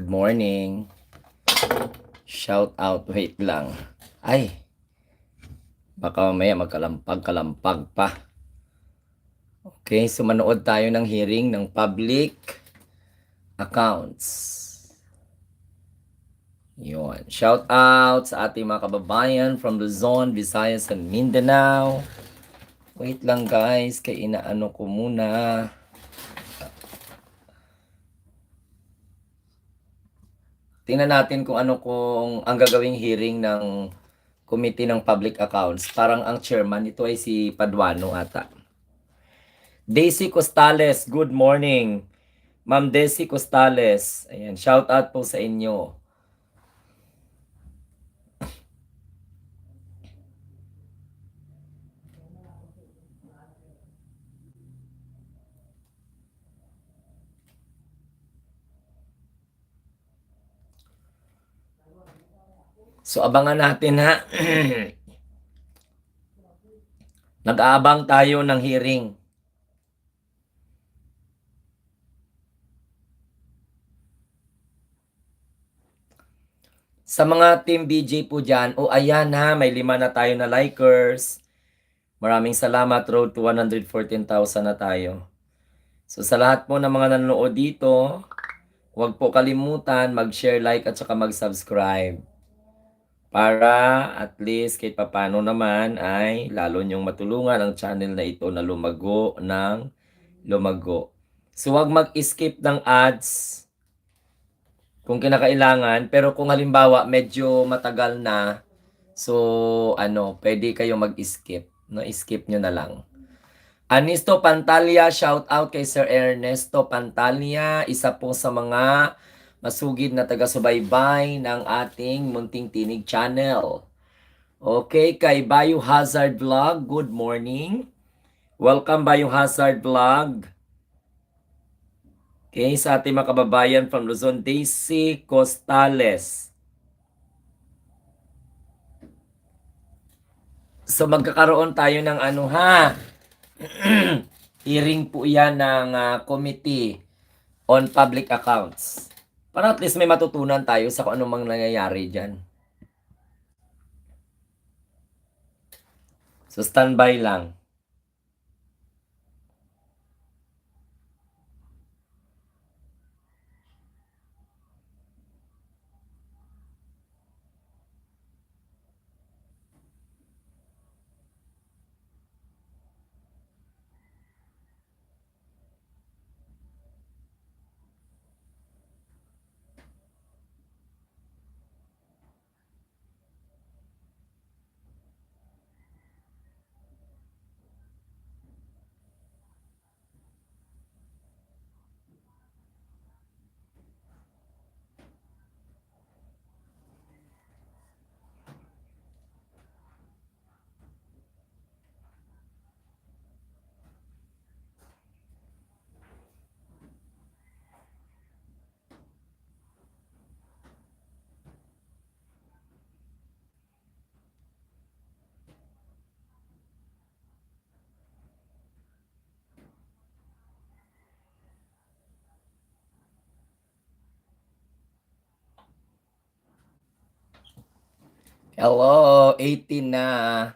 Good morning. Shout out. Wait lang. Ay, baka mamaya magkalampag-kalampag pa. Okay, so manood tayo ng hearing ng public accounts. Yun. Shout out sa ating mga kababayan from Luzon, Visayas, and Mindanao. Wait lang guys, kaya inaano ko muna. Tingnan natin kung ang gagawing hearing ng Committee ng Public Accounts. Parang ang chairman, ito ay si Paduano ata. Daisy Costales, good morning. Ma'am Daisy Costales, ayan, shout out po sa inyo. So abangan natin ha. Nag-aabang tayo ng hearing. Sa mga Team BJ po dyan, ayan ha, may 5 na tayo na likers. Maraming salamat, road to 114,000 na tayo. So sa lahat po ng mga nanonood dito, huwag po kalimutan mag-share, like at saka mag-subscribe. Para at least kahit papano naman ay lalo nyong matulungan ang channel na ito na lumago ng lumago. So huwag mag-skip ng ads kung kinakailangan, pero kung halimbawa medyo matagal na, so pwede kayo mag-skip, no? Skip nyo na lang. Ernesto Pantalia, shout out kay Sir Ernesto Pantalia, isa po sa mga masugid na taga-subaybay ng ating Munting Tinig channel. Okay, kay Biohazard Vlog, good morning. Welcome Biohazard Vlog. Okay, sa ating mga kababayan from Luzon, Daisy Costales. So magkakaroon tayo ng hearing po yan ng Committee on Public Accounts. Para at least may matutunan tayo sa kung anong nangyayari dyan. So standby lang. Hello, 18 na.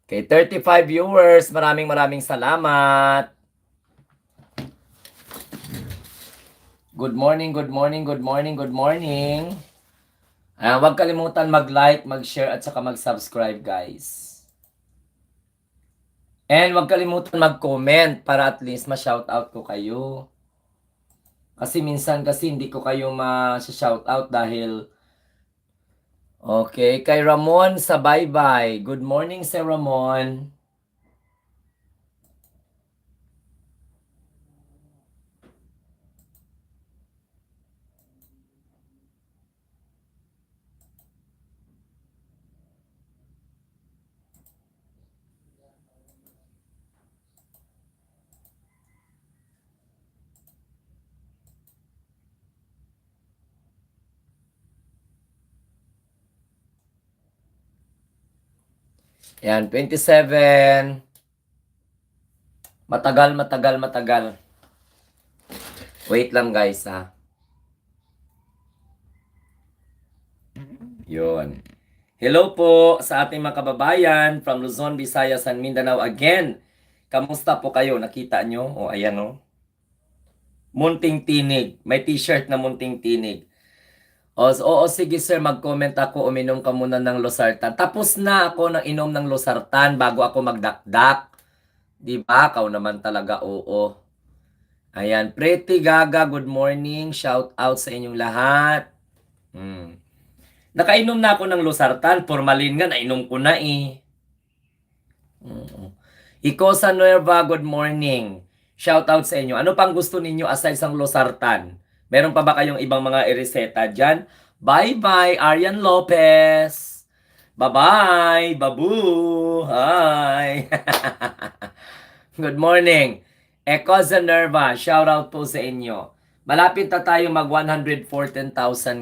Okay, 35 viewers. Maraming salamat. Good morning, good morning, good morning, good morning. Huwag kalimutan mag-like, mag-share at saka mag-subscribe, guys. And huwag kalimutan mag-comment para at least ma-shoutout ko kayo. Kasi minsan kasi hindi ko kayo ma-shoutout dahil okay, kay Ramon sa bye-bye. Good morning, Sir Ramon. Yan, 27. Matagal. Wait lang guys ha. Yun. Hello po sa ating mga kababayan from Luzon, Visayas, and Mindanao again. Kamusta po kayo? Nakita nyo? O ayan o. Munting Tinig. May t-shirt na Munting Tinig. Oo, sige sir, mag-comment ako. Uminom ka muna ng losartan. Tapos na ako ng inom ng losartan bago ako magdakdak. Diba? Kau naman talaga, oo. Ayan, Pretty Gaga, good morning. Shout out sa inyong lahat. Nakainom na ako ng losartan. Formalin nga, nainom ko na eh. Iko sa Nueva, good morning. Shout out sa inyo. Ano pang gusto ninyo aside sa losartan? Meron pa ba kayong ibang mga ireseta dyan? Bye-bye, Arian Lopez. Bye-bye, Babu. Hi. Good morning. Eko sa Nerva, shout out po sa inyo. Malapit na tayo mag 114,000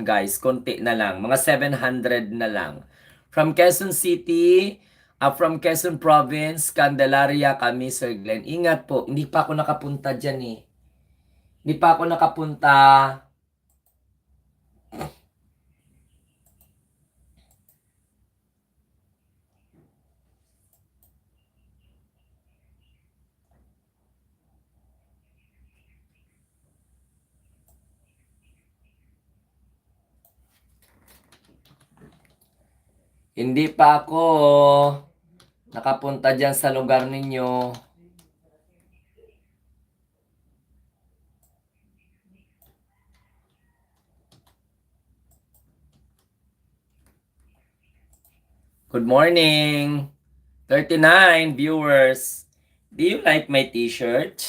guys. Konti na lang. Mga 700 na lang. From Quezon City, from Quezon Province, Candelaria kami, Sir Glenn. Ingat po. Hindi pa ako nakapunta dyan eh. Hindi pa ako nakapunta. Hindi pa ako nakapunta dyan sa lugar ninyo. Good morning. 39 viewers. Do you like my t-shirt?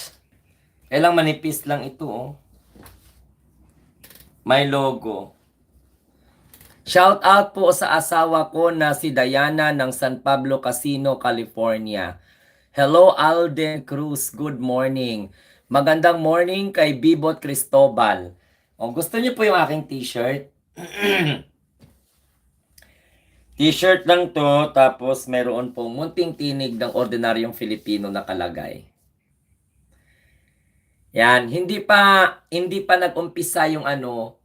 Kailang manipis lang ito oh. May logo. Shout out po sa asawa ko na si Diana ng San Pablo Casino, California. Hello Alden Cruz, good morning. Magandang morning kay Bibot Cristobal. O, gusto niyo po yung aking t-shirt? T-shirt lang to, tapos meron pong Munting Tinig ng Ordinaryong Filipino nakalagay. Yan, hindi pa nag-umpisa yung ano.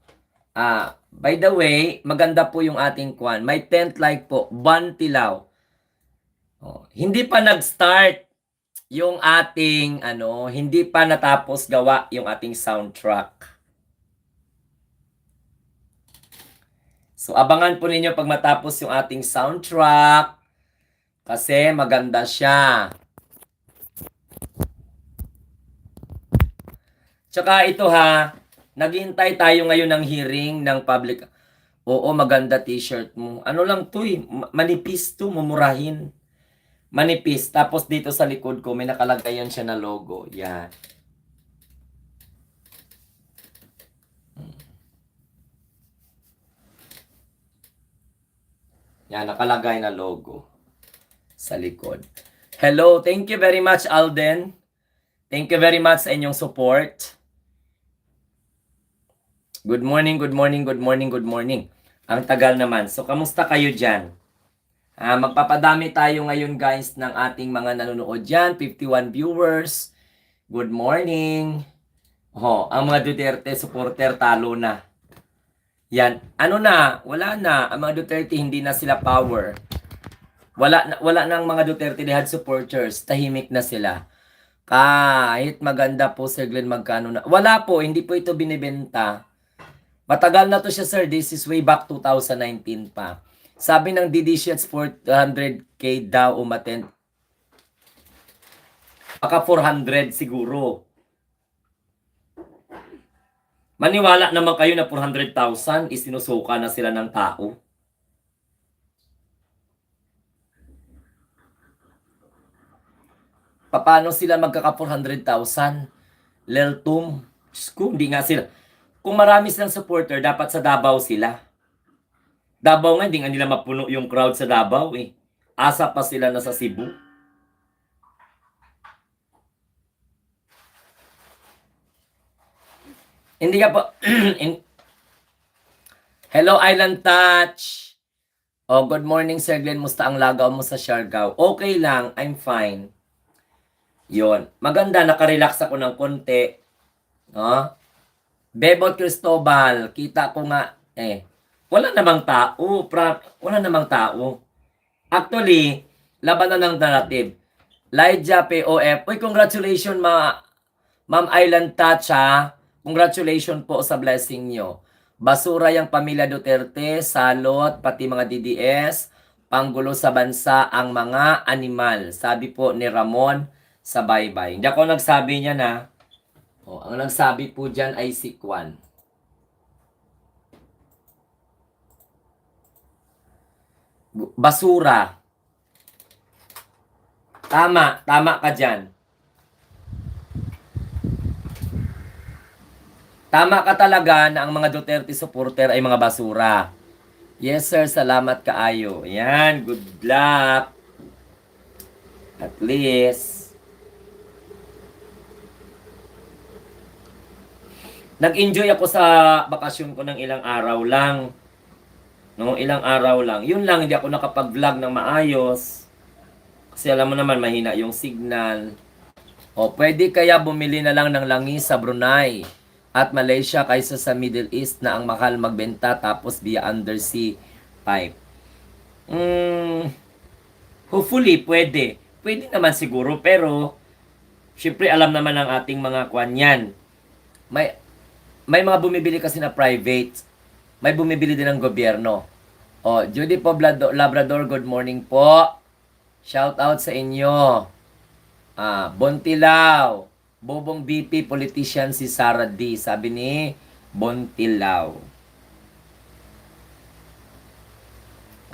By the way, maganda po yung ating kwan. May tent like po, Bantilaw. Oh, hindi pa nag-start yung ating ano, hindi pa natapos gawa yung ating soundtrack. So abangan po ninyo pag matapos yung ating soundtrack kasi maganda siya. Tsaka ito ha, naghihintay tayo ngayon ng hearing ng public. Oo, maganda t-shirt mo. Ano lang to eh, manipis to, mumurahin. Manipis. Tapos dito sa likod ko, may nakalagay yan siya na logo. Yan. Yan, nakalagay na logo sa likod. Hello, thank you very much, Alden. Thank you very much sa inyong support. Good morning. Ang tagal naman. So, kamusta kayo dyan? Magpapadami tayo ngayon guys ng ating mga nanonood dyan. 51 viewers. Good morning. Ang mga Duterte supporter talo na. Yan. Ano na? Wala na. Ang mga Duterte hindi na sila power. Wala nang mga Duterte they had supporters. Tahimik na sila. Kahit maganda po Sir Glenn magkano na. Wala po. Hindi po ito binibenta. Matagal na to siya sir. This is way back 2019 pa. Sabi ng DDShits 400k daw umattend. Baka 400 siguro. Maniwala naman kayo na 400,000 isinusuka na sila ng tao. Paano sila magkaka 400,000? Leltum. Kung hindi nga sila. Kung marami silang supporter, dapat sa Davao sila. Davao nga, hindi nga nila mapuno yung crowd sa Davao eh. Asa pa sila na sa Cebu. Hindi ka po. Hello Island Touch. Oh, good morning, Sir Glenn. Musta ang lagaw mo sa Siargao? Okay lang, I'm fine. Yon. Maganda, nakarelax ako ng konti. No? Bebot Cristobal, kita ko nga, wala namang tao. Wala namang tao. Actually, laban na ng narrative. Lydia POF. Uy, congratulations, Ma'am Island Touch, ha. Congratulations po sa blessing nyo. Basura yung pamilya Duterte, salot, pati mga DDS, panggulo sa bansa ang mga animal. Sabi po ni Ramon sa baybay. Hindi ako nagsabi niya na. Ang nagsabi po dyan ay si Kwan. Basura. Tama ka dyan. Tama ka talaga na ang mga Duterte supporter ay mga basura. Yes sir, salamat kaayo. Yan, good luck. At least. Nag-enjoy ako sa bakasyon ko ng ilang araw lang. No, ilang araw lang. Yun lang, hindi ako nakapag-vlog ng maayos. Kasi alam mo naman, mahina yung signal. O, pwede kaya bumili na lang ng langis sa Brunei at Malaysia kaysa sa Middle East na ang mahal magbenta tapos via undersea pipe. Hopefully, pwede. Pwede naman siguro, pero syempre alam naman ng ating mga kwan yan. May mga bumibili kasi na private. May bumibili din ng gobyerno. O, Judy Labrador, good morning po. Shout out sa inyo. Bontilaw. Bobong BP politician si Sara D. Sabi ni Bontilaw.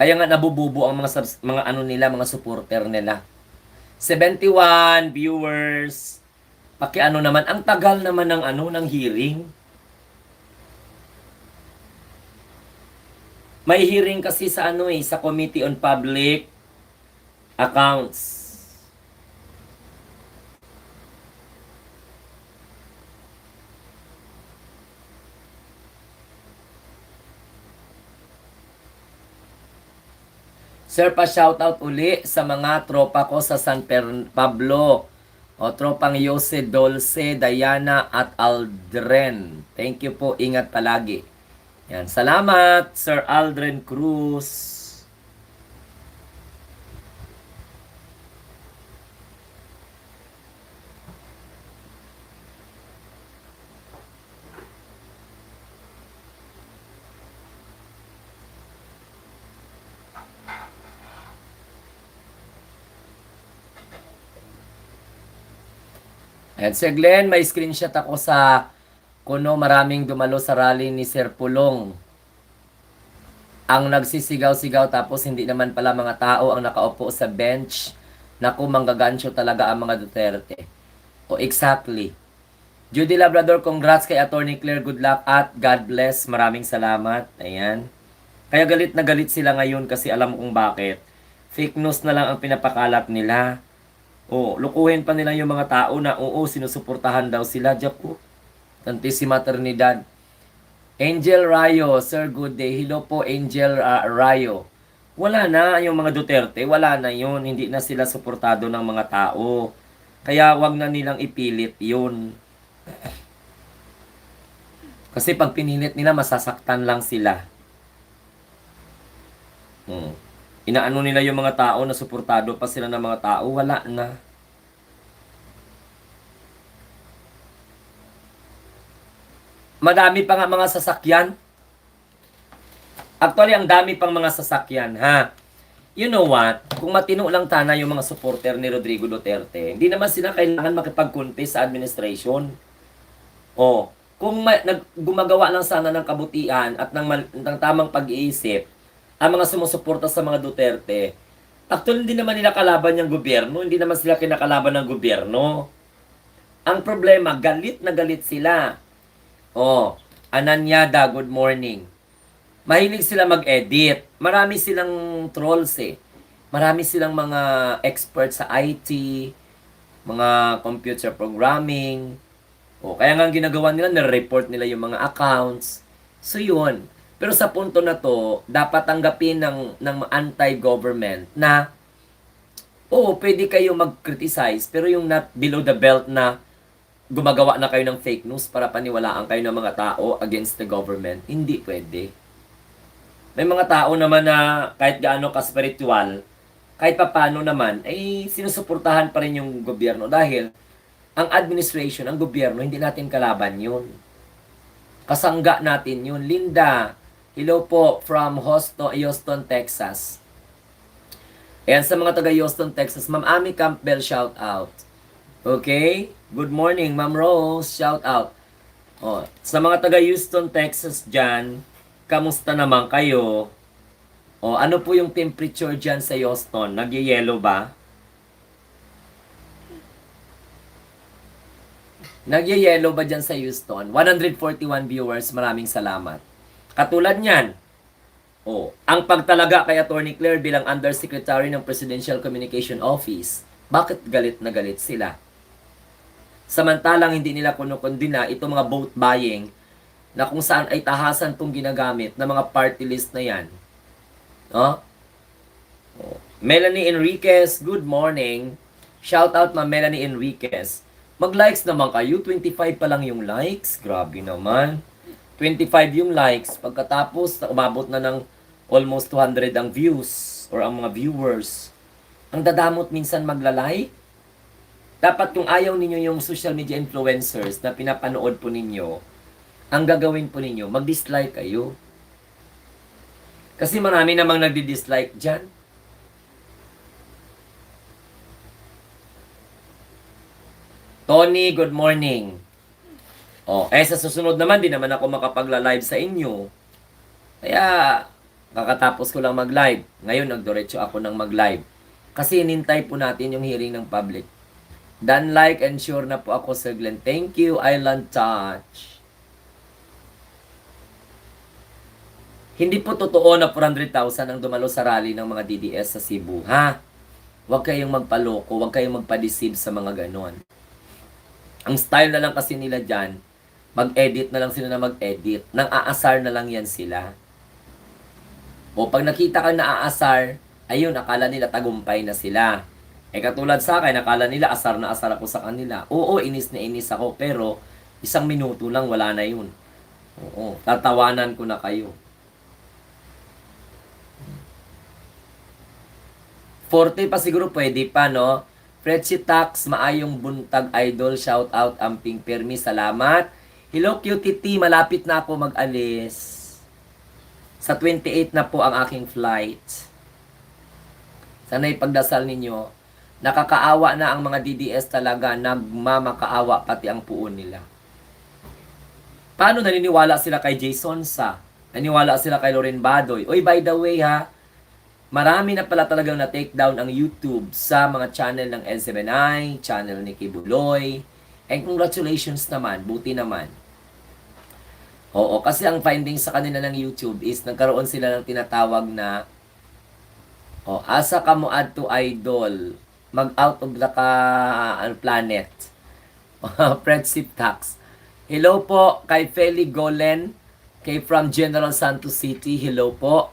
Kaya nga nabububo ang mga ano nila, mga supporter nila. 71 viewers. Pakiano naman, ang tagal naman ng hearing. May hearing kasi sa sa Committee on Public Accounts. Sir, pa-shoutout uli sa mga tropa ko sa San Pablo. O, tropang Jose, Dolce, Diana, at Aldren. Thank you po. Ingat palagi. Yan. Salamat, Sir Aldren Cruz. Ayan, Sir Glenn, may screenshot ako sa kuno maraming dumalo sa rally ni Sir Pulong. Ang nagsisigaw-sigaw tapos hindi naman pala mga tao ang nakaupo sa bench. Naku, manggagancho talaga ang mga Duterte. O, exactly. Judy Labrador, congrats kay Attorney Claire. Good luck at God bless. Maraming salamat. Ayan. Kaya galit na galit sila ngayon kasi alam kong bakit. Fake news na lang ang pinapakalat nila. Lukuhin pa nila yung mga tao na sinusuportahan daw sila. Diyak po. Tanti si maternidad. Angel Rayo, Sir, good day. Hello po, Angel Rayo. Wala na yung mga Duterte. Wala na yun. Hindi na sila suportado ng mga tao. Kaya wag na nilang ipilit yun. Kasi pag pinilit nila, masasaktan lang sila. Inaano nila yung mga tao na suportado pa sila ng mga tao, wala na. Madami pa nga mga sasakyan. Actually, ang dami pang mga sasakyan, ha? You know what? Kung matino lang tana yung mga supporter ni Rodrigo Duterte, hindi naman sila kailangan makipag-contest sa administration. Kung gumagawa lang sana ng kabutihan at ng tamang pag-iisip, ang mga sumusuporta sa mga Duterte, actually hindi naman nila kalaban yung gobyerno, hindi naman sila kinakalaban ng gobyerno. Ang problema, galit na galit sila. Ananyada, good morning. Mahilig sila mag-edit. Marami silang trolls Marami silang mga experts sa IT, mga computer programming. Kaya nga ang ginagawa nila, nare-report nila yung mga accounts. So yun. Pero sa punto na to, dapat tanggapin ng anti-government na, oo, pwede kayo mag-criticize, pero yung not below the belt na gumagawa na kayo ng fake news para paniwalaan kayo ng mga tao against the government, hindi pwede. May mga tao naman na kahit gaano ka-spiritual, kahit papano naman, ay sinusuportahan pa rin yung gobyerno dahil ang administration, ang gobyerno, hindi natin kalaban yun. Kasangga natin yun. Linda, hello po from Houston, Texas. Ayan sa mga taga Houston, Texas. Ma'am Ami Campbell, shout out. Okay? Good morning, Ma'am Rose, shout out. Oh, sa mga taga Houston, Texas dyan, kamusta naman kayo? O, ano po yung temperature dyan sa Houston? Nagye-yellow ba? Nagye-yellow ba dyan sa Houston? 141 viewers, maraming salamat. Katulad niyan, ang pagtalaga kay Attorney Claire bilang Undersecretary ng Presidential Communication Office, bakit galit na galit sila? Samantalang hindi nila kunukundina itong mga vote buying na kung saan ay tahasan itong ginagamit ng mga party list na yan. Melanie Enriquez, good morning. Shout out ma Melanie Enriquez. Mag-likes naman kayo, 25 pa lang yung likes. Grabe naman. 25 yung likes. Pagkatapos, umabot na ng almost 200 ang views or ang mga viewers. Ang dadamot minsan maglalike. Dapat kung ayaw ninyo yung social media influencers na pinapanood po ninyo, ang gagawin po ninyo, mag-dislike kayo. Kasi marami namang nagdi-dislike dyan. Tony, good morning. Sa susunod naman, di naman ako makapagla-live sa inyo. Kaya, kakatapos ko lang mag-live. Ngayon, nagdiretso ako ng mag-live. Kasi inintay po natin yung hearing ng public. Done, like, and sure na po ako, Sir Glenn. Thank you, Island Touch. Hindi po totoo na 400,000 ang dumalo sa rally ng mga DDS sa Cebu, ha? Huwag kayong magpaloko, huwag kayong magpa-deceive sa mga ganon. Ang style na lang kasi nila dyan, mag-edit na lang sila na mag-edit. Nang aasar na lang yan sila. O pag nakita ka na aasar, ayun, akala nila tagumpay na sila. Katulad sa akin, akala nila asar na asar ako sa kanila. Oo, inis na inis ako, pero isang minuto lang, wala na yun. Oo, tatawanan ko na kayo. 40 pa siguro pwede pa, no? Fredsi Tax, maayong buntag idol, shout out Amping Permi, salamat. Hello QTT, malapit na ako mag-alis. Sa 28 na po ang aking flight. Sana ipagdasal ninyo. Nakakaawa na ang mga DDS talaga, nagmamakaawa pati ang puon nila. Paano naniniwala sila kay Jason Sa? Naniniwala sila kay Loren Badoy? Oy, by the way ha, marami na pala talagang na-take down ang YouTube sa mga channel ng N7i, channel ni Kibuloy. And congratulations naman, buti naman. Oo, kasi ang findings sa kanila ng YouTube is nagkaroon sila ng tinatawag na asa ka mo adto idol, mag-out of the planet. Friendship tax. Hello po kay Feli Golen, kay from General Santos City. Hello po.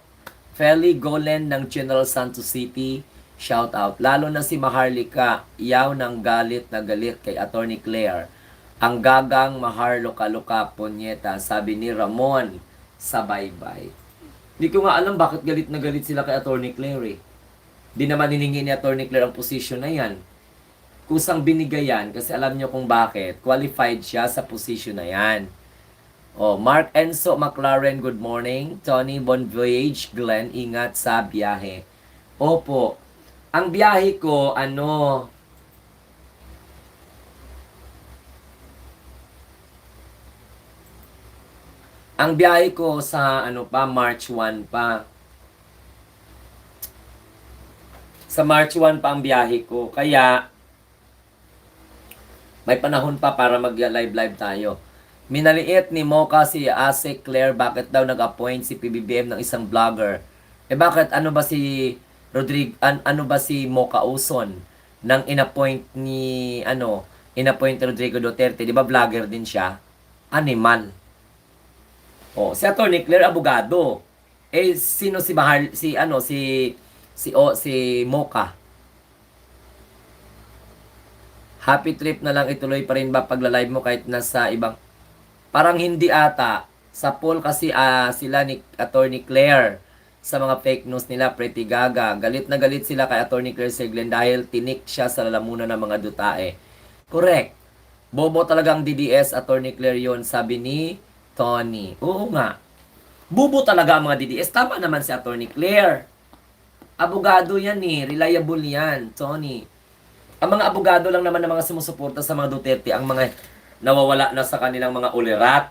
Feli Golen ng General Santos City, shout out. Lalo na si Maharlika, yaw ng galit na galit kay Attorney Claire. Ang gagang maharluka-luka ponyeta, sabi ni Ramon sa bye-bye. Hindi ko nga alam bakit galit na galit sila kay Attorney Claire. Di naman hiningi ni Attorney Claire ang posisyon na yan. Kusang binigay yan kasi alam nyo kung bakit. Qualified siya sa posisyon na yan. Mark Enzo McLaren, good morning. Tony, bon voyage. Glenn, ingat sa biyahe. Opo. Ang biyahe ko, ang biyahe ko sa, March 1 pa. Sa March 1 pa ang biyahe ko. Kaya, may panahon pa para mag-live tayo. Minaliit ni Mocha si Ase Claire, bakit daw nag-appoint si PBBM ng isang vlogger? Bakit ano ba si Mocha Uson nang inappoint ni Rodrigo Duterte, 'di ba vlogger din siya? Animal. Oh, si Attorney Claire abogado. Eh sino si Bahar si ano si Mocha? Happy trip na lang ituloy pa rin ba pagla-live mo kahit nasa ibang parang hindi ata. Sa poll kasi sila ni Attorney Claire sa mga fake news nila, pretty gaga. Galit na galit sila kay Attorney Claire Seglen dahil tinik siya sa lalamunan ng mga dutae. Correct. Bobo talagang DDS, Attorney Claire yon, sabi ni Tony. Oo nga. Bobo talaga ang mga DDS. Tama naman si Attorney Claire. Abogado yan eh. Reliable yan, Tony. Ang mga abogado lang naman ng mga sumusuporta sa mga Duterte, ang mga nawawala na sa kanilang mga ulirat.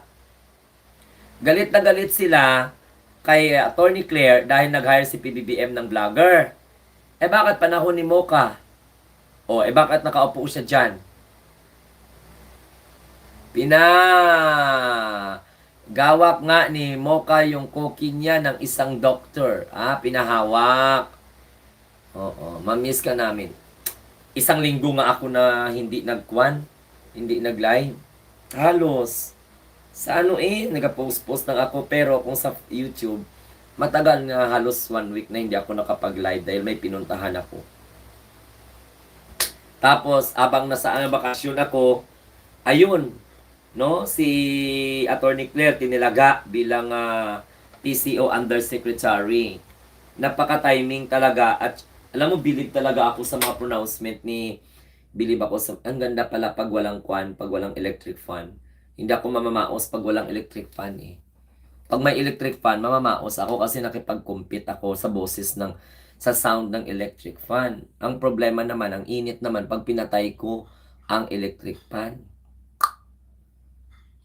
Galit na galit sila kay Attorney Claire dahil nag-hire si PBBM ng vlogger. Eh bakit panahon ni Mocha? O eh bakit nakaupo siya dyan? Gawak nga ni Mocha yung cookie niya ng isang doktor. Pinahawak. Oo, mamiss ka namin. Isang linggo nga ako na hindi hindi nag-live. Halos. Sa nag-post-post lang ako. Pero kung sa YouTube, matagal nga halos 1 week na hindi ako nakapag-live dahil may pinuntahan ako. Tapos, abang nasa bakasyon ako, ayun, no, si Attorney Claire tinilaga bilang PCO Undersecretary. Napaka-timing talaga at alam mo, bilib talaga ako sa mga pronouncement ni bilib ako sa ang ganda pala pag walang pag walang electric fan. Hindi ako mamamaos pag walang electric fan eh. Pag may electric fan, mamamaos ako kasi nakipag-compete ako sa boses sa sound ng electric fan. Ang problema naman, ang init naman pag pinatay ko ang electric fan.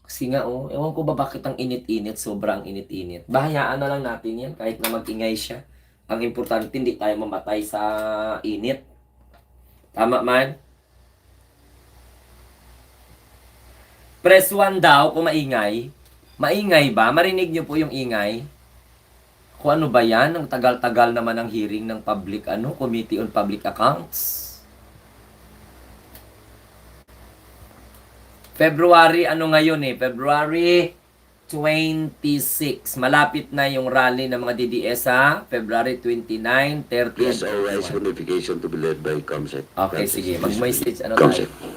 Kasi nga ewan ko ba bakit ang init-init, sobrang init-init. Bahayaan na lang natin yan kahit na mag-ingay siya. Ang importante, hindi tayo mamatay sa init. Tama man? Press 1 daw kung maingay. Maingay ba? Marinig niyo po yung ingay? Kung ano ba yan? Ang tagal-tagal naman ang hearing ng Committee on Public Accounts. February, ngayon February 26. Malapit na yung rally ng mga DDS February 29, 30, Yes, I rise notification to be led by Comsec. Okay, sige. Mag-message Comsec. tayo.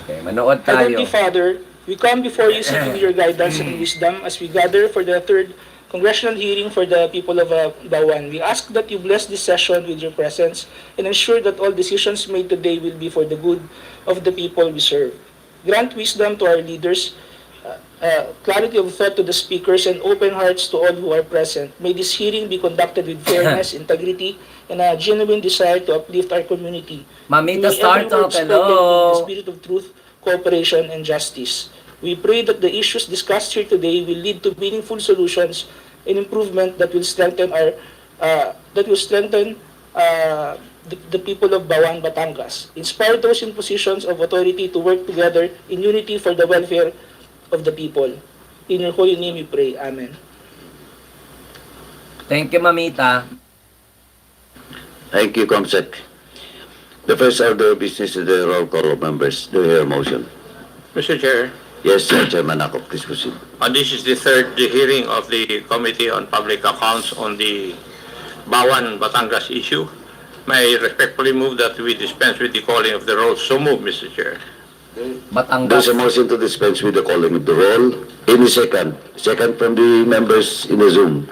Okay, manood tayo. Heavenly Father, we come before you seeking your guidance and wisdom as we gather for the third congressional hearing for the people of BAWAN. We ask that you bless this session with your presence and ensure that all decisions made today will be for the good of the people we serve. Grant wisdom to our leaders, clarity of thought to the speakers, and open hearts to all who are present. May this hearing be conducted with fairness, integrity, and a genuine desire to uplift our community. Mamita May every Startup, word spoken hello! in the spirit of truth, cooperation, and justice. We pray that the issues discussed here today will lead to meaningful solutions and improvement that will strengthen the people of BAWAN, Batangas. Inspire those in positions of authority to work together in unity for the welfare of the people. In your holy name we pray. Amen. Thank you, Mamita. Thank you, Comsec. The first order of business is the roll call of members. Do you hear a motion? Mr. Chair, Yes, Chairman Ako, please proceed. this is the third hearing of the Committee on Public Accounts on the BAWAN Batangas issue. May I respectfully move that we dispense with the calling of the roll. So move, Mr. Chair. Batangas. There's a motion to dispense with the calling of the roll. Any second? Second from the members in the Zoom.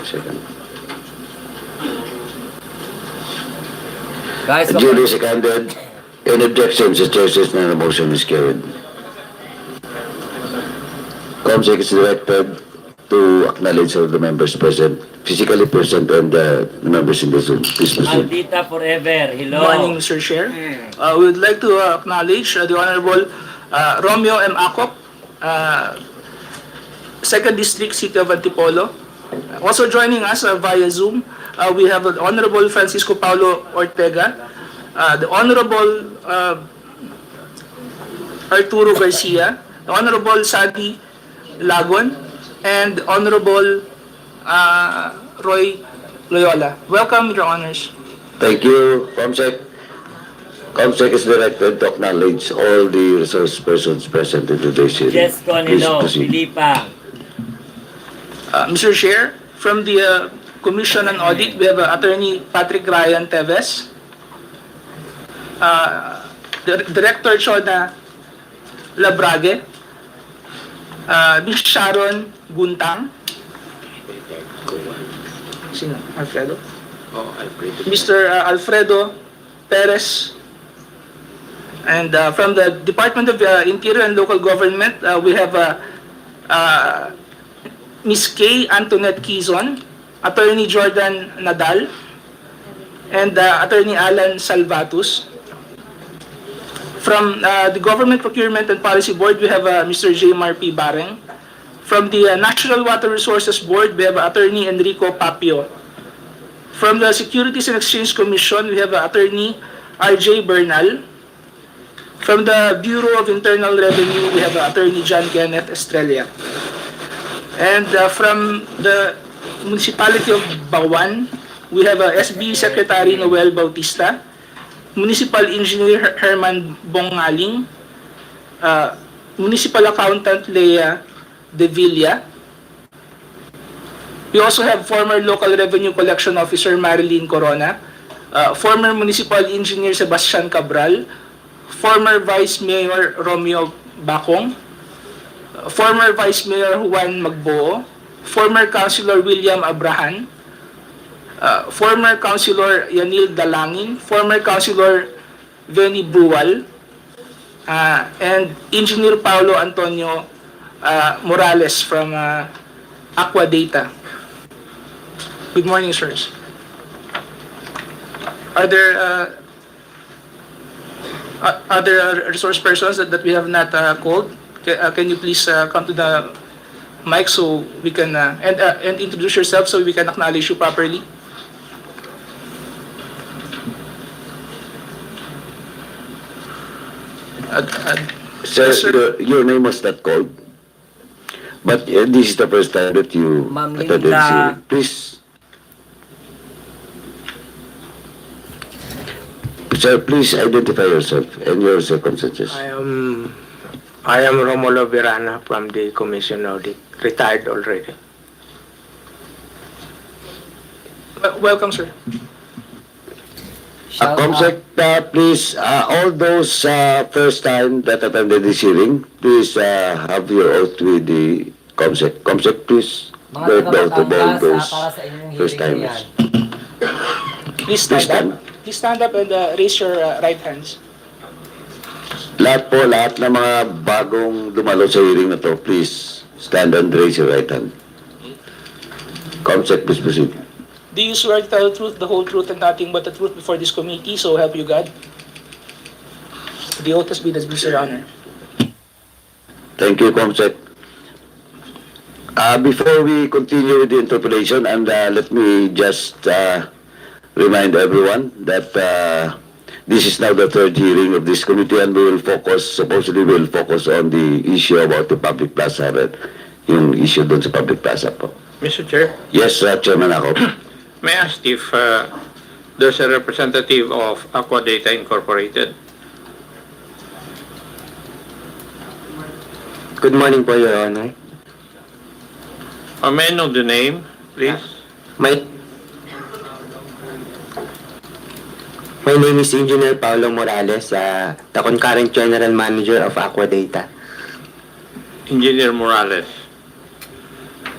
Second. Guys, Duly seconded. In objections, the chair says na the motion is carried. Comsec is directed to acknowledge all the members present, physically present, and the members in the Zoom. Please proceed. Aldita forever. Hello. Good morning, Mr. Chair. We would like to acknowledge the Honorable Romeo M. Acop, 2nd District, City of Antipolo. Also joining us via Zoom, we have the Honorable Francisco Paulo Ortega, the Honorable Arturo Garcia, the Honorable Sadi Lagon, and Honorable Roy Loyola. Welcome, Your Honors. Thank you, Comsec. Comsec is directed to acknowledge all the resource persons present in today's hearing. Yes, Please Conilo, proceed. Pilipa. Mr. Chair, from the Commission on Audit, we have Attorney Patrick Ryan Teves, Director Chona Labrague, Ms. Sharon Guntang, sino? Alfredo? Mr. Alfredo Perez, and from the Department of Interior and Local Government, we have Ms. Kay Antoinette Quizon, Attorney Jordan Nadal, and Attorney Alan Salvatus. From the Government Procurement and Policy Board, we have Mr. J. P. Bareng. From the National Water Resources Board, we have Attorney Enrico Papio. From the Securities and Exchange Commission, we have Attorney R.J. Bernal. From the Bureau of Internal Revenue, we have Attorney John Kenneth Estrella. And from the Municipality of BAWAN, we have SB Secretary Noel Bautista, Municipal Engineer Herman Bongaling, Municipal Accountant Lea De Villa. We also have former Local Revenue Collection Officer Marilyn Corona, former Municipal Engineer Sebastian Cabral, former Vice Mayor Romeo Bacong, former Vice Mayor Juan Magboo, former Councilor William Abrahan, former Councilor Yanil Dalangin, former Councilor Veni Brual, and Engineer Paulo Antonio Morales from Aqua Data. Good morning, sirs. Are there other resource persons that we have not called? Can you please come to the mic so we can and introduce yourself so we can acknowledge you properly? Sir, Yes, sir. your name was not called. But this is the first time that you Ma'am attended Linda. this hearing. Please. Sir, please identify yourself and your circumstances. I am Romulo Virana from the Commission Audit, retired already. Welcome, sir. Shout out. Comsec, please, all those first time that attended this hearing, please have your oath with the Comsec. Comsec, please Mga go down to all taga-Batangas, those para sa inyong first hearing na timers. yan. Please stand up. Please stand up and raise your right hands. Lahat ng mga bagong dumalo sa hearing na to, please stand and raise your right hand. Comsec, please proceed. Do you swear to tell the truth, the whole truth, and nothing but the truth before this committee, so help you God? The oath has been administered, Your Honor. Thank you, Comsec. Before we continue with the interpellation, and let me just remind everyone that this is now the third hearing of this committee, and we will focus on the issue about the public plaza, yung issue dun sa public plaza po. Mr. Chair, Yes, Chairman ako. may I ask if there's a representative of Aqua Data Incorporated? Good morning po, Your Honor. May I know the name, please? My name is Engineer Paulo Morales, the concurrent General Manager of Aqua Data. Engineer Morales.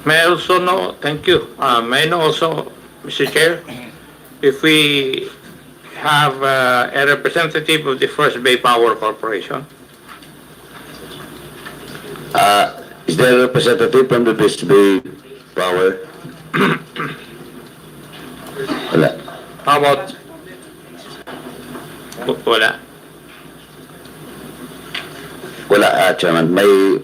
May I also know, thank you. May I know also, Mr. Chair, if we have a representative of the First Bay Power Corporation? Is there a representative from the West Bay Power? Wala. How about? Wala. Wala, Chairman.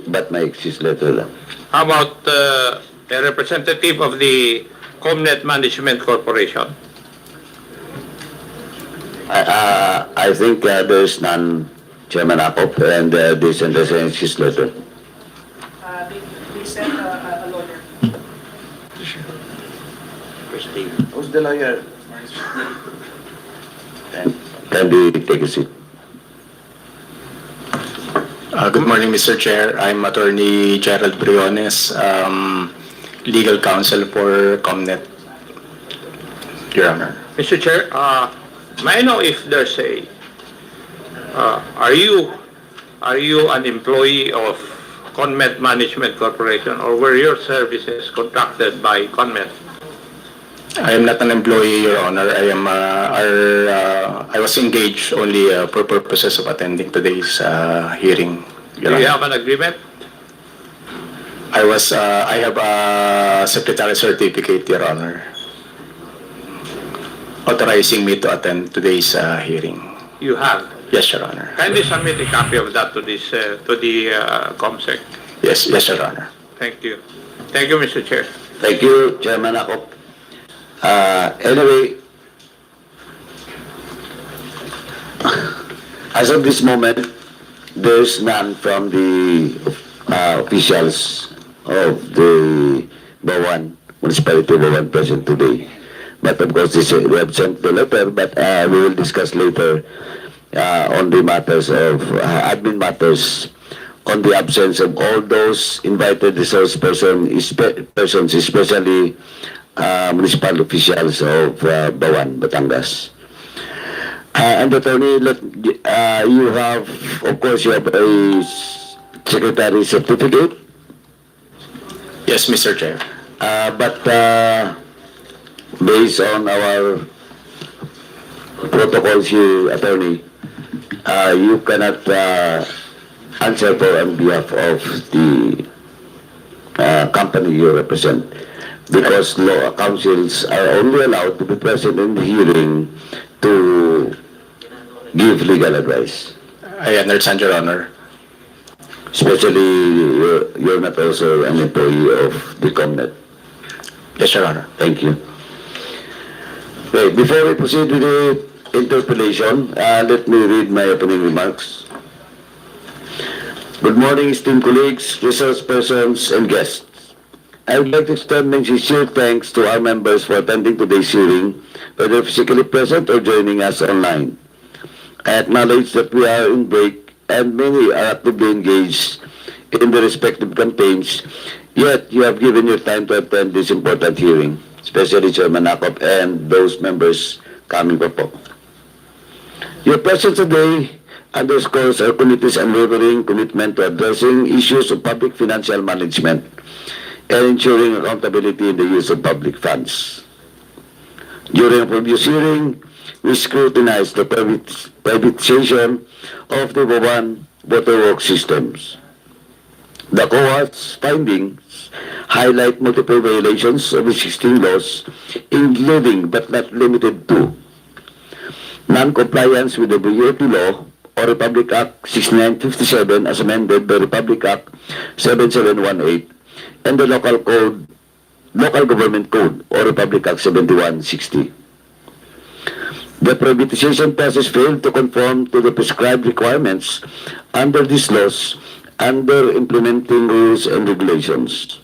But may excuse letter lang. How about a representative of the Comnet Management Corporation? I think there's none, Chairman Akop, and this and this excuse letter. They sent a lawyer. Who's the lawyer? Kindly take a seat. Good morning, Mr. Chair. I'm Attorney Gerald Briones, legal counsel for Comnet, Your Honor. Mr. Chair, may I know if there's are you an employee of Conmet Management Corporation, or were your services contracted by Conmet? I am not an employee, Your Honor. I was engaged only for purposes of attending today's hearing, Your Do you Honor. have an agreement? I have a secretary certificate, Your Honor, authorizing me to attend today's hearing. You have. Yes, Your Honor. Kindly submit a copy of that to this to the ComSec. Yes, Your Honor. Thank you. Thank you, Mr. Chair. Thank you, Chairman Akop. Anyway, as of this moment, there's none from the officials of the BAWAN, Municipality of BAWAN present today. But of course, we have sent the letter, but we will discuss later on the matters of admin matters, on the absence of all those invited resource persons, especially municipal officials of BAWAN, Batangas. And Attorney, you have, of course, you have a secretary certificate, Yes, Mr. Chair. but based on our protocols here, Attorney, you cannot answer for on behalf of the company you represent, because law councils are only allowed to be present in the hearing to give legal advice. I understand, Your Honor. Especially, you're not also an employee of the Comnet. Yes, Your Honor. Thank you. Okay, before we proceed with the interpellation, let me read my opening remarks. Good morning, esteemed colleagues, resource persons, and guests. I would like to extend my sincere thanks to our members for attending today's hearing, whether physically present or joining us online. I acknowledge that we are in break and many are actively engaged in the respective campaigns, yet you have given your time to attend this important hearing, especially Chairman Akop and those members coming pa po. Your presence today underscores our committee's unwavering commitment to addressing issues of public financial management and ensuring accountability in the use of public funds. During a previous hearing, we scrutinized the privatization of the BAWAN waterworks systems. The COA's findings highlight multiple violations of existing laws, including but not limited to non-compliance with the BAT law or Republic Act 6957 as amended by Republic Act 7718 and the Local Government Code or Republic Act 7160. The privatization process failed to conform to the prescribed requirements under these laws under implementing rules and regulations.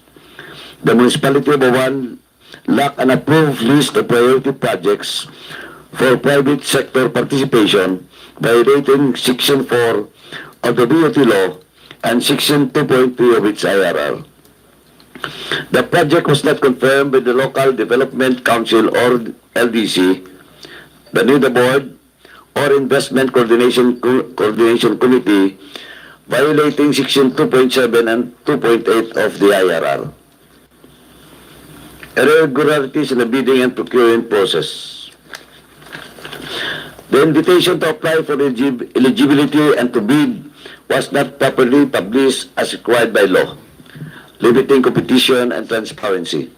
The municipality of BAWAN lacked an approved list of priority projects for private sector participation, violating Section 4 of the BOT law and Section 2.3 of its IRR. The project was not confirmed by the Local Development Council or LDC, the NIDA Board, or Investment Coordination Committee, violating Section 2.7 and 2.8 of the IRR. Irregularities in the bidding and procurement process. The invitation to apply for eligibility and to bid was not properly published as required by law, limiting competition and transparency.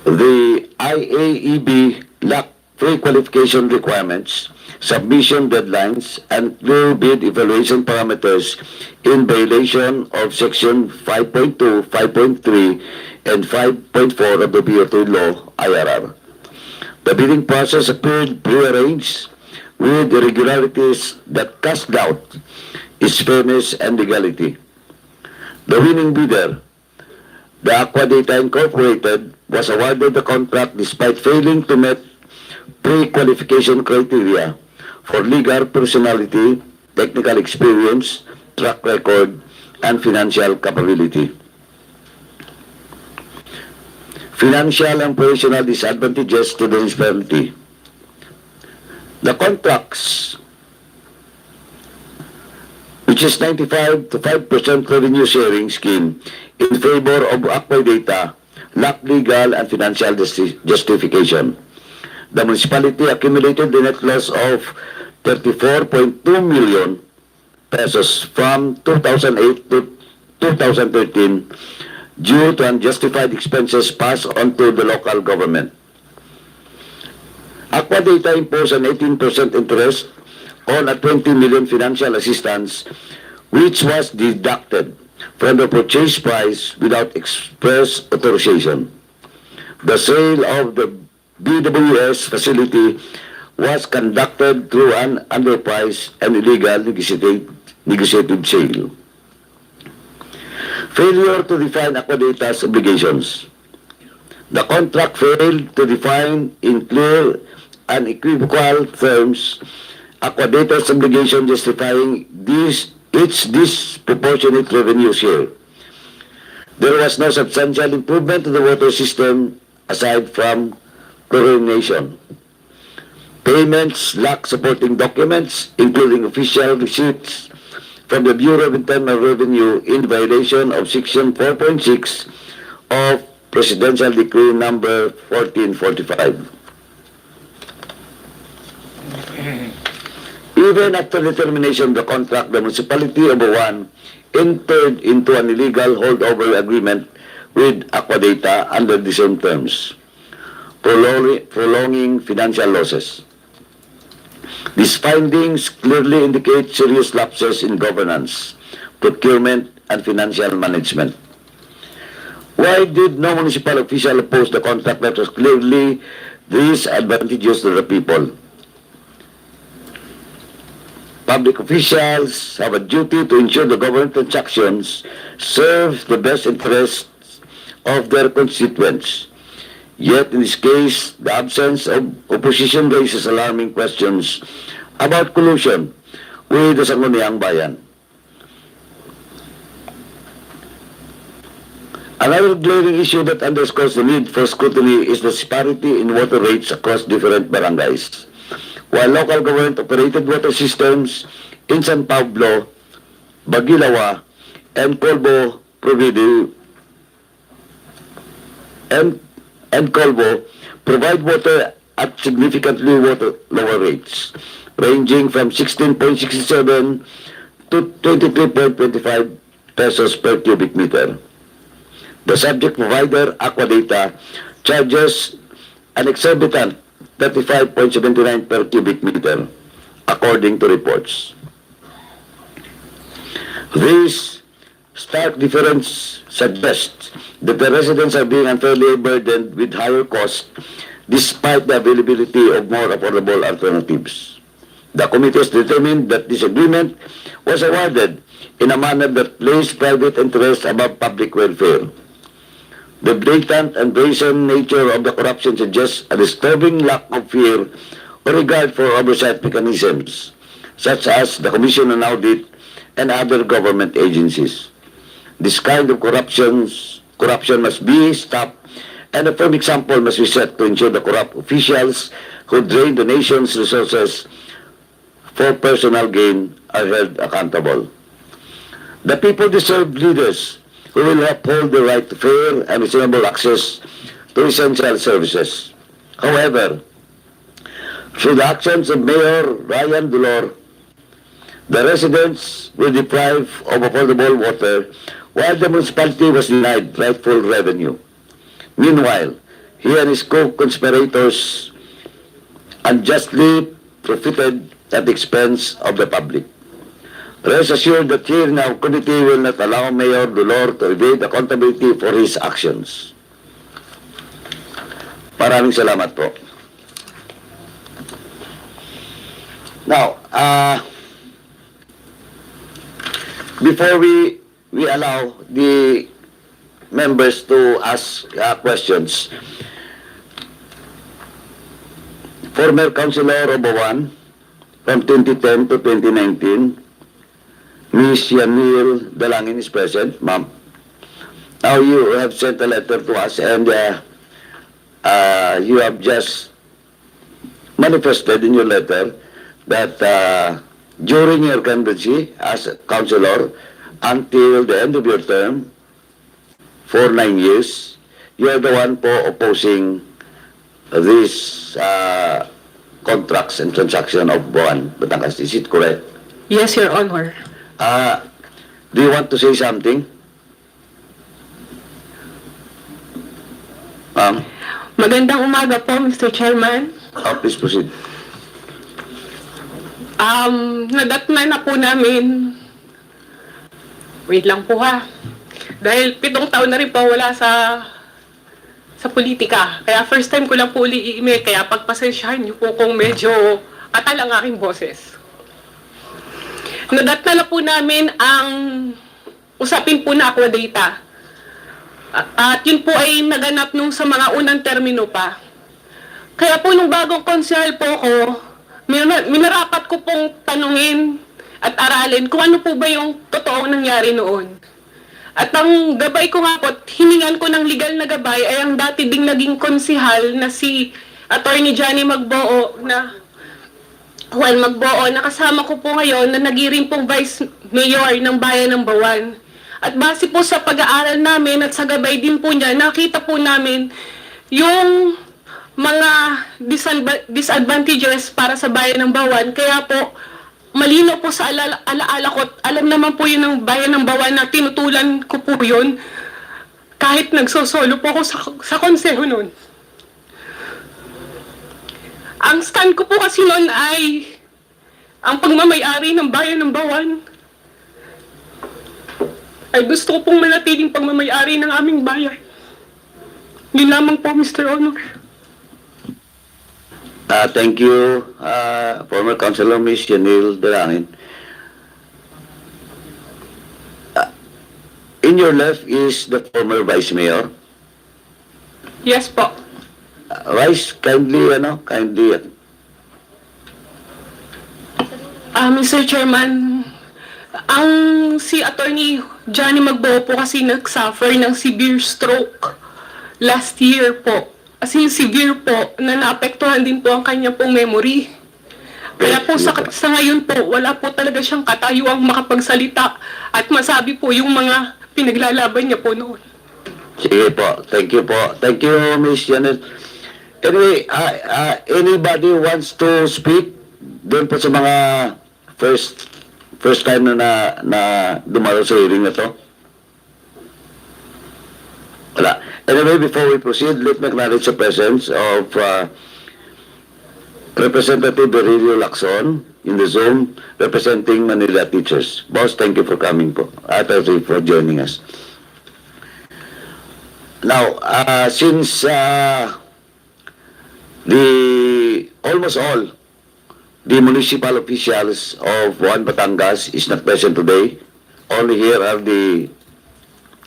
The IAEB lacked pre-qualification requirements, submission deadlines, and clear bid evaluation parameters in violation of Section 5.2, 5.3, and 5.4 of the BOT law, IRR. The bidding process appeared prearranged with irregularities that cast doubt its fairness and legality. The winning bidder, the Aqua Data Incorporated, was awarded the contract despite failing to meet pre-qualification criteria for legal personality, technical experience, track record, and financial capability. Financial and operational disadvantages to the municipality. The contracts, which is 95 to 5% revenue sharing scheme in favor of Aqua Data, lack legal and financial justification. The municipality accumulated the net loss of 34.2 million pesos from 2008 to 2013 due to unjustified expenses passed on to the local government. Aqua Data imposed an 18% interest on a 20 million financial assistance, which was deducted from the purchase price without express authorization. The sale of the BWS facility was conducted through an underpriced and illegal negotiated sale. Failure to define Aqua Data's obligations. The contract failed to define in clear and equivocal terms Aqua Data's obligation justifying its disproportionate revenue share. There was no substantial improvement to the water system aside from chlorination. Payments lack supporting documents, including official receipts from the Bureau of Internal Revenue in violation of Section 4.6 of Presidential Decree Number 1445. Even after the termination of the contract, the municipality of BAWAN entered into an illegal holdover agreement with Aqua Data under the same terms, prolonging financial losses. These findings clearly indicate serious lapses in governance, procurement, and financial management. Why did no municipal official oppose the contract that was clearly disadvantageous to the people? Public officials have a duty to ensure the government transactions serve the best interests of their constituents. Yet, in this case, the absence of opposition raises alarming questions about collusion with the Sangguniang Bayan. Another glaring issue that underscores the need for scrutiny is the disparity in water rates across different barangays. While local government-operated water systems in San Pablo, Bagilawa, and Colbo provide water at significantly lower rates, ranging from 16.67 to 23.25 pesos per cubic meter. The subject provider, Aqua Data, charges an exorbitant 35.79 per cubic meter, according to reports. This stark difference suggests that the residents are being unfairly burdened with higher costs despite the availability of more affordable alternatives. The committee has determined that this agreement was awarded in a manner that placed private interests above public welfare. The blatant and brazen nature of the corruption suggests a disturbing lack of fear or regard for oversight mechanisms, such as the Commission on Audit and other government agencies. This kind of corruption must be stopped, and a firm example must be set to ensure the corrupt officials who drain the nation's resources for personal gain are held accountable. The people deserve leaders who will uphold the right to fair and reasonable access to essential services. However, through the actions of Mayor Ryan Dulor, the residents were deprived of affordable water while the municipality was denied rightful revenue. Meanwhile, he and his co-conspirators unjustly profited at the expense of the public. Rest assured that here in our committee will not allow Mayor Dulor to evade accountability for his actions. Maraming salamat po. Now, before we allow the members to ask questions, former councilor of BAWAN from 2010 to 2019. Ms. Yanil Dalangin is present, ma'am. Now you have sent a letter to us and you have just manifested in your letter that during your candidacy as a councilor until the end of your term for 9 years, you are the one po opposing these contracts and transaction of BAWAN Batangas. Is it correct? Yes, Your Honor. Do you want to say something? Ma'am, Magandang umaga po, Mr. Chairman. please proceed. Nadatnan na po namin. Wait lang po ha. Dahil 7 taon na rin po wala sa politika. Kaya first time ko lang po uli i-email. Kaya pagpasensyahan niyo po kung medyo katal ang aking boses. Nadatnan na po namin ang usapin po na aqua data. At yun po ay naganap nung sa mga unang termino pa. Kaya po nung bagong konsehal po ko, minarapat ko pong tanungin at aralin kung ano po ba yung totoong nangyari noon. At ang gabay ko nga po, hiningan ko ng legal na gabay ay ang dati ding naging konsehal na si Attorney Johnny Magboo na kasama ko po ngayon na nagiring pong Vice Mayor ng Bayan ng Bawan. At base po sa pag-aaral namin at sa gabay din po niya, nakita po namin yung mga disadvantages para sa Bayan ng Bawan. Kaya po, malino po sa alaala ko, alam naman po yun ng Bayan ng Bawan na tinutulan ko po yun kahit nagsosolo po ako sa konseho nun. Ang stand ko po kasi noon ay ang pagmamayari ng Bayan ng Bawan. Ay gusto ko pong manatiling pagmamayari ng aming bayan. Yun lamang po, Mr. Honor. Thank you, former Councilor Ms. Yanil Dalangin. In your left is the former Vice Mayor. Yes po. Vice, kindly. Mr. Chairman, ang si Attorney Johnny Magboo po kasi nag-suffer ng severe stroke last year po. As in severe po, na naapektuhan din po ang kanya pong memory. Kaya po sa ngayon po, wala po talaga siyang katayuang makapagsalita at masabi po yung mga pinaglalaban niya po noon. Sige po. Thank you po. Thank you, Ms. Yanil. Anyway, anybody wants to speak doon po sa mga first time na dumalo sa hearing na to? Wala. Anyway, before we proceed, let me acknowledge the presence of Representative Aurelio Lacson in the Zoom representing Manila Teachers. Boss, thank you for coming po. At for joining us. Now, since almost all the municipal officials of BAWAN Batangas is not present today, only here are the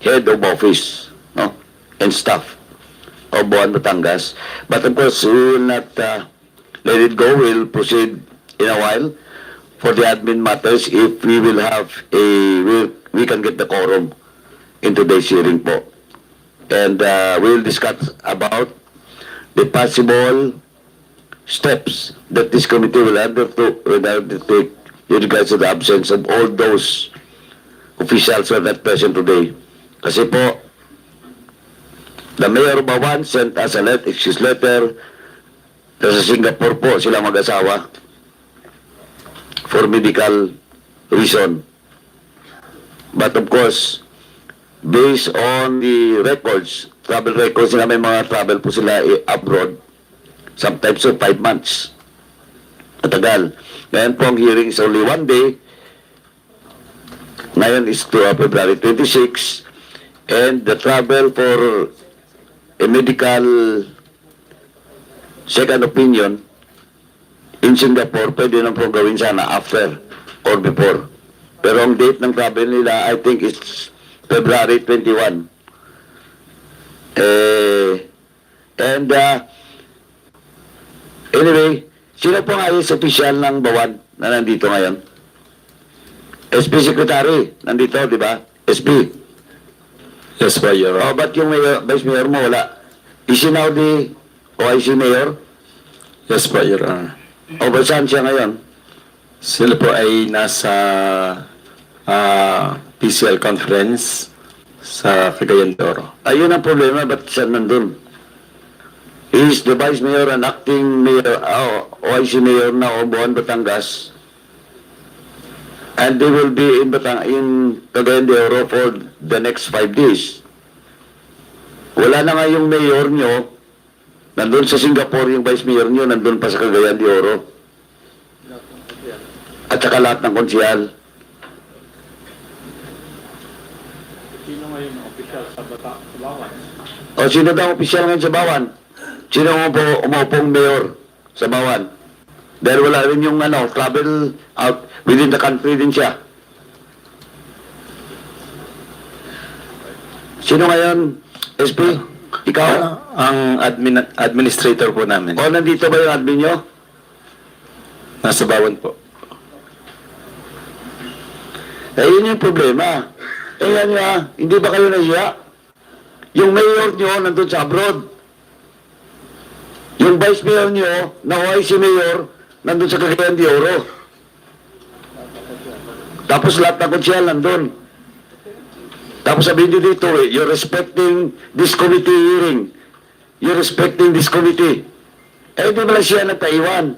head of office, no, and staff of BAWAN Batangas. But of course, we will not let it go. We'll proceed in a while for the admin matters if we will have we can get the quorum in today's hearing po. And we'll discuss about the possible steps that this committee will undertake with regards to the absence of all those officials who are not present today. Kasi po, the Mayor of BAWAN sent us a excuse letter. Sa Singapore po sila mag-asawa for medical reason. But of course, based on the records, travel records na may mga travel po sila abroad, sometimes 5 months. Matagal. Ngayon po ang hearing is only 1 day. Ngayon is to February 26. And the travel for a medical second opinion in Singapore, pwede na po gawin sana after or before. Pero ang date ng travel nila, I think it's February 21. Anyway, sino po nga yung official ng BAWAN na nandito ngayon? SP Secretary, nandito, di ba? SP. Yes po, Your Oh, Honor. ba't yung mayor, Vice Mayor mo wala? Is he now the OIC Mayor? Yes po, Your Honor. O ba saan siya ngayon? Sila po ay nasa PCL conference sa Cagayan de Oro. Ayun ang problema, ba't siya nandun? He is the Vice Mayor and acting Mayor, OIC Mayor na BAWAN Batangas. And they will be in Cagayan de Oro for the next 5 days. Wala na nga yung mayor nyo, nandun sa Singapore yung vice mayor nyo, nandun pa sa Cagayan de Oro. At saka lahat ng konsyal. Sino ngayon ang opisyal sa BAWAN? O sino daw opisyal ngayon sa BAWAN? Sino umupong mayor sa BAWAN? Dahil wala rin yung travel out within the country din siya. Sino ngayon, SP? Ikaw? Ang administrator po namin. O nandito ba yung admin nyo? Nasa BAWAN po. Yun yung problema. Yan nga, hindi ba kayo nahiya? Yung mayor nyo nandun sa abroad. Yung vice mayor nyo, na OIC mayor, nandun sa Cagayan de Oro. Tapos lahat ng konsyal nandun. Tapos sabihin nyo dito, you're respecting this committee hearing. You're respecting this committee. Hindi ba lang siya nagtaiwan?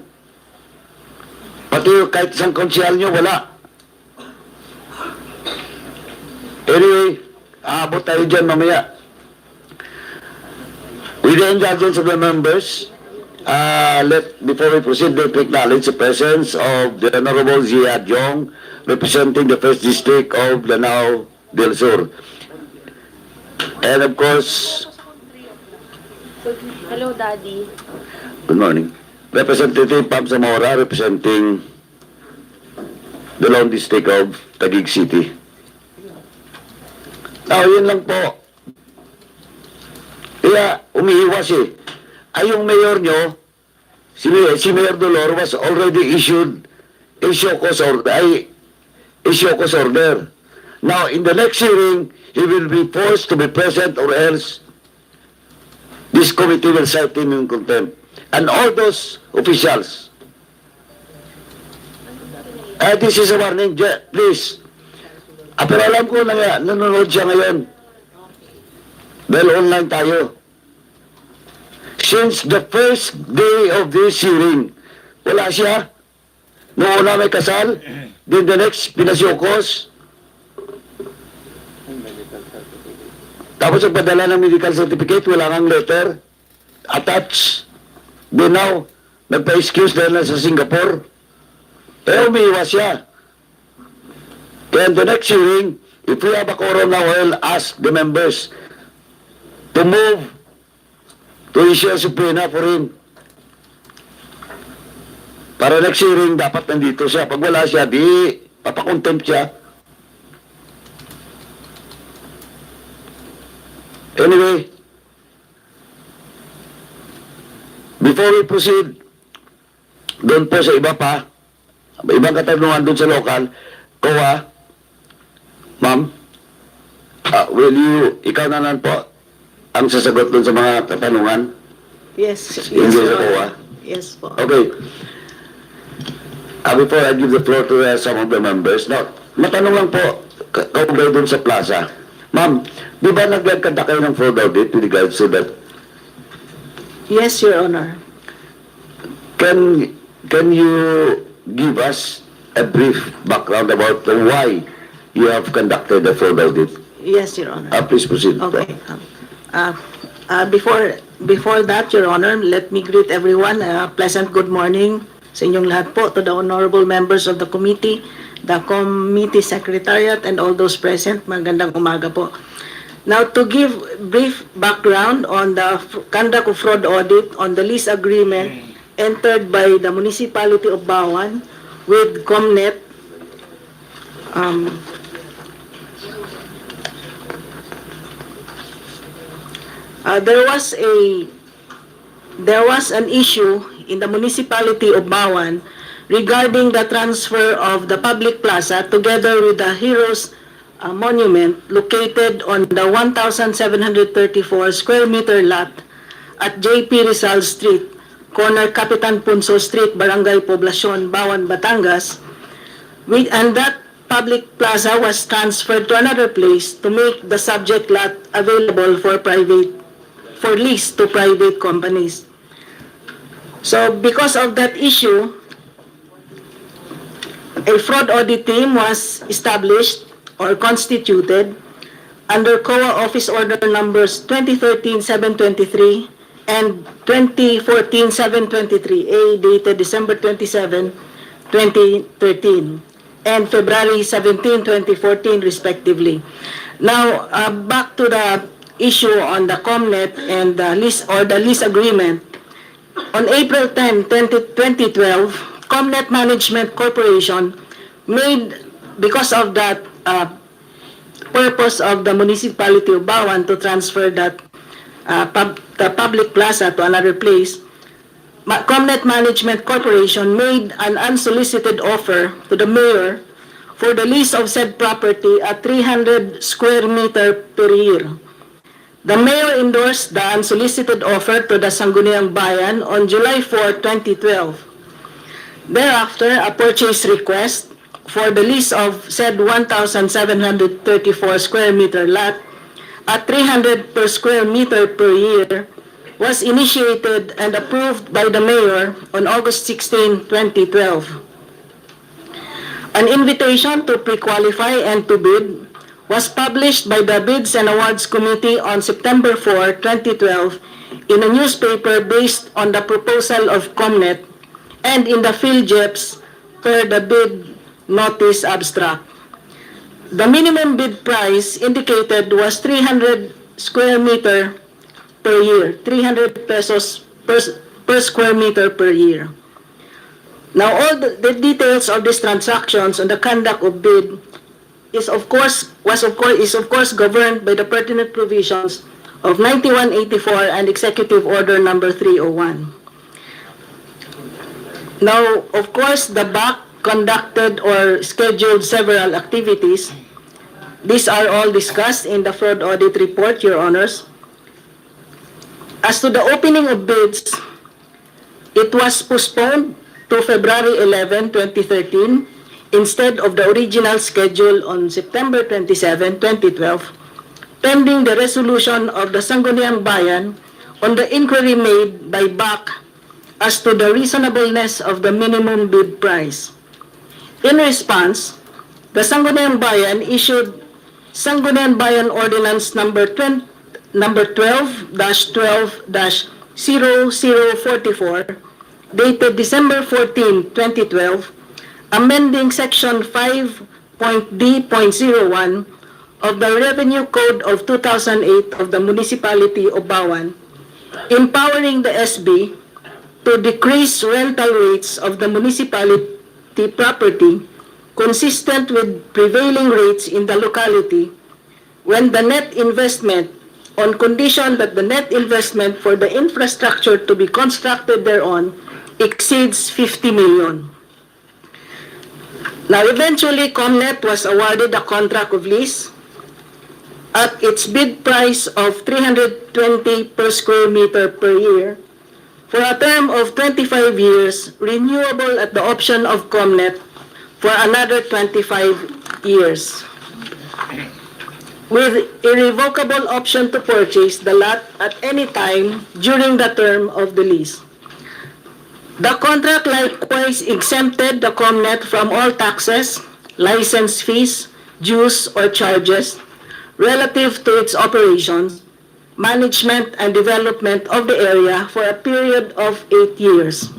Pati kahit isang konsyal nyo, wala. Anyway, aabot tayo dyan mamaya. With the indulgence of the members, before we proceed, let me acknowledge the presence of the Honorable Zia Jong, representing the 1st District of Lanao del Sur. And of course, Hello, Daddy. good morning, Representative Pam Zamora, representing the Lone District of Taguig City. Now, yun lang po. Kaya, umiiwas eh. Ay, yung mayor nyo, si Mayor Dolor was already issued a show cause order. Now, in the next hearing, he will be forced to be present or else this committee will cite him in contempt. And all those officials. This is a warning, please. Pero alam ko na nanonood siya ngayon. Dahil online tayo. Since the first day of this hearing, wala siya. Noong una may kasal, then the next, pinasyokos. Tapos nagpadala ng medical certificate, wala kang letter, attached. Then now, nagpa-excuse dahil na sa Singapore. Pero umiiwas siya. Then the next hearing, if we have a quorum now, I'll ask the members to move to issue a subpoena for him. Para next hearing, dapat nandito siya. Pag wala siya, di papakontempt siya. Anyway, before we proceed, doon po sa iba pa, ibang katanungan doon sa lokal, Kowa, ma'am, ikaw na lang po ang sasagot doon sa mga katanungan? Yes, Hindi yes, sa po. Kowa? Yes po. Okay. Before I give the floor to some of the members, now, matanong lang po, kaugnay doon sa plaza. Ma'am, di ba nagkanta kayo ng fraud audit with regards to that? Yes, Your Honor. Can you give us a brief background about why you have conducted the fraud audit? Yes, Your Honor. Please proceed. Okay. Before that, Your Honor, let me greet everyone. Pleasant good morning sa inyong lahat po, to the honorable members of the committee, the committee secretariat, and all those present. Magandang umaga po. Now, to give brief background on the conduct of fraud audit on the lease agreement entered by the municipality of BAWAN with Comnet, there was an issue in the municipality of BAWAN regarding the transfer of the public plaza together with the Heroes Monument located on the 1,734 square meter lot at JP Rizal Street, corner Capitan Punso Street, Barangay Poblacion, BAWAN, Batangas, and that public plaza was transferred to another place to make the subject lot available for lease to private companies. So because of that issue, a fraud audit team was established or constituted under COA Office Order numbers 2013-723 and 2014-723A dated December 27, 2013 and February 17, 2014 respectively. Now, back to the issue on the COMNET and the lease or the lease agreement. On April 10, 2012, COMNET Management Corporation made, because of that purpose of the municipality of BAWAN to transfer that the public plaza to another place, COMNET Management Corporation made an unsolicited offer to the mayor for the lease of said property at 300 square meter per year. The mayor endorsed the unsolicited offer to the Sangguniang Bayan on July 4, 2012. Thereafter, a purchase request for the lease of said 1,734 square meter lot at 300 per square meter per year was initiated and approved by the mayor on August 16, 2012. An invitation to pre-qualify and to bid was published by the Bids and Awards Committee on September 4, 2012 in a newspaper based on the proposal of COMNET and in the PhilJeps per the bid notice abstract. The minimum bid price indicated was 300 square meter per year, 300 pesos per square meter per year. Now, all the details of these transactions and the conduct of bid is of course governed by the pertinent provisions of 9184 and Executive Order Number 301. Now, of course, the BAC conducted or scheduled several activities. These are all discussed in the fraud audit report, Your Honors. As to the opening of bids, it was postponed to February 11, 2013, instead of the original schedule on September 27, 2012, pending the resolution of the Sangguniang Bayan on the inquiry made by BAC as to the reasonableness of the minimum bid price. In response, the Sangguniang Bayan issued Sangguniang Bayan Ordinance number 12-12-0044, dated December 14, 2012, amending Section 5.D.01 of the Revenue Code of 2008 of the Municipality of BAWAN, empowering the SB to decrease rental rates of the municipality property consistent with prevailing rates in the locality when the net investment, on condition that the net investment for the infrastructure to be constructed thereon exceeds 50 million. Now, eventually, COMNET was awarded a contract of lease at its bid price of 320 per square meter per year for a term of 25 years, renewable at the option of COMNET for another 25 years, with irrevocable option to purchase the lot at any time during the term of the lease. The contract likewise exempted the COMNET from all taxes, license fees, dues, or charges relative to its operations, management, and development of the area for a period of 8 years.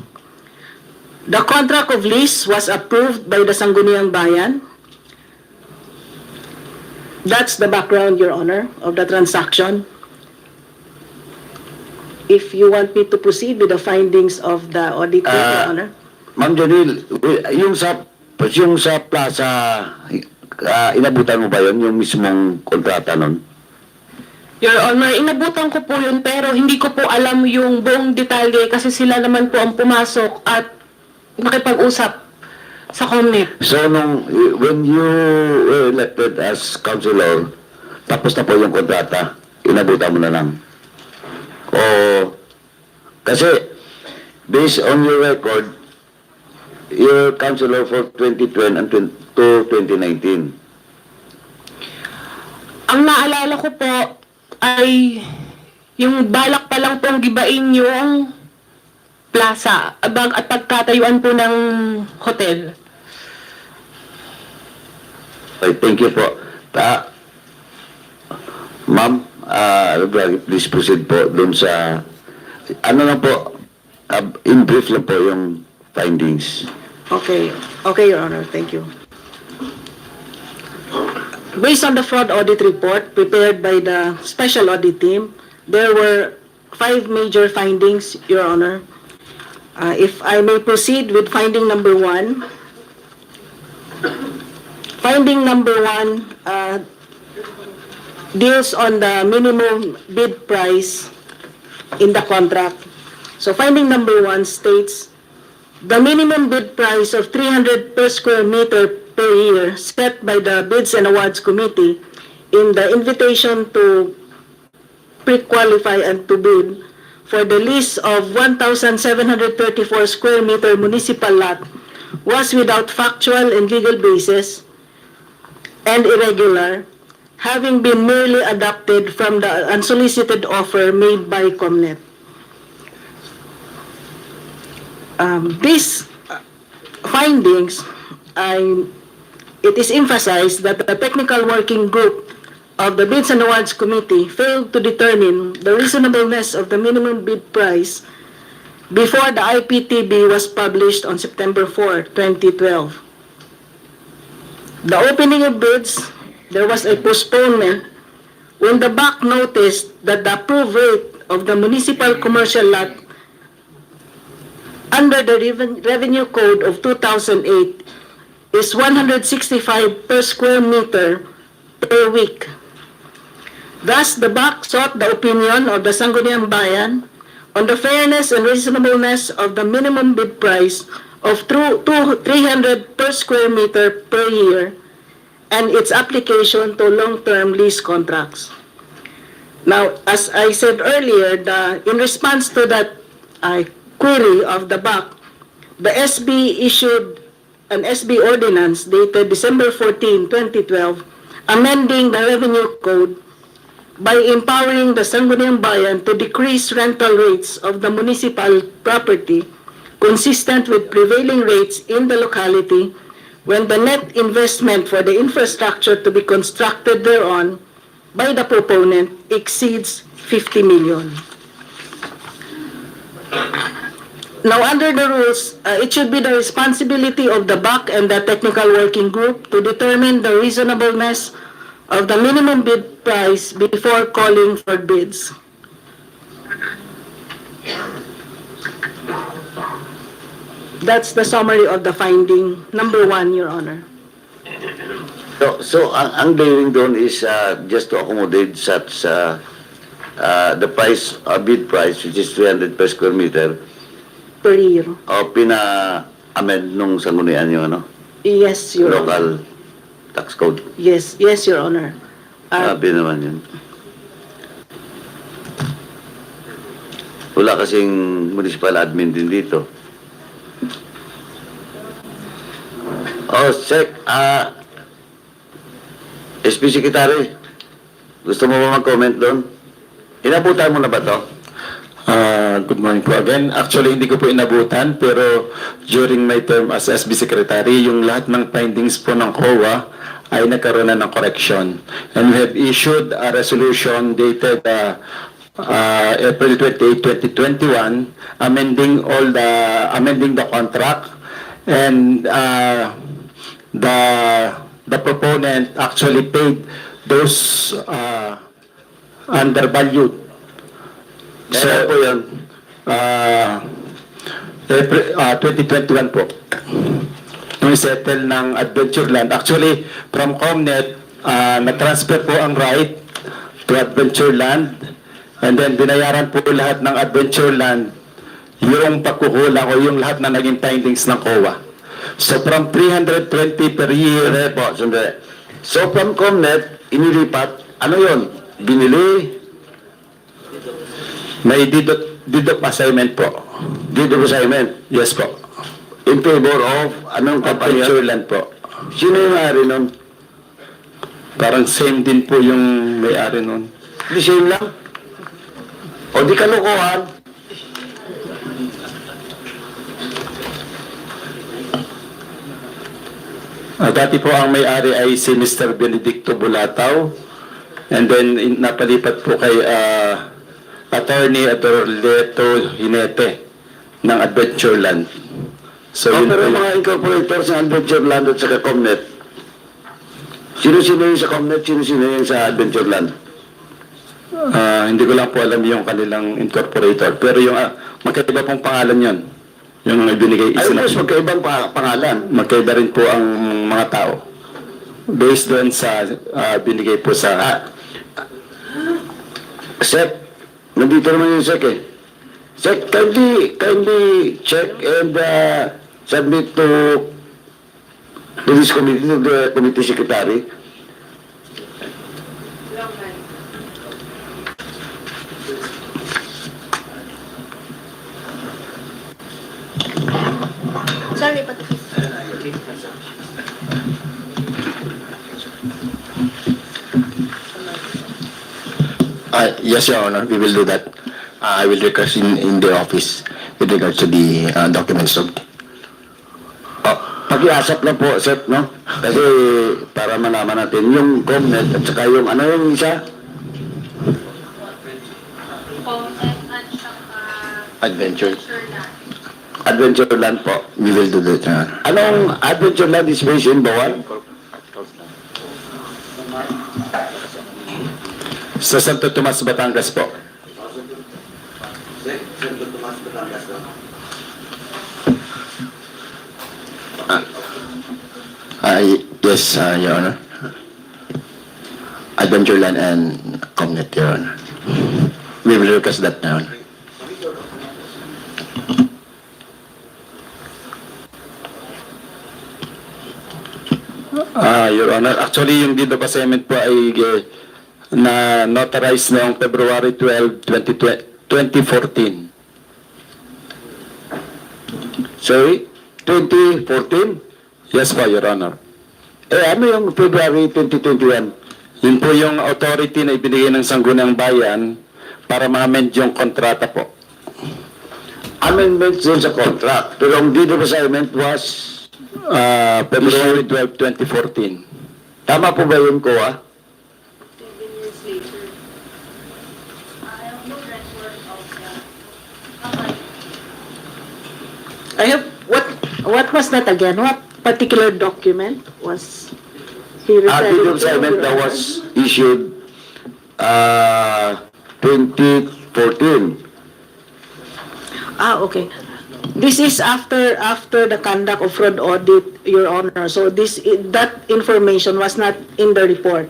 The contract of lease was approved by the Sangguniang Bayan. That's the background, Your Honor, of the transaction. If you want me to proceed with the findings of the audit, Your Honor. Ma'am Janil, yung sa plaza, inabutan mo ba yun, yung mismong kontrata nun? Your Honor, inabutan ko po yun pero hindi ko po alam yung buong detalye kasi sila naman po ang pumasok at nakipag-usap sa COMNET. So, when you were elected as councilor, tapos na po yung kontrata, inabutan mo na lang. O, kasi, based on your record, you're councilor for 2020 and to 2019. Ang naalala ko po ay yung balak pa lang pong gibain yung plaza at pagkatayuan po ng hotel. Okay, thank you po. Ma'am, please proceed po dun sa, ano lang po, in brief lang po yung findings. Okay, Your Honor, thank you. Based on the fraud audit report prepared by the special audit team, there were 5 major findings, Your Honor. If I may proceed with finding number 1. Finding number 1 deals on the minimum bid price in the contract. So finding number 1 states, the minimum bid price of 300 per square meter per year set by the Bids and Awards Committee in the invitation to pre-qualify and to bid for the lease of 1,734 square meter municipal lot was without factual and legal basis and irregular, having been merely adopted from the unsolicited offer made by COMNET. These findings, it is emphasized that the technical working group of the Bids and Awards Committee failed to determine the reasonableness of the minimum bid price before the IPTB was published on September 4, 2012. The opening of bids, there was a postponement when the BAC noticed that the approved rate of the municipal commercial lot under the Revenue Code of 2008 is 165 per square meter per week. Thus, the BAC sought the opinion of the Sangguniang Bayan on the fairness and reasonableness of the minimum bid price of 300 per square meter per year and its application to long-term lease contracts. Now, as I said earlier, in response to that query of the BAC, the SB issued an SB ordinance dated December 14, 2012, amending the Revenue Code by empowering the Sangguniang Bayan to decrease rental rates of the municipal property consistent with prevailing rates in the locality when the net investment for the infrastructure to be constructed thereon by the proponent exceeds 50 million. Now, under the rules, it should be the responsibility of the BAC and the technical working group to determine the reasonableness of the minimum bid price before calling for bids. That's the summary of the finding number 1, Your Honor. So ang daring doon is just to accommodate such the price, bid price, which is 300 per square meter, Per year. o pina-amend nung sanggunian yung Yes, Your Honor. local tax code. Yes, Your Honor. Sabi naman yun. Wala kasing municipal admin din dito. Oh, Sec, SP Secretary, gusto mo ba mag-comment doon? Inabutan mo na ba to? Good morning po again. Actually, hindi ko po inabutan, pero during my term as SB Secretary, yung lahat ng findings po ng COA ay nagkaroon na ng correction. And we have issued a resolution dated April 28, 2021, amending the contract, and the proponent actually paid those undervalued. Kaya po yun. April 2021 po. Nung settle ng Adventureland. Actually, from COMNET, na-transfer po ang right to Adventure Land. And then binayaran po lahat ng Adventure Land yung pagkukulang o yung lahat na naging findings ng COA. So from 320 per year, Sandali po, sandali. So from COMNET, inilipat, ano yon? Binili, may deed of assignment po. deed of assignment, Yes po. in favor of, anong company Adventure yan? Land po. Sino yung may-ari nun? Parang same din po yung may-ari nun. Di same lang? O di kalokohan? Dati po ang may-ari ay si Mr. Benedicto Bulataw. And then napalipat po kay Attorney Adorleto Hinete ng Adventure Land. So yun Pero po yung yung- mga incorporators ng Adventure Land at saka COMNET, sino-sino yung sa COMNET, sino-sino yung sa Adventure Land? hindi ko lang po alam yung kanilang incorporator. Pero yung magkaiba pong pangalan yon. Yung ibinigay Ayun isa po, magkaibang pangalan. magkaiba rin po ang mga tao. Based doon sa binigay po sa... Sec, nandito naman yung Sec eh. Sec, kindly check and submit to this committee, to the committee secretary. Sorry, but Yes, Your Honor, we will do that. I will request in the office with regards to the documents of... Pakiasap lang po, Sec, no? Kasi para malaman natin yung COMNET at saka yung ano yung isa? Adventure. Adventure Land po. We will do that, Your Honor. Anong Adventure Land is based in BAWAN? Sa Santo Tomas, Batangas po. Yes, Your Honor. Adventure Land and Comnet, Your Honor. We will request that, Your Honor. Your Honor, actually yung deed of assignment po ay na notarized noong February 12, 2014. Sorry? 2014? Yes po, Your Honor. Ano yung February 2021? Yun po yung authority na ibinigay ng Sangguniang Bayan para ma-amend yung kontrata po. Amendments dun sa contract. Pero ang deed of assignment was... February 12, 2014. Tama po ba yun, Koa? I have, what was that again? What particular document was he Deed of referring to? assignment that was issued 2014. Okay. This is after the conduct of fraud audit, Your Honor. So that information was not in the report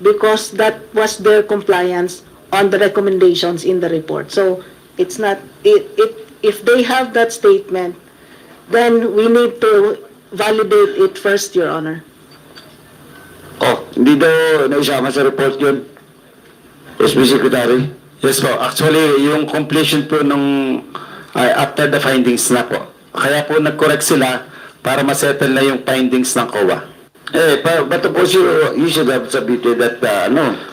because that was their compliance on the recommendations in the report. So it's not if they have that statement, then we need to validate it first, Your Honor. Hindi daw naisama sa report yun? SB Secretary? Yes po, actually yung completion po nung after the findings na po. Kaya po nag-correct sila para masettle na yung findings ng COA. But of course you should have submitted that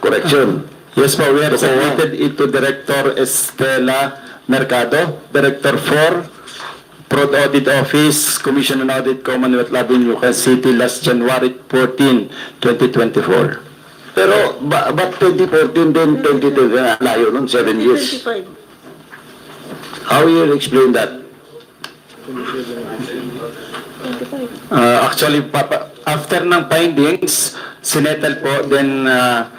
correction. Yes po, we have submitted it to Director Estela Mercado, Director 4, Fraud Audit Office, Commission on Audit, Commonwealth Lab in Lucas City last January 14, 2024. Pero ba't 2014 din 2020? Layo nun, 7 years. 25. How you explain that? Actually, after ng findings, sinettle po, then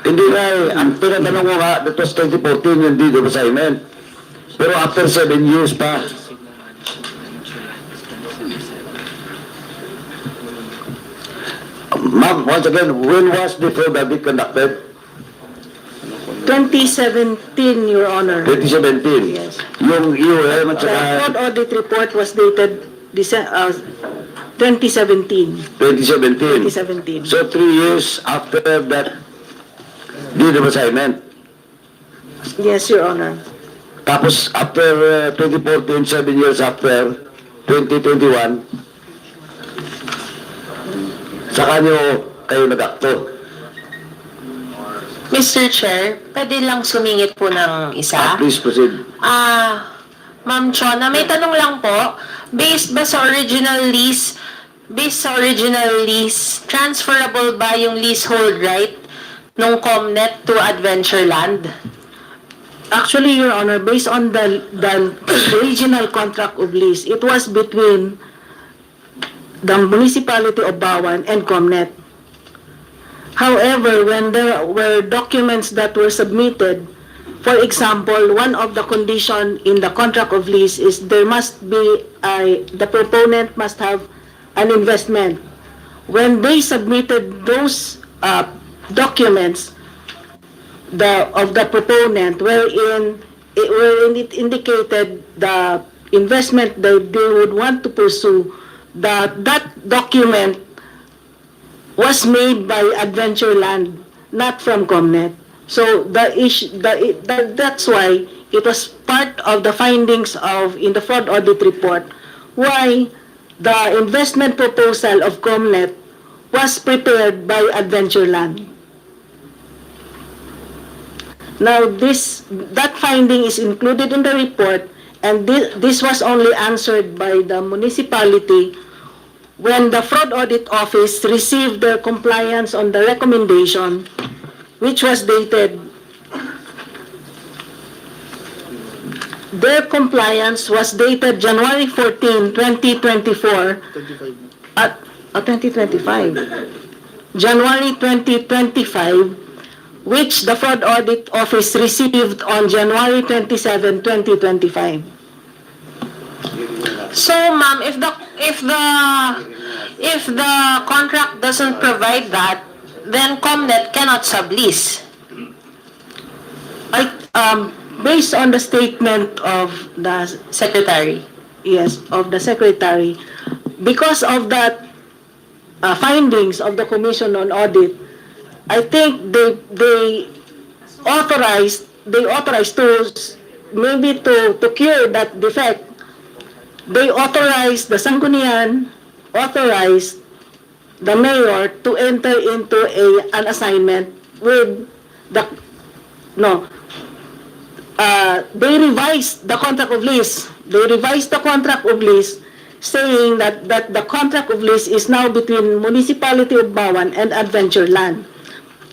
Hindi nga ang tinatanong ko nga, that was 2014 yung deed of assignment. Pero after 7 years pa. Ma'am, once again, when was the fraud audit conducted? 2017, Your Honor. 2017. Yes. Yung UM at The saka fraud audit report was dated 2017. 2017. 2017. So 3 years after that deed of assignment. Yes, Your Honor. Tapos after 2014, 7 years after 2021, saka nyo kayo nag-acto. Mr. Chair, pwede lang sumingit po ng isa? Please proceed. Ma'am Chona, may tanong lang po. Based sa original lease, transferable ba yung leasehold right nung Comnet to Adventureland? Actually, Your Honor, based on the original contract of lease, it was between the municipality of BAWAN and Comnet. However, when there were documents that were submitted, for example, one of the condition in the contract of lease is there must be the proponent must have an investment. When they submitted those documents of the proponent, wherein it indicated the investment that they would want to pursue, that document was made by Adventureland, not from Comnet. So that's why it was part of the findings in the fraud audit report why the investment proposal of Comnet was prepared by Adventureland. Now that finding is included in the report, and this was only answered by the municipality when the fraud audit office received their compliance on the recommendation, which was dated, their compliance was dated January 14, 2024, at 2025, January 2025, which the fraud audit office received on January 27, 2025. So, ma'am, if the contract doesn't provide that, then Comnet cannot sublease. Based on the statement of the Secretary. yes, of the secretary, because of that findings of the Commission on Audit, I think they authorized to cure that defect. They authorized the Sangguniang, authorized the mayor to enter into an assignment with they revised the contract of lease. They revised the contract of lease, saying that the contract of lease is now between Municipality of BAWAN and Adventureland,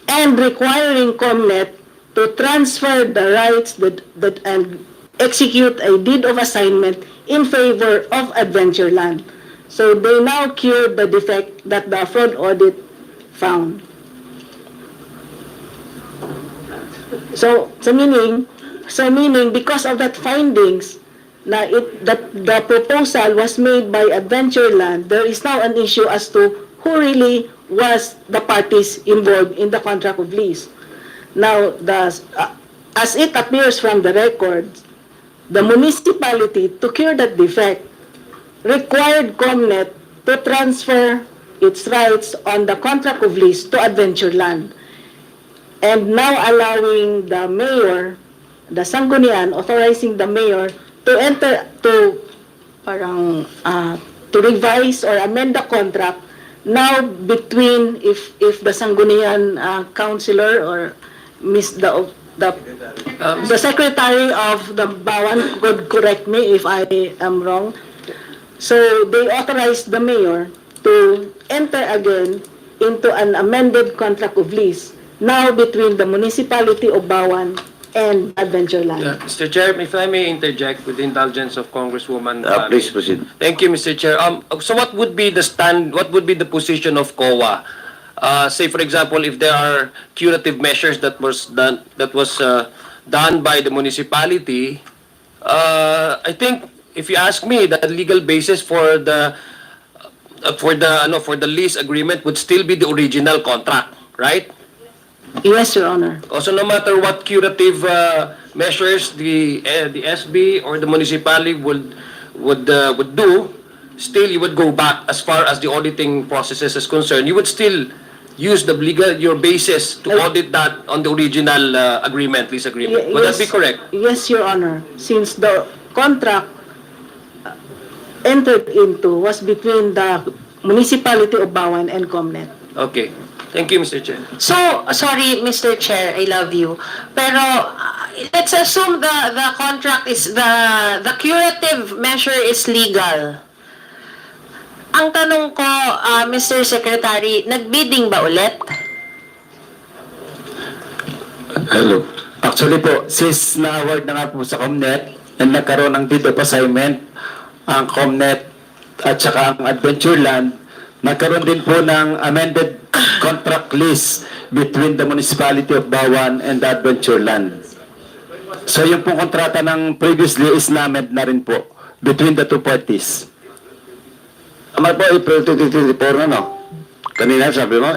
and requiring Comnet to transfer the rights and execute a deed of assignment in favor of Adventureland. So they now cured the defect that the fraud audit found. So meaning because of that findings, that the proposal was made by Adventureland, there is now an issue as to who really was the parties involved in the contract of lease. Now, as it appears from the records, the municipality, to cure that defect, required Comnet to transfer its rights on the contract of lease to Adventureland, and now allowing the mayor, the Sangguniang, authorizing the mayor to enter to revise or amend the contract now between if the Sangguniang councilor or the secretary of the BAWAN could correct me if I am wrong. So they authorized the mayor to enter again into an amended contract of lease now between the municipality of BAWAN and Adventureland. Mr. Chair, if I may interject with the indulgence of Congresswoman. Please proceed. Thank you, Mr. Chair. So what would be the position of COA? Say, for example, if there are curative measures that was done by the municipality, I think, if you ask me, the legal basis for the lease agreement would still be the original contract, right? Yes, Your Honor. Also, no matter what curative measures the SB or the municipality would do, still you would go back as far as the auditing processes is concerned. You would still use your basis to audit that on the original lease agreement. Would that be correct? Yes, Your Honor. Since the contract entered into was between the municipality of BAWAN and COMNET. Okay. Thank you, Mr. Chair. So, sorry, Mr. Chair, I love you. Pero, let's assume the contract is, the curative measure is legal. Ang tanong ko, Mr. Secretary, nagbidding ba ulit? Hello. Actually po, since na-award na nga po sa COMNET and nagkaroon ng bid of assignment, ang COMNET at saka ang Adventureland, nagkaroon din po ng amended contract list between the municipality of BAWAN and the Adventureland. So yung pong kontrata ng previously is na-amend na rin po between the two parties. Tama po, April 2024 na, no? Kanina sabi mo,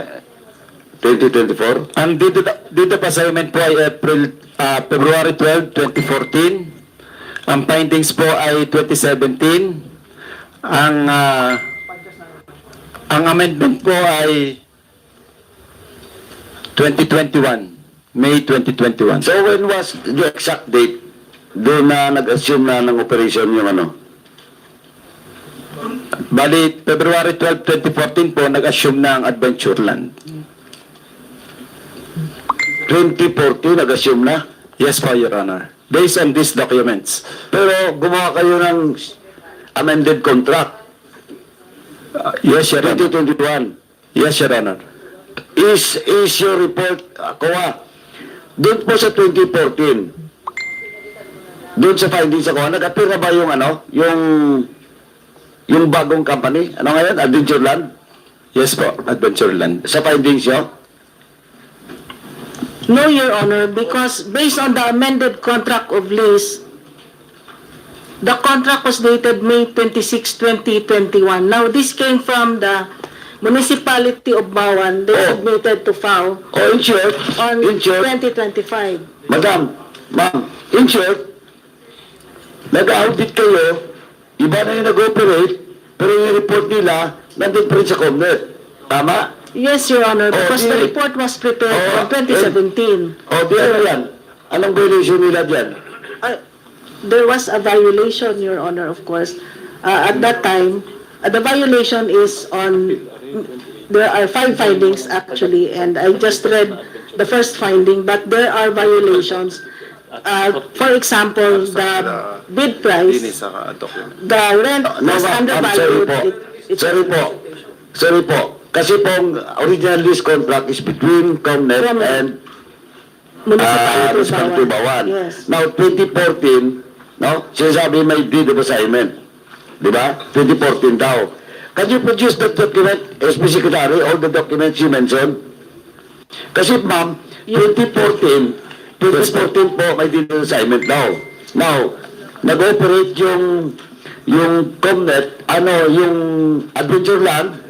2024? Ang deed of assignment po ay February 12, 2014. Ang findings po ay 2017. Ang amendment po ay 2021, May 2021. So when was the exact date doon na nag-assume na ng operation yung ano? Bali, February 12, 2014 po, nag-assume na ang Adventureland. 2014, nag-assume na? Yes po, Your Honor. Based on these documents. Pero gumawa kayo ng amended contract, Yes, Your Honor. 2021. Yes, Your Honor. Is your report, kuha, doon po sa 2014, doon sa findings ako, nag-appear na ba yung ano, yung bagong company? Ano ngayon? Adventureland? Yes po, Adventureland. Sa findings nyo? No, Your Honor, because based on the amended contract of lease, the contract was dated May 26, 2021. Now, this came from the municipality of BAWAN. They submitted to FAO O in short, on in short, 2025. Ma'am, in short, nag-audit kayo, iba na yung nag-operate, pero yung report nila, nandun pa rin sa COMNET. Tama? Yes, Your Honor, because the report was prepared from 2017. O, di ano yan? Anong violation nila dyan? There was a violation, Your Honor, of course. At that time, the violation is on, there are 5 findings actually, and I just read the first finding, but there are violations. For example, the bid price, the rent was undervalued. Sorry po. Kasi pong original lease contract is between COMNET and Municipality of BAWAN. Yes. Now, 2014, no? Sinasabi may deed of assignment. Di ba? 2014 daw. Can you produce that document, SB Secretary, all the documents you mentioned? Kasi ma'am, 2014 po may deed of assignment daw. Now, nag-operate yung COMNET, yung Adventureland,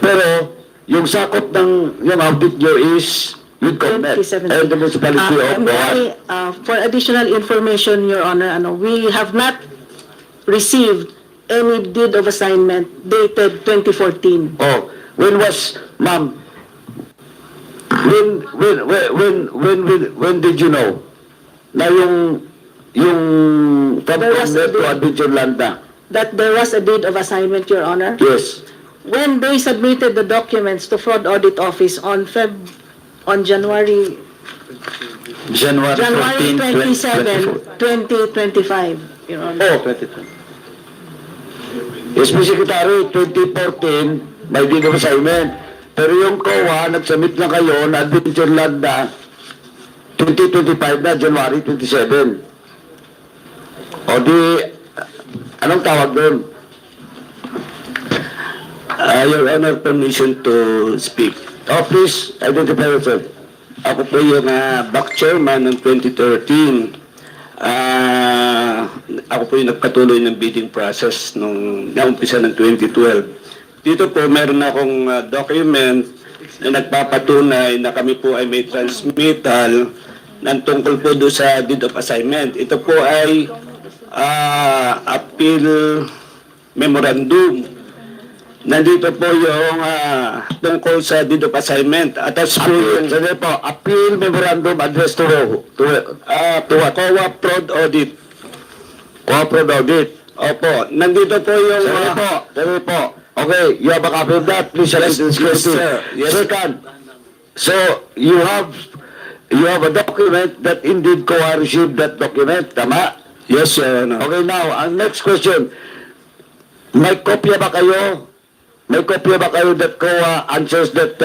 pero yung sakop ng yung audit nyo is with COMNET 2017. and the municipality of BAWAN. For additional information, Your Honor, we have not received any deed of assignment dated 2014. Oh, when was, ma'am, when did you know na yung from There was COMNET to a deed. Adventureland na? That there was a deed of assignment, Your Honor. Yes. When they submitted the documents to Fraud Audit Office on January 14, 27, 2025, Your Honor. Oh, 2020. SB Secretary, 2014, may deed of assignment. Pero yung COA, nag-submit na kayo na Adventureland na 2025 na, January 27. O di, anong tawag doon? Your Honor, permission to speak. Oh, please, identify yourself. Ako po yung back chairman ng 2013. Ako po yung nagpatuloy ng bidding process nung naumpisa ng 2012. Dito po, meron akong document na nagpapatunay na kami po ay may transmittal ng tungkol po doon sa deed of assignment. Ito po ay appeal memorandum. Nandito po yung tungkol sa deed of assignment. Attached po yung appeal memorandum addressed to COA fraud audit. Corporate audit. Opo, nandito po yung... Sorry po. Okay, you have a copy of that. Please select the security. sir. Yes. Second, so you have a document that indeed COA received that document. Tama? Yes, Your Honor. Okay, now, ang next question. May kopya ba kayo? May kopya ba kayo that COA answers that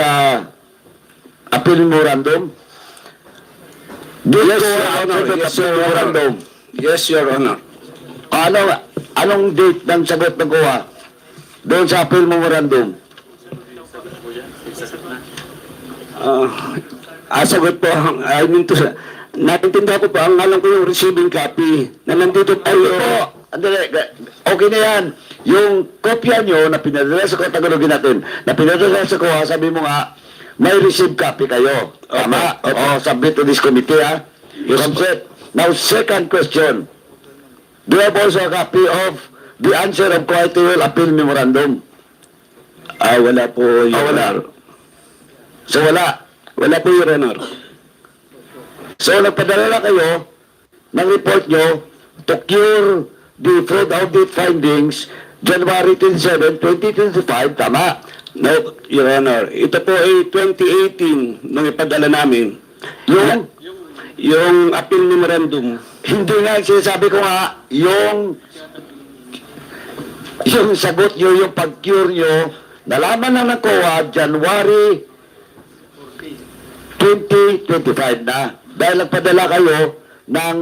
appeal memorandum? Yes, Your Honor. Yes, Your Honor. Memorandum. Yes, Your Honor. Anong date ng sagot ng COA? Doon sa appeal memorandum. Sagot po, I mean to say, naintindihan ko po, ang alam ko yung receiving copy, na nandito po Okay na yan. Yung kopya nyo na pinadala sa Tagalogin natin, na pinadala sa COA, sabi mo nga, may receive copy kayo. Tama? O, submit to this committee, ha? Yes, Consent. Now, second question. Do you have also a copy of the answer of collateral appeal memorandum? wala po, Your Wala. Honor. So, wala. Wala po, Your Honor. So, nagpadala na kayo ng report nyo to cure the fraud audit findings January 27, 2025, tama? No, Your Honor. Ito po ay 2018 nung ipadala namin. Yung appeal memorandum. Hindi nga, sinasabi ko nga, yung sagot nyo, yung pag-cure nyo, nalaman na ng COA, January 2025 na. Dahil nagpadala kayo ng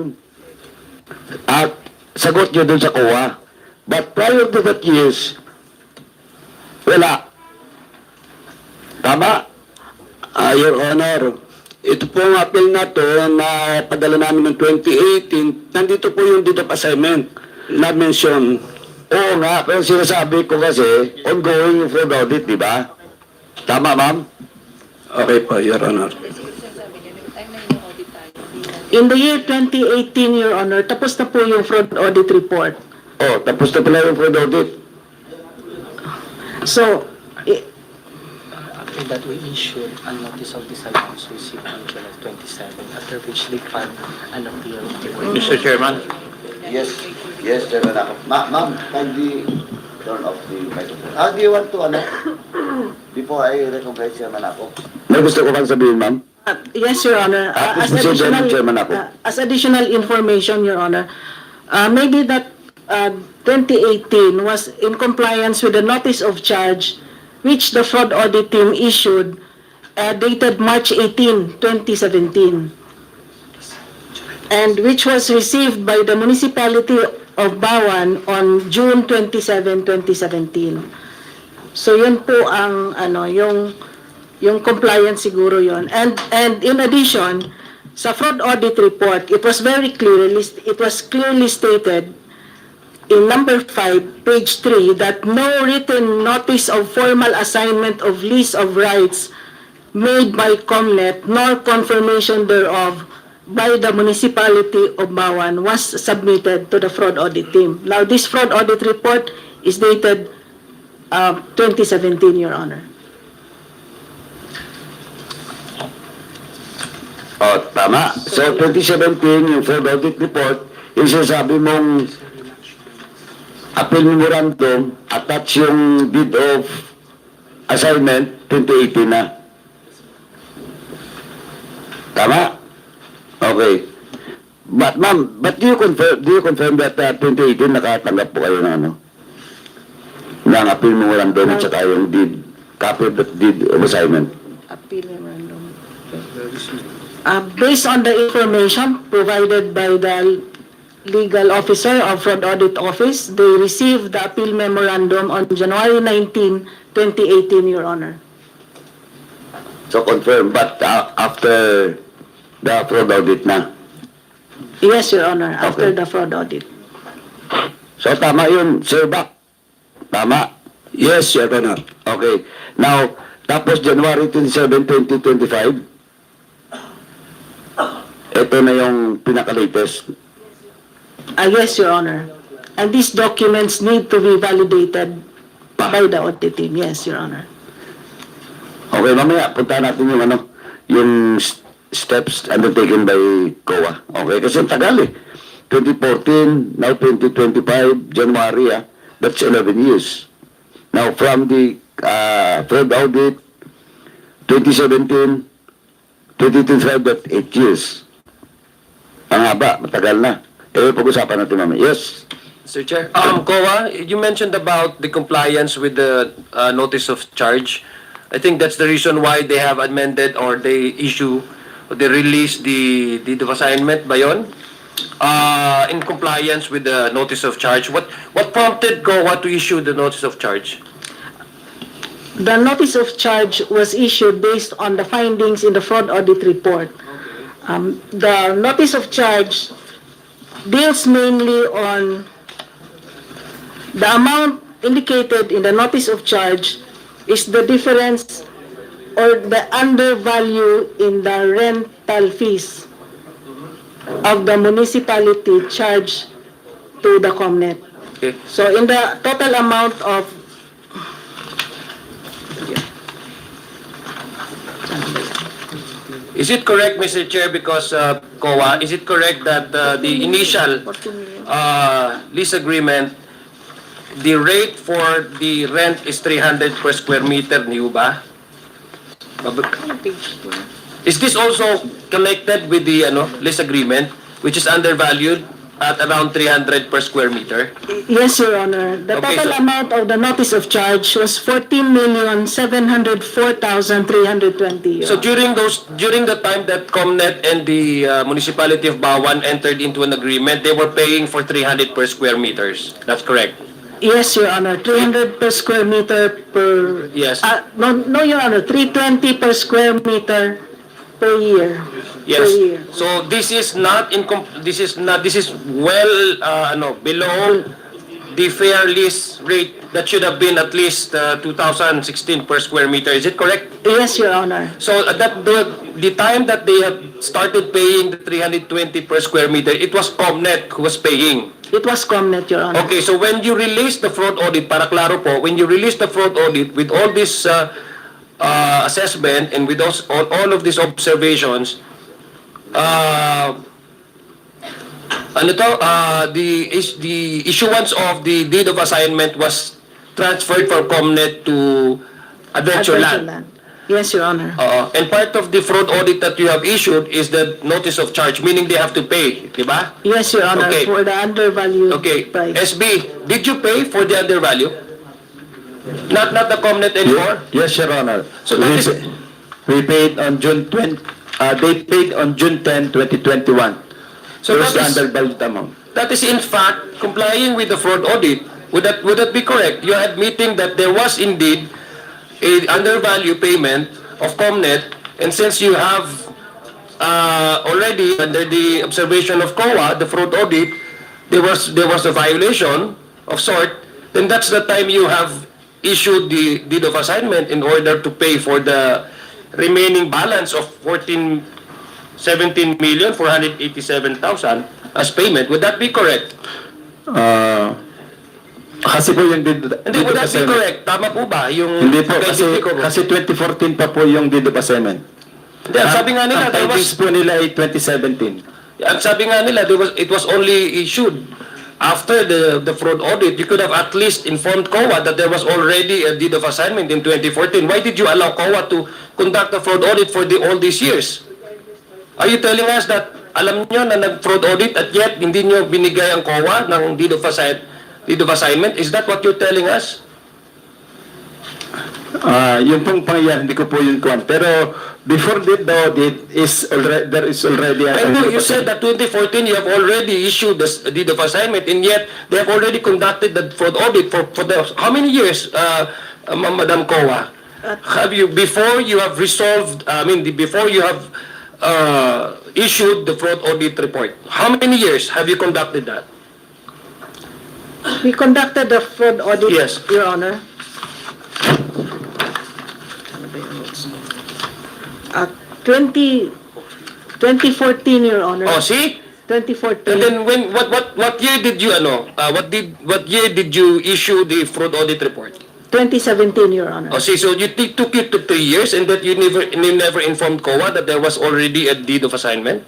sagot nyo dun sa COA. But prior to that years, wala. Tama? Your Honor, ito po ang appeal na to na padala namin ng 2018. Nandito po yung deed of assignment na mention. Oo nga, pero sinasabi ko kasi, ongoing fraud audit, di ba? Tama, ma'am? Okay po, Your Honor. In the year 2018, Your Honor, tapos na po yung fraud audit report. Oh, tapos na pala yung fraud audit. So, That we issued a notice of disallowance received on July 27, after which they filed an appeal. Mr. Chairman, Yes, Chairman ako. Ma'am, kindly turn off the microphone. How do you want to, before I recognize Chairman ako? May gusto ko bang sabihin, ma'am? yes, Your Honor. Please proceed, Chairman ako. As additional information, Your Honor, maybe that 2018 was in compliance with the notice of charge which the fraud audit team issued dated March 18, 2017, and which was received by the municipality of BAWAN on June 27, 2017. So yun po ang yung compliance siguro yun. And in addition, sa fraud audit report, it was clearly stated in number 5, page 3, that no written notice of formal assignment of lease of rights made by COMNET nor confirmation thereof by the municipality of BAWAN was submitted to the fraud audit team. Now, this fraud audit report is dated 2017, Your Honor. Oh, tama. So, 2017, yung fraud audit report, yung sinasabi mong appeal memorandum, attach yung deed of assignment, 2018 na. Tama? Okay. But ma'am, but do you confirm that 2018 nakatanggap po kayo ng ng appeal memorandum at saka yung deed, copy of the deed of assignment? Appeal memorandum. Based on the information provided by the legal officer of Fraud Audit Office, they received the appeal memorandum on January 19, 2018, Your Honor. So confirm, but after the fraud audit na? Yes, Your Honor, after Okay. the fraud audit. So tama yun, Sir Bak? Tama? Yes, Your Honor. Okay. Now, Tapos January 27, 2025, ito na yung pinaka-latest. Yes, Your Honor. And these documents need to be validated by the audit team. Yes, Your Honor. Okay, mamaya punta natin yung yung steps undertaken by COA. Okay, kasi ang tagal eh. 2014, now 2025, January, that's 11 years. Now, from the fraud audit, 2017, 2025, that's 8 years. Ang haba, matagal na. Pag-usapan natin mamaya. Yes. Mr. Chair, COA, you mentioned about the compliance with the notice of charge. I think that's the reason why they have amended or they release the deed of assignment ba yun? In compliance with the notice of charge. What prompted COA to issue the notice of charge? The notice of charge was issued based on the findings in the fraud audit report. The notice of charge deals mainly on the amount indicated in the notice of charge is the difference or the undervalue in the rental fees of the municipality charged to the COMNET. Okay. So in the total amount of Is it correct, Mr. Chair, because COA, is it correct that the initial lease agreement, the rate for the rent is 300 per square meter, niyo ba? Is this also connected with the lease agreement, which is undervalued at around 300 per square meter? Yes, Your Honor. The Okay, total so- amount of the notice of charge was 14,704,320. So during the time that COMNET and the municipality of BAWAN entered into an agreement, they were paying for 300 per square meters. That's correct. Yes, Your Honor. 300 per square meter per... Yes. No, Your Honor. 320 per square meter per year. Yes. Per year. So this is well below the fair lease rate that should have been at least 2016 per square meter. Is it correct? Yes, Your Honor. So that the time that they have started paying the 320 per square meter, it was COMNET who was paying. It was COMNET, Your Honor. Okay, so when you release the fraud audit, para klaro po, when you release the fraud audit with all this assessment and with all of these observations, the issuance of the deed of assignment was transferred from COMNET to Adventure Land. Yes, Your Honor. And part of the fraud audit that you have issued is the notice of charge, meaning they have to pay, di ba? Yes, Your Honor. Okay. For the undervalued Okay, price. SB, did you pay for the undervalue? Not the COMNET anymore? Yes, Your Honor. So that is, We paid on June 20, they paid on June 10, 2021. so It was the that is, undervalued amount. that is in fact complying with the fraud audit. Would that be correct? You are admitting that there was indeed a undervalue payment of COMNET, and since you have already under the observation of COA, the fraud audit, there was a violation of sort, then that's the time you have issued the deed of assignment in order to pay for the remaining balance of 17,487,000 as payment. Would that be correct? Kasi po yung Hindi, would that be correct? Tama po ba? Yung Hindi po, kasi 2014 pa po yung deed of assignment. Hindi, ang sabi nga nila, Ang there findings was, po nila ay 2017. ang sabi nga nila, it was only issued after the fraud audit. You could have at least informed COA that there was already a deed of assignment in 2014. Why did you allow COA to conduct a fraud audit for all these years? Are you telling us that alam nyo na nag-fraud audit at yet hindi nyo binigay ang COA ng deed of assignment? Is that what you're telling us? Yung pong pangyayari, hindi ko po yun kuwan. Pero before the audit, there is already a... I know you said that 2014 you have already issued the deed of assignment, and yet they have already conducted the fraud audit for how many years, Madam COA? Have you, before you have resolved, before you have issued the fraud audit report, how many years have you conducted that? We conducted the fraud audit, Yes. Your Honor. ba yung notes mo? 2014, Your Honor. Oh, see? 2014. And then what year did you what year did you issue the fraud audit report? 2017, Your Honor. Oh, see, so took you to 3 years and that you never informed COA that there was already a deed of assignment?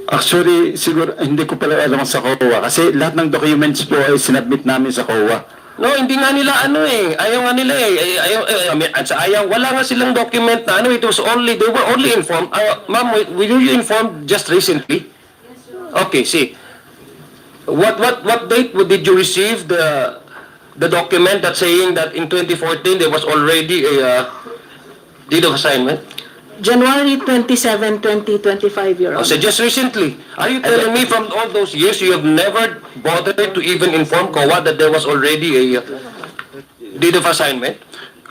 Actually, siguro, hindi ko pala alam sa COA kasi lahat ng documents po ay sinabmit namin sa COA. No, hindi nga nila ayaw nga nila wala nga silang document na it was only, they were only informed, ma'am, were you informed just recently? Okay, see, what date did you receive the document that saying that in 2014 there was already a deed of assignment? January 27, 2025, Your Honor. So just recently, are you telling me from all those years you have never bothered to even inform COA that there was already a deed of assignment?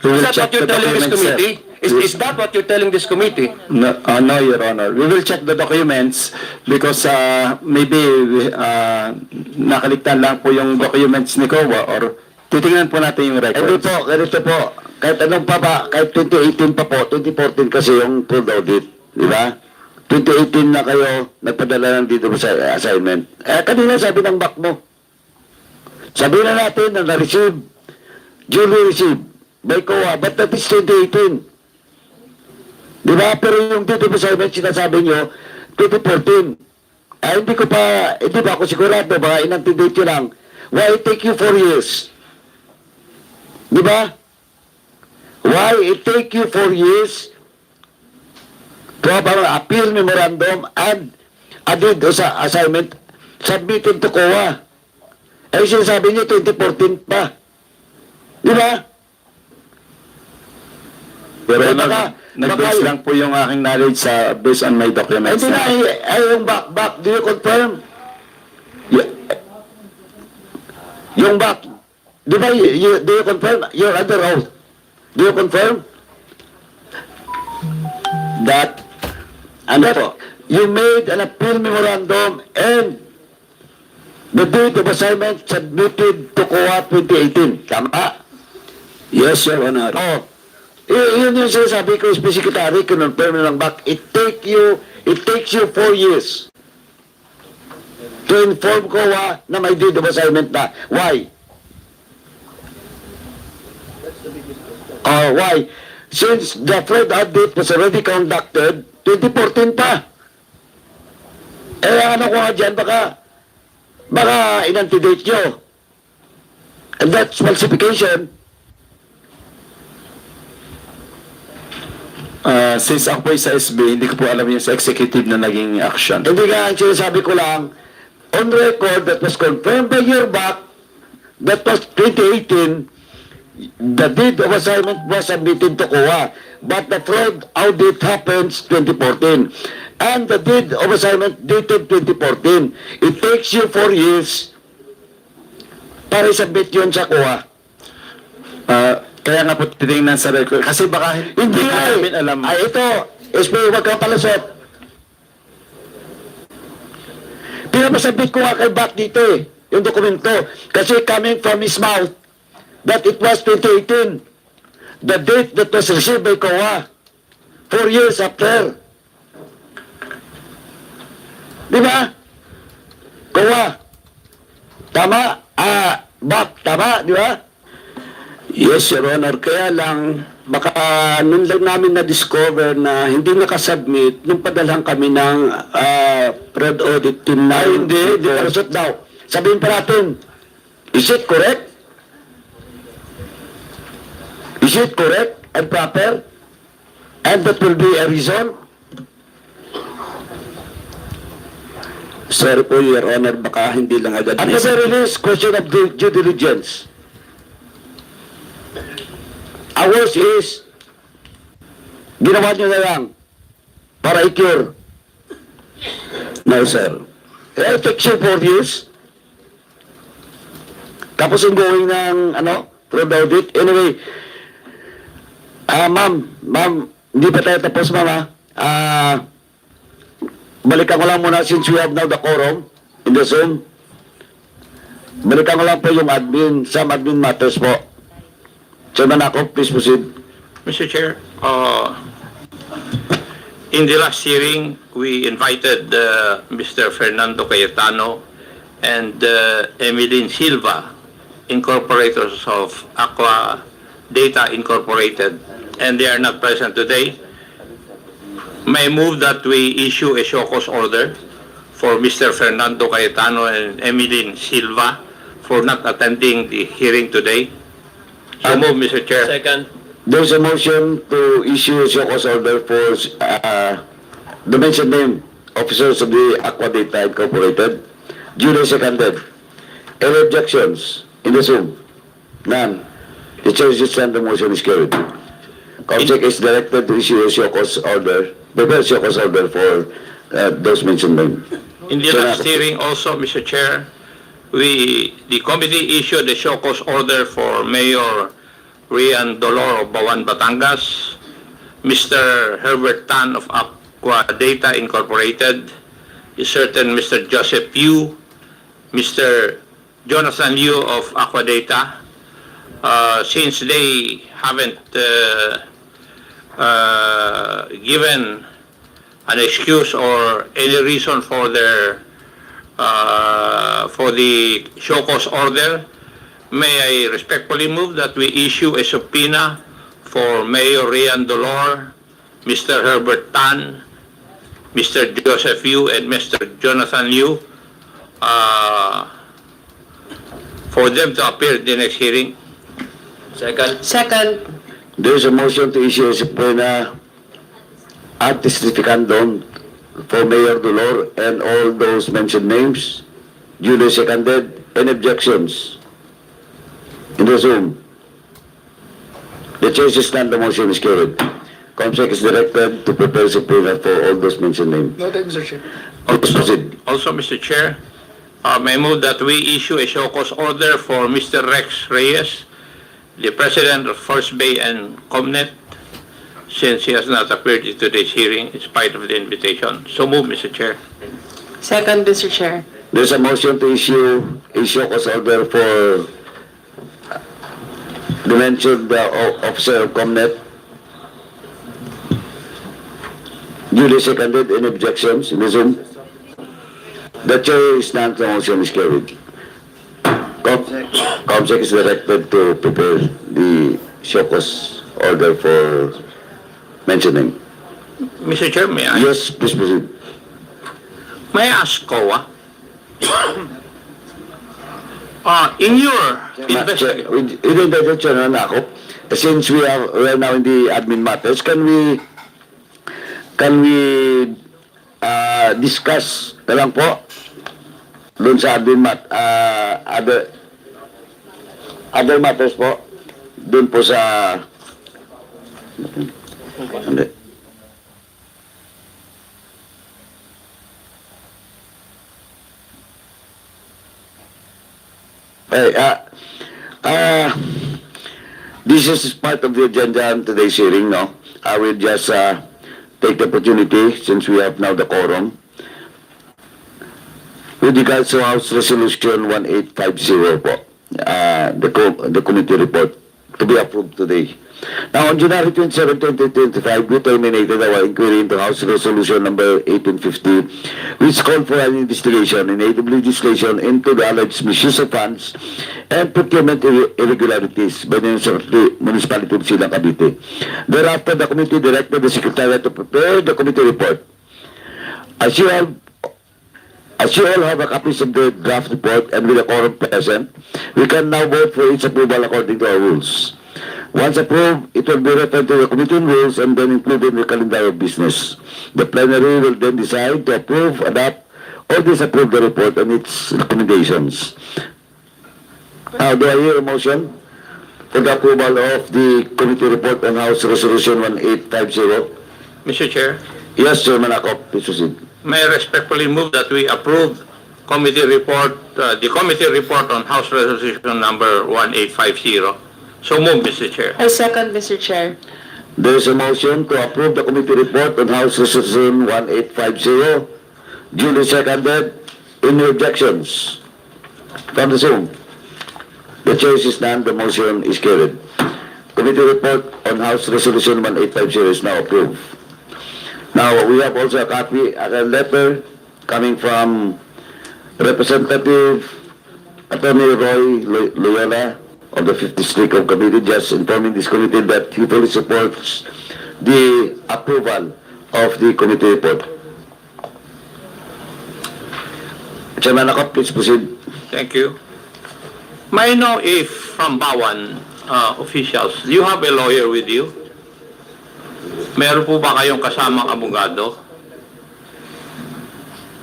We will Is that check what you're the telling this documents, committee? Is that what you're telling this committee? No, no, Your Honor. We will check the documents because maybe nakaligtan lang po yung documents ni COA or titingnan po natin yung records. Hindi po, ganito po. Kahit anong pa ba, kahit 2018 pa po, 2014 kasi yung fraud audit, di ba? 2018 na kayo nagpadala ng dito sa assignment. Kanina sabi ng back mo. Sabi na natin na na-receive, duly received by COA, but that is 2018. Di ba? Pero yung dito assignment, sinasabi nyo, 2014. Hindi pa ako sigurado, baka inantidate nyo lang. Why it take you 4 years? Di ba? Why it take you 4 years to have an appeal memorandum and a deed of assignment submitted to COA? Sinasabi niyo 2014 pa. Di ba? Pero nag-base lang po yung aking knowledge based on my documents. Hindi na, yung back, do you confirm? Yung back, di ba, do you confirm? You're under oath. Do you confirm? That, you made an appeal memorandum and the deed of assignment submitted to COA 2018. Tama? Yes, Your Honor. Oh. Yun yung sinasabi ko, Special Secretary, kinonfirm na lang back. It takes you 4 years to inform COA na may deed of assignment na. Why? Why? Since the fraud audit was already conducted, 2014 pa. Ano ko nga dyan, baka inantidate nyo. And that's falsification. Since ako po sa SB, hindi ko po alam yung sa executive na naging action. Hindi nga, ang sinasabi ko lang, on record that was confirmed by your back, that was 2018, the deed of assignment was submitted to COA, but the fraud audit happens 2014. And the deed of assignment dated 2014. It takes you 4 years para submit yun sa COA. Kaya nga po titingnan sa record. Kasi baka Hindi nga namin alam. ito, SP, huwag kang palasot. Pinapasabit ko nga kay Back dito yung dokumento. Kasi coming from his mouth, that it was 2018. The date that was received by COA. 4 years after. Di ba? COA. Tama? Back, tama? Di ba? Yes, Your Honor. Kaya lang, baka nun lang namin na-discover na hindi nakasubmit nung padalhan kami ng fraud audit team na. Hindi palusot daw. Sabihin pa natin, is it correct? Is it correct and proper? And that will be a reason? Sorry po, Your Honor, baka hindi lang agad. At the very least, question of due diligence. Ours is, ginawa nyo na lang para i-cure. No, sir. It takes you 4 years. Tapos yung going ng, fraud audit. Anyway, ma'am, hindi pa tayo tapos, ma'am, balikan ko lang muna since we have now the quorum in the Zoom. Balikan ko lang po yung some admin matters po. Chairman ako, please proceed. Mr. Chair, in the last hearing, we invited Mr. Fernando Cayetano and Emeline Silva, incorporators of Aqua Data Incorporated, and they are not present today. May I move that we issue a show cause order for Mr. Fernando Cayetano and Emeline Silva for not attending the hearing today. So move, Mr. Chair. Second. There's a motion to issue a show cause order for the mentioned name officers of the Aqua Data Incorporated. Duly seconded. Any objections in the Zoom? None. The chair is stand, the motion is carried. Comsec is directed to issue a show cause order, prepare show cause order for those mentioned names. In the last hearing also, Mr. Chair, the committee issued a show cause order for Mayor Rian Dolor of BAWAN, Batangas, Mr. Herbert Tan of Aqua Data Incorporated, a certain Mr. Joseph Yu, Mr. Jonathan Yu of Aqua Data, since they haven't given an excuse or any reason for their for the show cause order, may I respectfully move that we issue a subpoena for Mayor Rian Dolor, Mr. Herbert Tan, Mr. Joseph Yu, and Mr. Jonathan Yu for them to appear at the next hearing. Second. Second. There's a motion to issue a subpoena ad testificandum for Mayor Dolor and all those mentioned names. Duly seconded. Any objections in the Zoom? The chair is stand, the motion is carried. Comsec is directed to prepare subpoena for all those mentioned names. Noted, Mr. Chair. Please proceed. Also, Mr. Chair, may I move that we issue a show cause order for Mr. Rex Reyes, the President of First Bay and Comnet, since he has not appeared in today's hearing in spite of the invitation. So move, Mr. Chair. Second, Mr. Chair. There's a motion to issue a show cause order for the mentioned officer of Comnet. Duly seconded. Any objections in the Zoom? The chair is not, the motion is carried. Comsec is directed to prepare the show cause order for mentioning. Mr. Chair, may I? Yes, please proceed. May I ask COA? In your investigation, Identification na ako. Since we are now in the admin matters, can we discuss na lang po doon sa admin other matters po doon po sa hindi. This is part of the agenda on today's hearing, no? I will just take the opportunity, since we have now the quorum, with regards to House Resolution 1850 po, the committee report to be approved today. Now, on January 27, 2025, we terminated our inquiry into House Resolution number 1850, which called for an investigation in native legislation into the alleged misuse of funds and procurement irregularities by the municipality of Silang, Cavite. Thereafter, the committee directed the Secretariat to prepare the committee report. As you all have a copy of the draft report and with a quorum present, we can now vote for its approval according to our rules. Once approved, it will be referred to the committee rules and then included in the calendar of business. The plenary will then decide to approve, adopt, or disapprove the report and its recommendations. Do I hear a motion for the approval of the committee report on House Resolution 1850? Mr. Chair, Yes, Chairman Akop, please proceed. may I respectfully move that we approve committee report, the committee report on House Resolution number 1850. So move, Mr. Chair. I second, Mr. Chair. There is a motion to approve the committee report on House Resolution 1850. Duly seconded. Any objections from the Zoom? The chair is none. The motion is carried. committee report on House Resolution 1850 is now approved. Now, we have also a copy, a letter coming from Representative Attorney Roy Loyola of the 5th District of Cavite, just informing this committee that he fully supports the approval of the committee report. Chairman Akop, please proceed. Thank you. May I know if from BAWAN officials, do you have a lawyer with you? Meron po ba kayong kasamang abogado?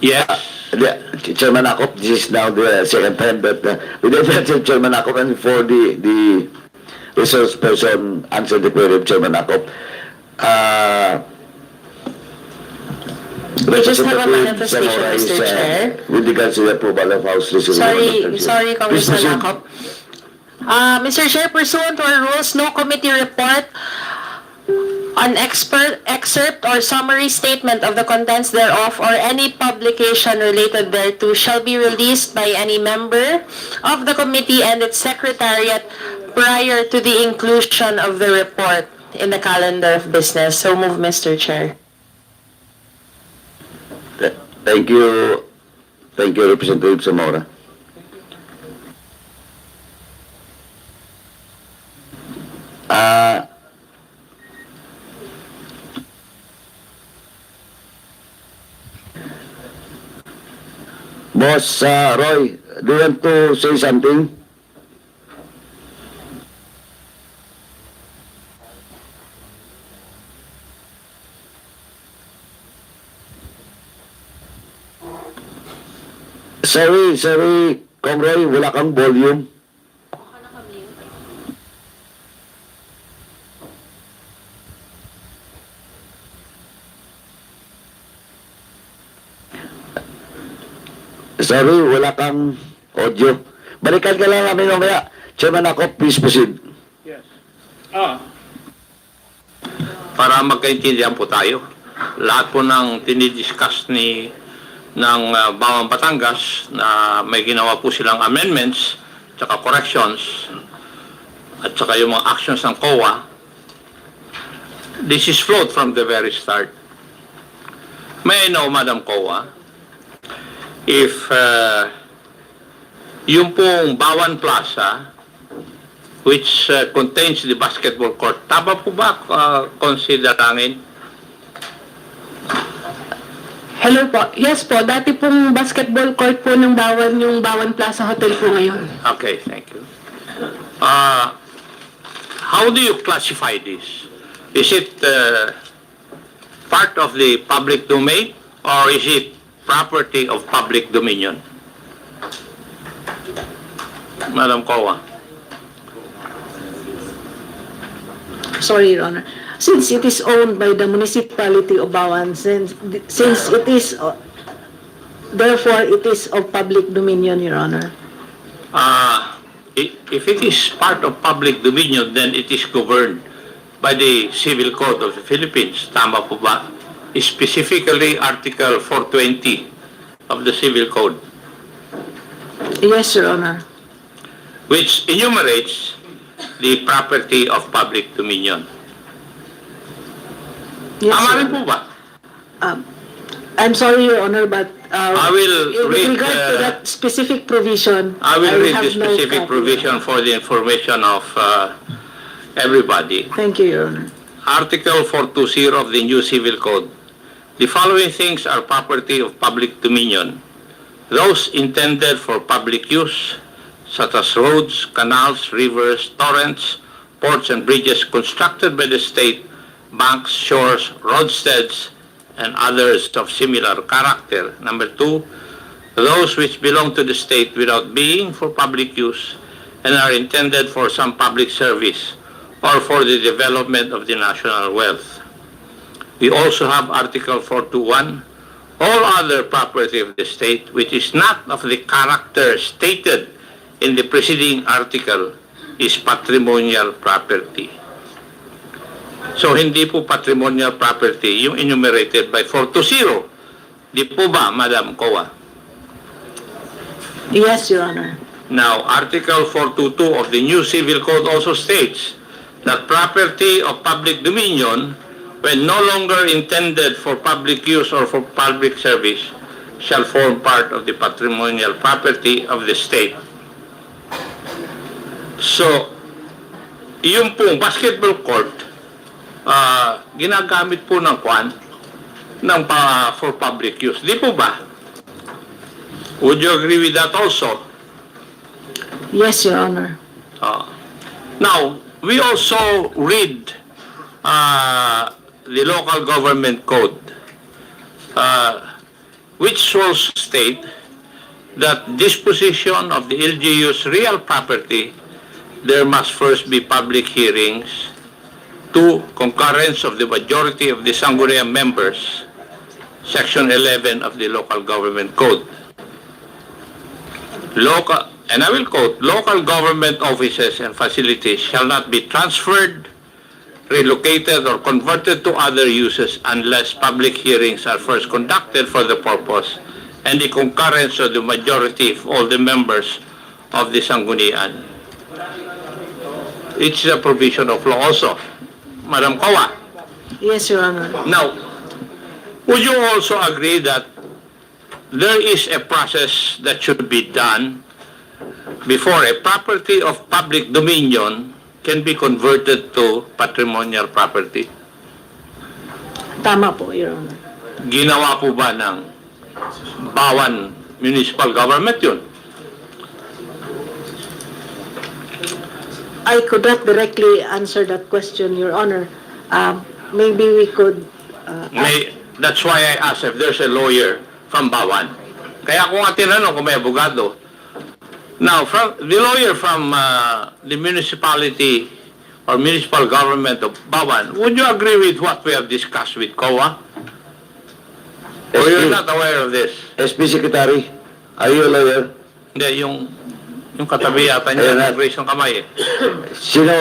Yes. Chairman Akop, this is now the second time that we did Chairman Akop, and before the resource person answered the query of Chairman Akop. We just have a manifestation, Mr. Chair. With regards to the approval of House Resolution. Sorry, Congressman Akop. Mr. Chair, pursuant to our rules, no committee report on excerpt or summary statement of the contents thereof or any publication related thereto shall be released by any member of the committee and its secretariat prior to the inclusion of the report in the calendar of business. So move, Mr. Chair. Thank you. Thank you, Representative Zamora. Boss Roy, do you want to say something? Sorry, Conroy, wala kang volume. Sorry, wala kang audio. Balikan ka lang namin mamaya. Chairman Akop, please proceed. Yes. Para magkaintindihan po tayo, lahat po ng tinidiscuss ng BAWAN Batangas na may ginawa po silang amendments tsaka corrections at saka yung mga actions ng COA, this is flowed from the very start. May I know, Madam COA, if yung pong BAWAN Plaza, which contains the basketball court, tama po ba konsiderangin? Hello po. Yes po, dati pong basketball court po ng BAWAN, yung BAWAN Plaza Hotel po ngayon. Okay, thank you. How do you classify this? Is it part of the public domain or is it property of public dominion? Madam COA. Sorry, Your Honor. Since it is owned by the municipality of BAWAN, since it is, therefore it is of public dominion, Your Honor. If it is part of public dominion, then it is governed by the Civil Code of the Philippines. Tama po ba? Specifically Article 420 of the Civil Code, Yes, Your Honor. which enumerates the property of public dominion. Yes, Tama Your rin po Honor. ba? I'm sorry, Your Honor, but I will with read, regard to that specific provision, I will read have the no specific copy. provision for the information of everybody. Thank you, Your Honor. Article 420 of the new Civil Code. The following things are property of public dominion. Those intended for public use, such as roads, canals, rivers, torrents, ports, and bridges constructed by the state, banks, shores, roadsteads, and others of similar character. Number 2, those which belong to the state without being for public use and are intended for some public service or for the development of the national wealth. We also have Article 421, all other property of the state which is not of the character stated in the preceding article is patrimonial property. So, hindi po patrimonial property yung enumerated by 420. Di po ba, Madam COA? Yes, Your Honor. Now, Article 422 of the new Civil Code also states that property of public dominion, when no longer intended for public use or for public service, shall form part of the patrimonial property of the state. So, yung pong basketball court, ginagamit po ng for public use. Di po ba? Would you agree with that also? Yes, Your Honor. Now, we also read the local government code, which will state that disposition of the LGU's real property, there must first be public hearings to concurrence of the majority of the Sangguniang members, Section 11 of the local government code. And I will quote, local government offices and facilities shall not be transferred, relocated, or converted to other uses unless public hearings are first conducted for the purpose and the concurrence of the majority of all the members of the Sanggunian. It's a provision of law also. Madam Kawa. Yes, Your Honor. Now, would you also agree that there is a process that should be done before a property of public dominion can be converted to patrimonial property? Tama po, Your Honor. Ginawa po ba ng BAWAN municipal government yun? I could not directly answer that question, Your Honor. Maybe we could... That's why I asked if there's a lawyer from BAWAN. Kaya kung tinanong kung may abogado. Now, the lawyer from the municipality or municipal government of BAWAN, would you agree with what we have discussed with COA? Or you're not aware of this? SP Secretary, are you a lawyer? Hindi, yung katabi yata niya, nag-raise ng kamay eh. Sino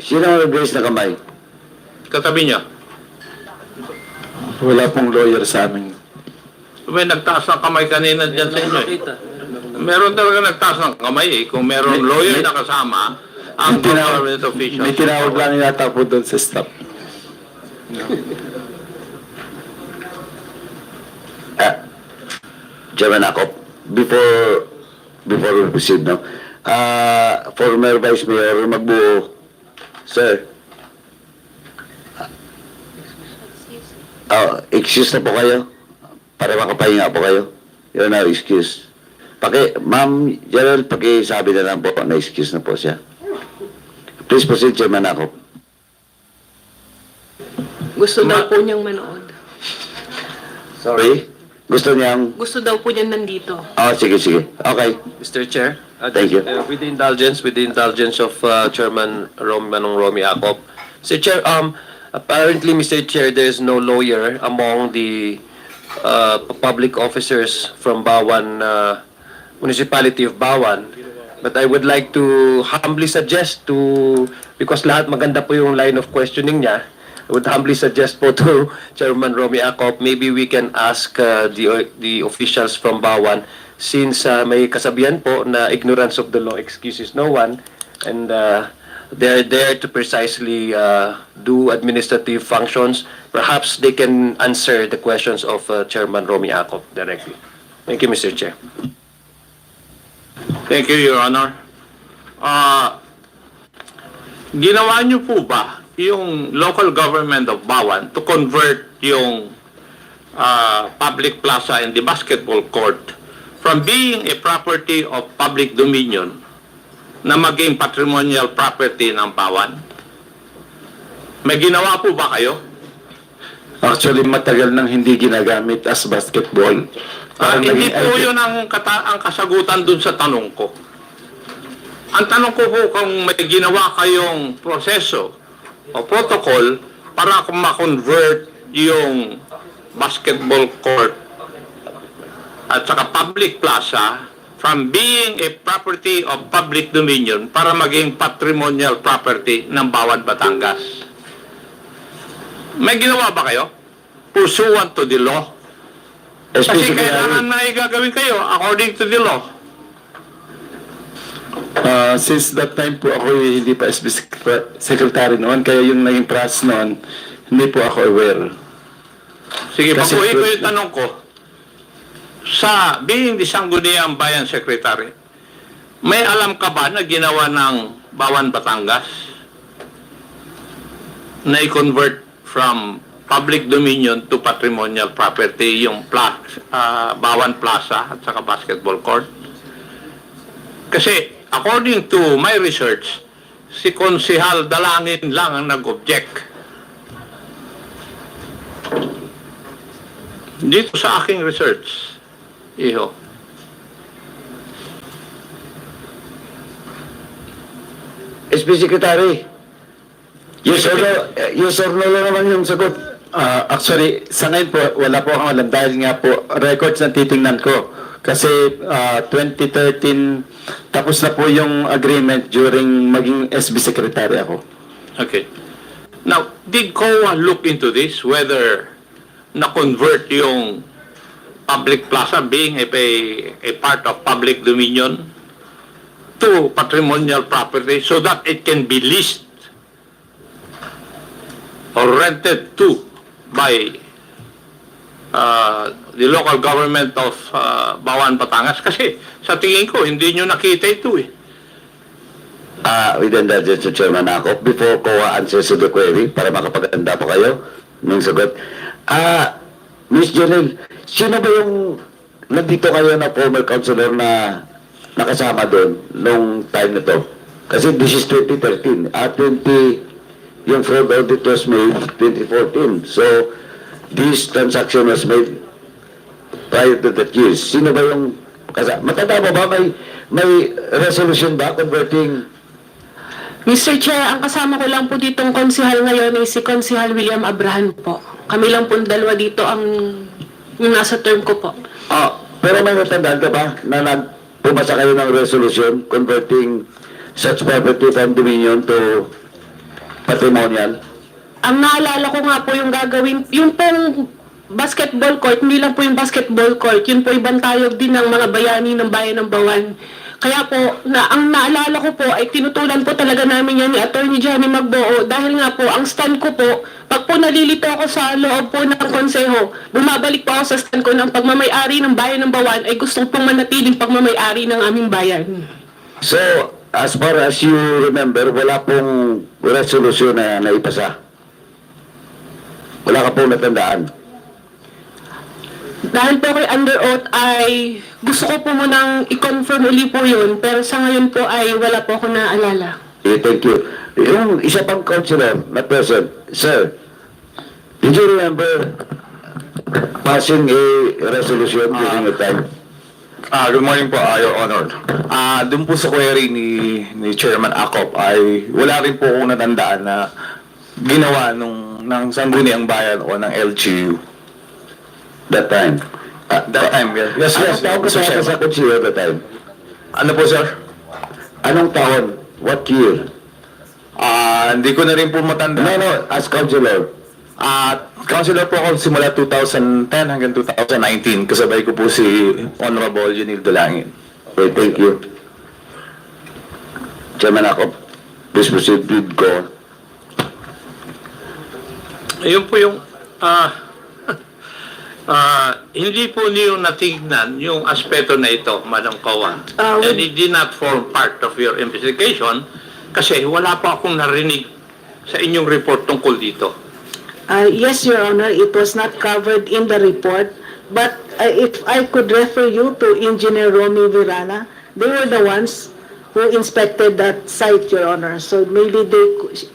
nag-raise na kamay? Katabi niya. Wala pong lawyer sa amin. May nagtaas ng kamay kanina dyan sa inyo eh. Meron talaga nagtaas ng kamay eh. Kung meron lawyer na kasama, ang government officials. May tinawag lang yata po doon sa staff. Chairman Akop, before we proceed now, former Vice Mayor Magbuo, sir. Excuse na po kayo. Para makapahinga po kayo. You're now excuse. Ma'am Gerald, sabi na lang po na excuse na po siya. Please proceed, Chairman Akop. Gusto daw po niyang manood. Sorry? Gusto Gusto daw po niyang nandito. Sige. Okay. Mr. Chair, Thank you. With the indulgence of Chairman Manong Romy Acop. Mr. Chair, apparently, Mr. Chair, there is no lawyer among the public officers from BAWAN, Municipality of BAWAN. But I would like to humbly suggest because lahat maganda po yung line of questioning niya, I would humbly suggest po to Chairman Romy Acop, maybe we can ask the officials from BAWAN, since may kasabihan po na ignorance of the law excuses no one, and they're there to precisely do administrative functions. Perhaps they can answer the questions of Chairman Romy Acop directly. Thank you, Mr. Chair. Thank you, Your Honor. Ginawa niyo po ba yung local government of BAWAN to convert yung public plaza and the basketball court from being a property of public dominion na maging patrimonial property ng BAWAN? May ginawa po ba kayo? Actually, matagal nang hindi ginagamit as basketball. Hindi po yun ang kasagutan dun sa tanong ko. Ang tanong ko po kung may ginawa kayong proseso o protocol para kung ma-convert yung basketball court at saka public plaza from being a property of public dominion para maging patrimonial property ng BAWAN Batangas. May ginawa ba kayo? Pursuant to the law? Kasi kailangan na igagawin kayo according to the law. Since that time po ako hindi pa SB Secretary noon, kaya yung naging trust noon, hindi po ako aware. Sige, Kasi- baguhin ko yung tanong ko. Sa being the Sangguniang Bayan Secretary, may alam ka ba na ginawa ng BAWAN Batangas na i-convert from public dominion to patrimonial property yung BAWAN Plaza at saka basketball court? Kasi according to my research, si Konsehal Dalangin lang ang nag-object. Dito sa aking research, iho. SB Secretary, yes or no, yes or no lang naman yung sagot. Actually, sa ngayon po, wala po akong alam dahil nga po, records na titingnan ko. Kasi 2013, tapos na po yung agreement during maging SB Secretary ako. Okay. Now, did COA look into this, whether na-convert yung public plaza being a part of public dominion to patrimonial property so that it can be leased or rented to by the local government of BAWAN Batangas? Kasi sa tingin ko, hindi nyo nakita ito eh. Within that, Mr. Chairman, ako, before COA answers to the query, para makapaganda po kayo ng sagot. Miss Janelle, sino ba yung nandito kayo na former councilor na nakasama doon nung time na to? Kasi this is 2013. Yung fraud audit was made 2014. So, this transaction was made prior to that year. Sino ba yung kasama? Matanda mo ba? May resolution ba converting? Mr. Chair, ang kasama ko lang po ditong konsihal ngayon ay si Konsihal William Abrahan po. Kami lang po dalawa dito ang yung nasa term ko po. Pero may matandaan ka ba na pumasa kayo ng resolution converting such property from dominion to patrimonial? Ang naalala ko nga po yung gagawin, yung pong basketball court, hindi lang po yung basketball court, yun po ibang tayog din ng mga bayani ng bayan ng Bawan. Kaya po, ang naalala ko po ay tinutulan po talaga namin yan ni Atty. Johnny Magboo dahil nga po, ang stand ko po, pag po nalilito ako sa loob po ng konseho, bumabalik po ako sa stand ko ng pagmamay-ari ng bayan ng Bawan ay gustong pong manatiling pagmamay-ari ng aming bayan. So, as far as you remember, wala pong resolution na naipasa? Wala ka pong natandaan? Dahil po kay under oath ay gusto ko po munang i-confirm uli po yun, pero sa ngayon po ay wala po ako naalala. Thank you. Yung isa pang councilor na person, sir, did you remember passing a resolution during the time? Good morning po, Your Honor. Doon po sa query ni Chairman Akop ay wala rin po akong natandaan na ginawa ng Sangguniang Bayan o ng LGU. That time? That time, yes. Anong taon ka Mr. Chairman. sa councilor that time? Ano po, sir? Anong taon? What year? Hindi ko na rin po matanda. No, as councilor. Councilor po ako simula 2010 hanggang 2019. Kasabay ko po si Honorable Junil Dalangin. Okay, thank you. Chairman Akop, please proceed with go. Ayun po yung hindi po niyo natignan yung aspeto na ito, Madam Kawan. And it did not form part of your investigation kasi wala pa akong narinig sa inyong report tungkol dito. Yes, Your Honor, it was not covered in the report, but if I could refer you to Engineer Romy Virana, they were the ones who inspected that site, Your Honor. So maybe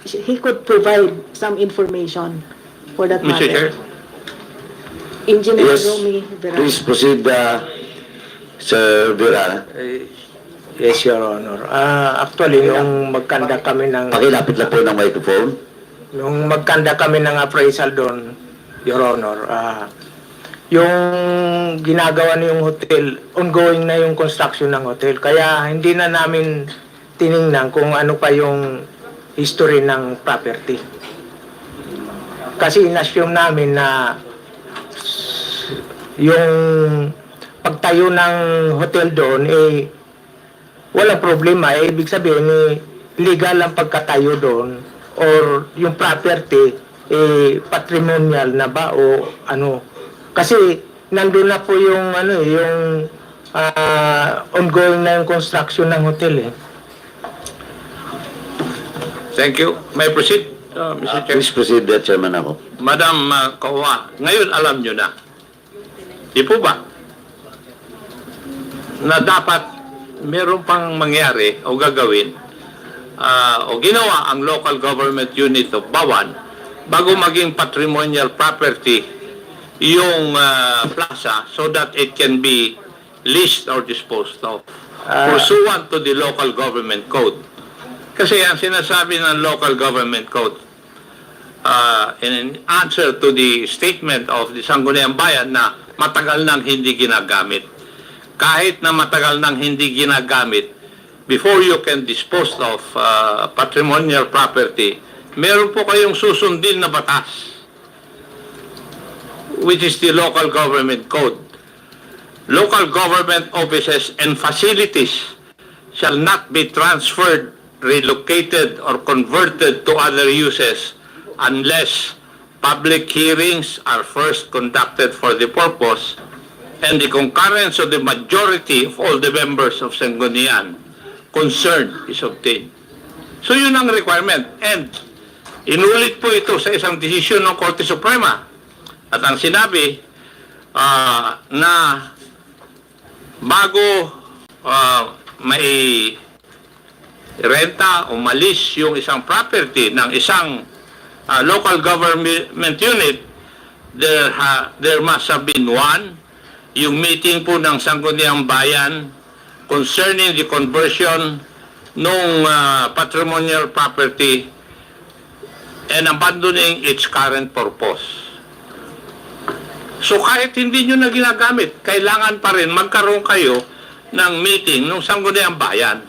he could provide some information for that Mr. Chair? matter. Engineer Yes, Romy Virana. please proceed, Sir Virana. Yes, Your Honor. Actually, nung magkanda kami ng... Pakilapit lang po ng microphone. Nung magkanda kami ng appraisal doon, Your Honor, yung ginagawa na yung hotel, ongoing na yung construction ng hotel. Kaya hindi na namin tiningnan kung ano pa yung history ng property. Kasi in-assume namin na yung pagtayo ng hotel doon, walang problema. Ibig sabihin, legal ang pagkatayo doon or yung property, patrimonial na ba o ano. Kasi nandun na po yung, ongoing na yung construction ng hotel eh. Thank you. May I proceed, Mr. Chair? Please proceed, Chairman ako. Madam Kawa, ngayon alam nyo na. Di po ba? Na dapat meron pang mangyari o gagawin o ginawa ang local government unit of BAWAN bago maging patrimonial property yung plaza so that it can be leased or disposed of pursuant to the local government code. Kasi ang sinasabi ng local government code in answer to the statement of the Sangguniang Bayan na matagal nang hindi ginagamit. Kahit na matagal nang hindi ginagamit, before you can dispose of patrimonial property, meron po kayong susundin na batas, which is the local government code. Local government offices and facilities shall not be transferred, relocated, or converted to other uses unless public hearings are first conducted for the purpose and the concurrence of the majority of all the members of Sangguniang concerned is obtained. So yun ang requirement. And inulit po ito sa isang desisyon ng Korte Suprema. At ang sinabi na bago may renta o malis yung isang property ng isang local government unit, there must have been yung meeting po ng Sangguniang Bayan concerning the conversion ng patrimonial property and abandoning its current purpose. So kahit hindi nyo na ginagamit, kailangan pa rin magkaroon kayo ng meeting ng Sangguniang Bayan.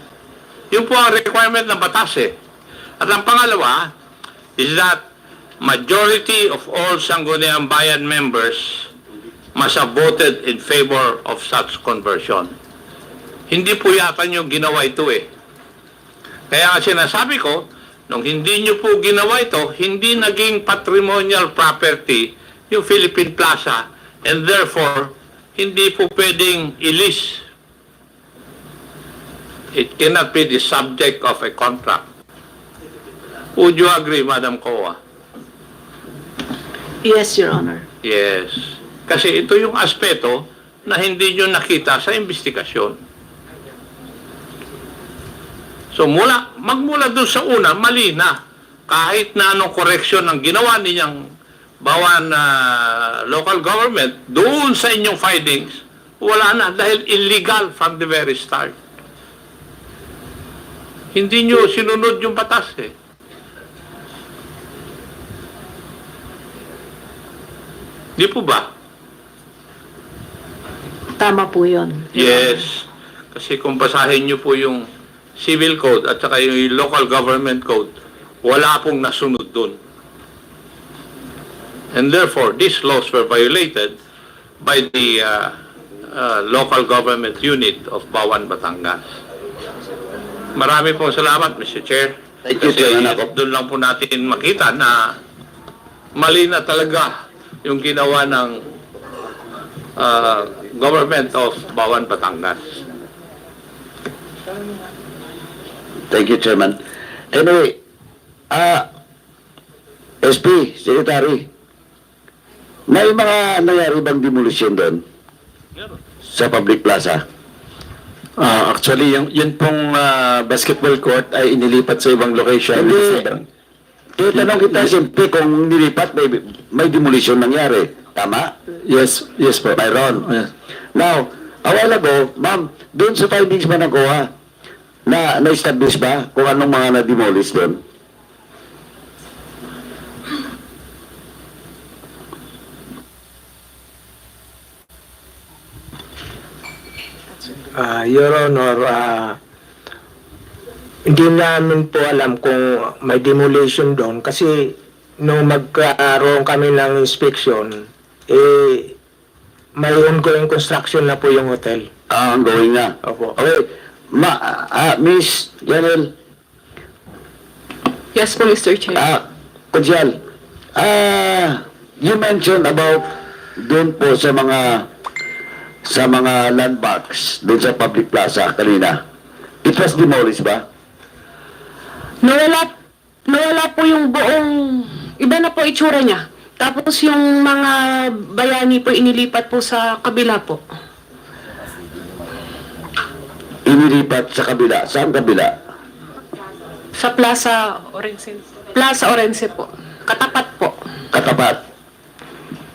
Yun po ang requirement ng batas eh. At ang pangalawa is that majority of all Sangguniang Bayan members must have voted in favor of such conversion. Hindi po yata nyo ginawa ito eh. Kaya sinasabi ko, nung hindi nyo po ginawa ito, hindi naging patrimonial property yung Philippine Plaza, and therefore, hindi po pwedeng i-lease. It cannot be the subject of a contract. Would you agree, Madam Kowa? Yes, Your Honor. Yes. Kasi ito yung aspeto na hindi nyo nakita sa investigasyon. So magmula doon sa una, mali na. Kahit na anong correction ang ginawa ninyang BAWAN local government, doon sa inyong findings, wala na dahil illegal from the very start. Hindi nyo sinunod yung batas eh. Di po ba? Tama po yun. Yes. Kasi kung basahin nyo po yung civil code at saka yung local government code, wala pong nasunod doon. And therefore, these laws were violated by the local government unit of BAWAN Batangas. Marami pong salamat, Mr. Chair. Thank you, Kasi Chairman ako. doon lang po natin makita na mali na talaga yung ginawa ng government of BAWAN Batangas. Thank you, Chairman. Anyway, SP, Secretary, may mga nangyari bang demolition doon sa public plaza? Actually, yun pong basketball court ay inilipat sa ibang location. Hindi. Tanong kita, siyempre, kung nilipat, may demolition nangyari. Tama? Yes po. Mayroon. Yes. Now, a while ago, ma'am, doon sa findings ba nakuha, na-establish ba kung anong mga na-demolish doon? Your Honor, hindi namin po alam kung may demolition doon kasi nung magkaroon kami ng inspection, may ongoing construction na po yung hotel. Ongoing nga. Opo. Okay. Miss Janel, Yes po, Mr. Chair. Kudyal, you mentioned about doon po sa mga landmarks doon sa public plaza kanina. It was demolished ba? Nawala po yung buong, iba na po itsura niya. Tapos yung mga bayani po inilipat po sa kabila po. Inilipat sa kabila. Saan kabila? Sa Plaza Orense. Plaza Orense po. Katapat po. Katapat.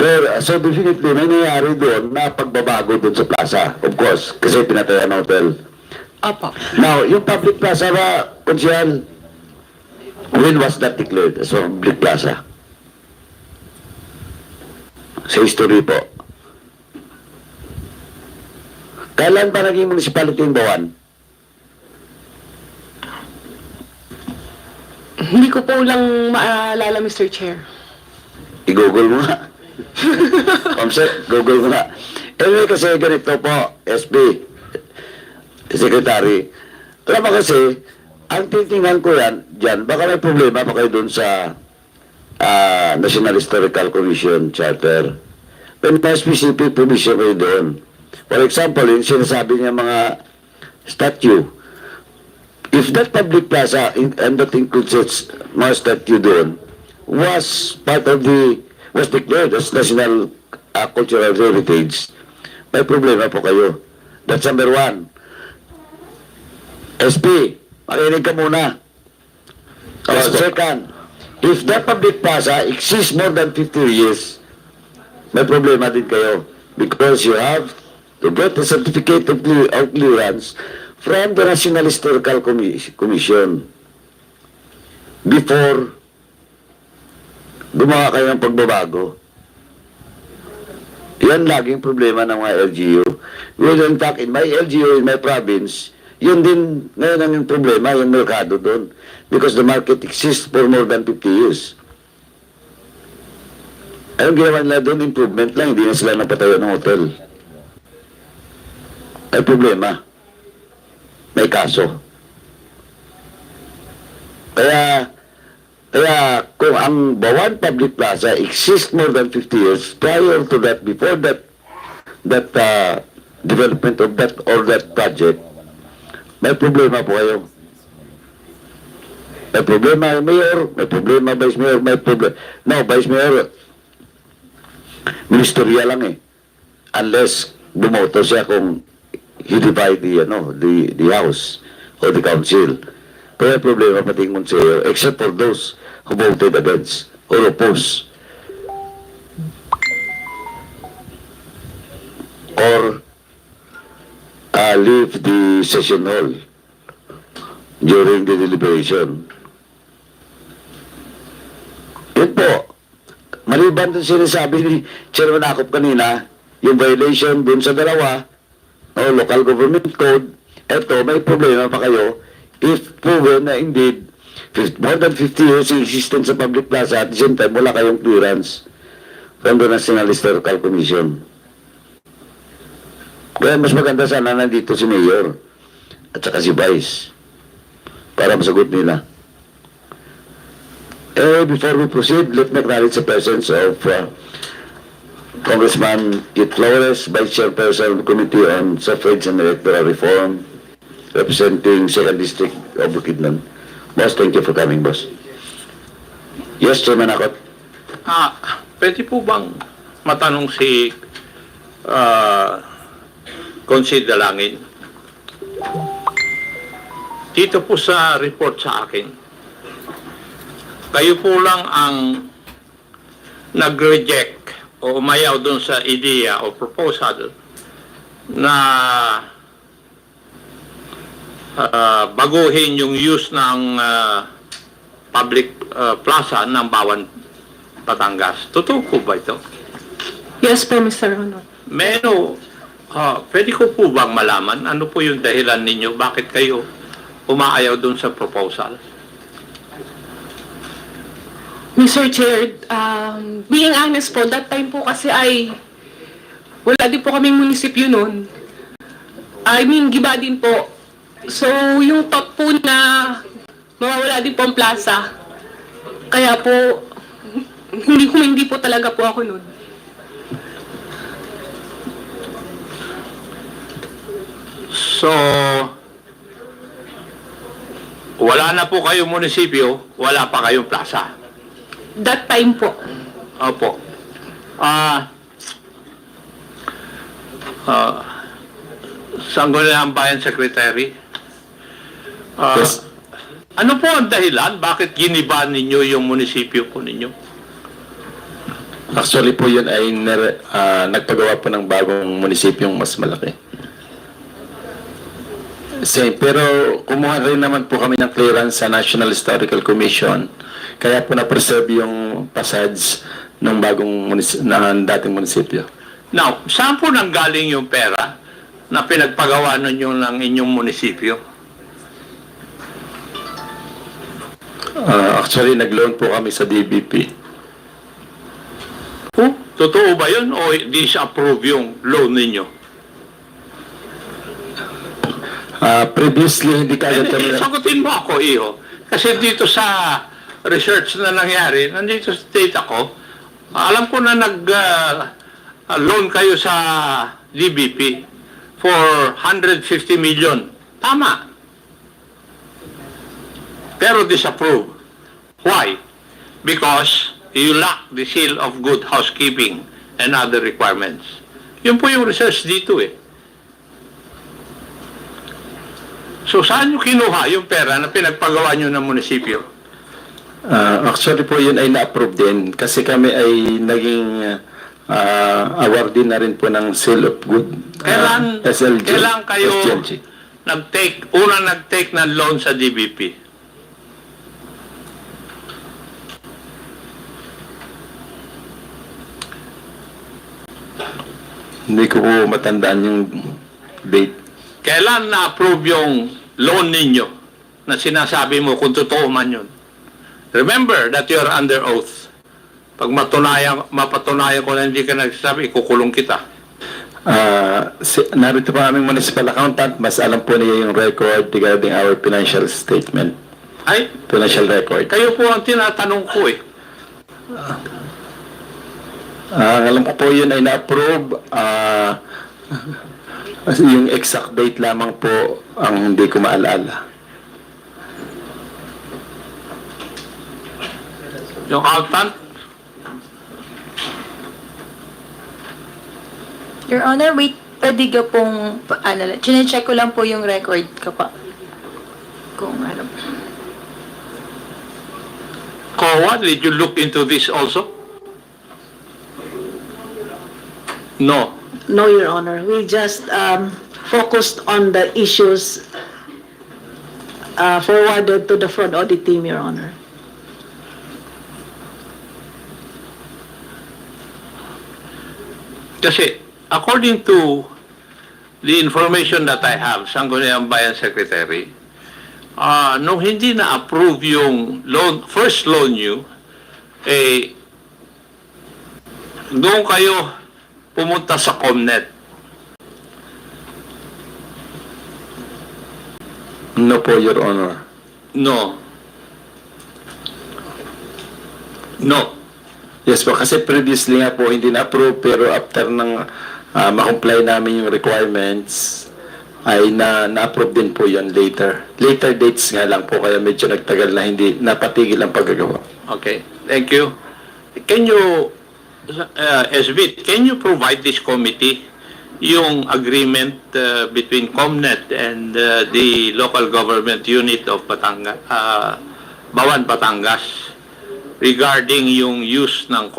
Pero, so definitely, may nangyari doon na pagbabago doon sa plaza. Of course, kasi pinatayan ng hotel. Opo. Now, yung public plaza ba, Kunsyan, when was that declared as a public plaza? Sa history po. Kailan ba naging municipality yung BAWAN? Hindi ko po lang maalala, Mr. Chair. I-google mo nga. Comsec, google mo nga. Anyway, kasi ganito po, SB, Secretary. Alam mo kasi, ang titingnan ko yan, dyan, baka may problema pa kayo dun sa National Historical Commission Charter. May mga specific provision kayo doon. For example, yung sinasabi niya mga statue, if that public plaza, and that includes mga statue doon, was declared as National Cultural Heritage, may problema po kayo. That's number one. SP, makinig ka muna. Second, if that public plaza exists more than 50 years, may problema din kayo. Because you have to get a certificate of clearance from the National Historical Commission before gumawa kayo ng pagbabago. Yan laging problema ng mga LGU. Well, in fact, in my LGU, in my province, yun din ngayon ang yung problema, yung merkado doon. Because the market exists for more than 50 years. Anong ginawa nila doon? Improvement lang, hindi na sila napatayo ng hotel. May problema. May kaso. Kaya kung ang BAWAN Public Plaza exists more than 50 years, prior to that, before that development of that or that project, may problema po kayo. May problema yung mayor, may problema vice mayor, may problema. No, vice mayor, ministerial lang eh. Unless bumoto siya kung he divide the house or the council. Pero may problema pati yung consejo, except for those who voted against or opposed. Or leave the session hall during the deliberation. Yun po. Maliban doon sinasabi ni Chairman Akop kanina, yung violation dun sa dalawa, local government code, eto, may problema pa kayo if proven na indeed more than 50 years in existence sa public plaza, at the same time, wala kayong clearance from the National Historical Commission. Kaya mas maganda sana nandito si Mayor at saka si Vice para masagot nila. Before we proceed, let me acknowledge the presence of Congressman Kit Flores, Vice Chairperson of the Committee on Suffrage and Electoral Reform, representing 2nd District of Bukidnon. Boss, thank you for coming, boss. Yes, Chairman Akot. Pwede po bang matanong si Consid Dalangin? Dito po sa report sa akin, kayo po lang ang nag-reject o umayaw dun sa idea o proposal na baguhin yung use ng public plaza ng BAWAN Batangas. Totoo po ba ito? Yes po, Mr. Honor. Meno, pwede ko po bang malaman ano po yung dahilan ninyo? Bakit kayo umaayaw dun sa proposal? Mr. Chair, being honest po, that time po kasi ay wala din po kaming munisipyo noon. I mean, giba din po So, yung thought po na mawawala din po ang plaza, kaya po, hindi po talaga po ako nun. So, wala na po kayong munisipyo, wala pa kayong plaza. That time po. Opo. Sangguniang Bayan Secretary, Yes. ano po ang dahilan? Bakit giniba ninyo yung munisipyo po ninyo? Actually po yun ay nagpagawa po ng bagong munisipyong mas malaki. Pero kumuha rin naman po kami ng clearance sa National Historical Commission. Kaya po na-preserve yung passage ng dating munisipyo. Now, saan po nanggaling yung pera na pinagpagawa ninyo ng inyong munisipyo? Actually, nag-loan po kami sa DBP. Oh, totoo ba yun o disapprove yung loan ninyo? Previously, hindi kagad kami... Sagutin mo ako, Iho. Kasi dito sa research na nangyari, nandito sa data ko, alam ko na nag-loan kayo sa DBP for 150 million. Tama. Pero disapprove. Why? Because you lack the seal of good housekeeping and other requirements. Yun po yung research dito eh. So saan nyo kinuha yung pera na pinagpagawa nyo ng munisipyo? Actually po yun ay na-approve din kasi kami ay naging awardee na rin po ng Seal of Good SLG. Kailan kayo SGLG. nag-take ng loan sa DBP? Hindi ko po matandaan yung date. Kailan na-approve yung loan ninyo na sinasabi mo kung totoo man yun? Remember that you are under oath. Pag mapatunayan ko na hindi ka nagsasabi, kukulong kita. Narito pa aming municipal accountant, mas alam po niya yung record regarding our financial statement. Ay, Financial record. kayo po ang tinatanong ko eh. Alam ko po yun ay na-approve. Yung exact date lamang po ang hindi ko maalala. Yung accountant, Your Honor, wait, pwede ka pong, chinecheck ko lang po yung record ko pa. Kung ano. COA, did you look into this also? No. No, Your Honor. We just focused on the issues forwarded to the fraud audit team, Your Honor. Kasi, according to the information that I have, Sangguniang Bayan Secretary, nung hindi na-approve yung loan, first loan nyo, doon kayo pumunta sa COMNET. No po, Your Honor. No. No. Yes po, kasi previously nga po hindi na-approve pero after ng ma-comply namin yung requirements ay na-approve din po yun later. Later dates nga lang po kaya medyo nagtagal na hindi napatigil ang paggagawa. Okay. Thank you. Can you, SB, can you provide this committee yung agreement between COMNET and the local government unit of Batangas, BAWAN Batangas regarding yung use ng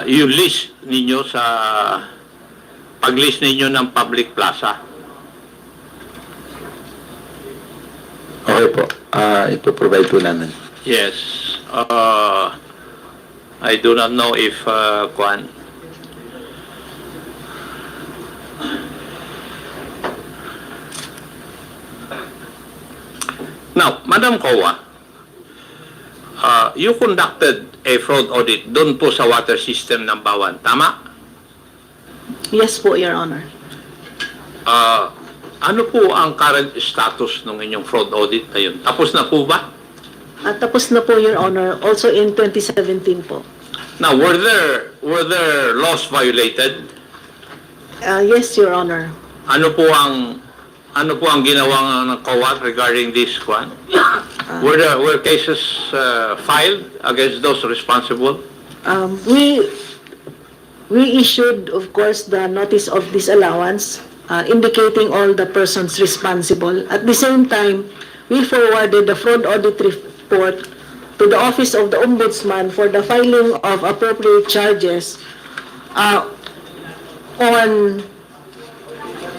yung lease ninyo sa pag-lease ninyo ng public plaza? Okay po, ito-provide po namin. Yes. I do not know if Now, Madam Kowa, you conducted a fraud audit doon po sa water system ng BAWAN, tama? Yes po, Your Honor. Ano po ang current status ng inyong fraud audit na yun? Tapos na po ba? At tapos na po, Your Honor, also in 2017 po. Now, were there laws violated? Yes, Your Honor. Ano po ang ginawa ng COA regarding this one? Were cases filed against those responsible? We issued, of course, the notice of disallowance, indicating all the persons responsible. At the same time, we forwarded the fraud audit report to the Office of the Ombudsman for the filing of appropriate charges on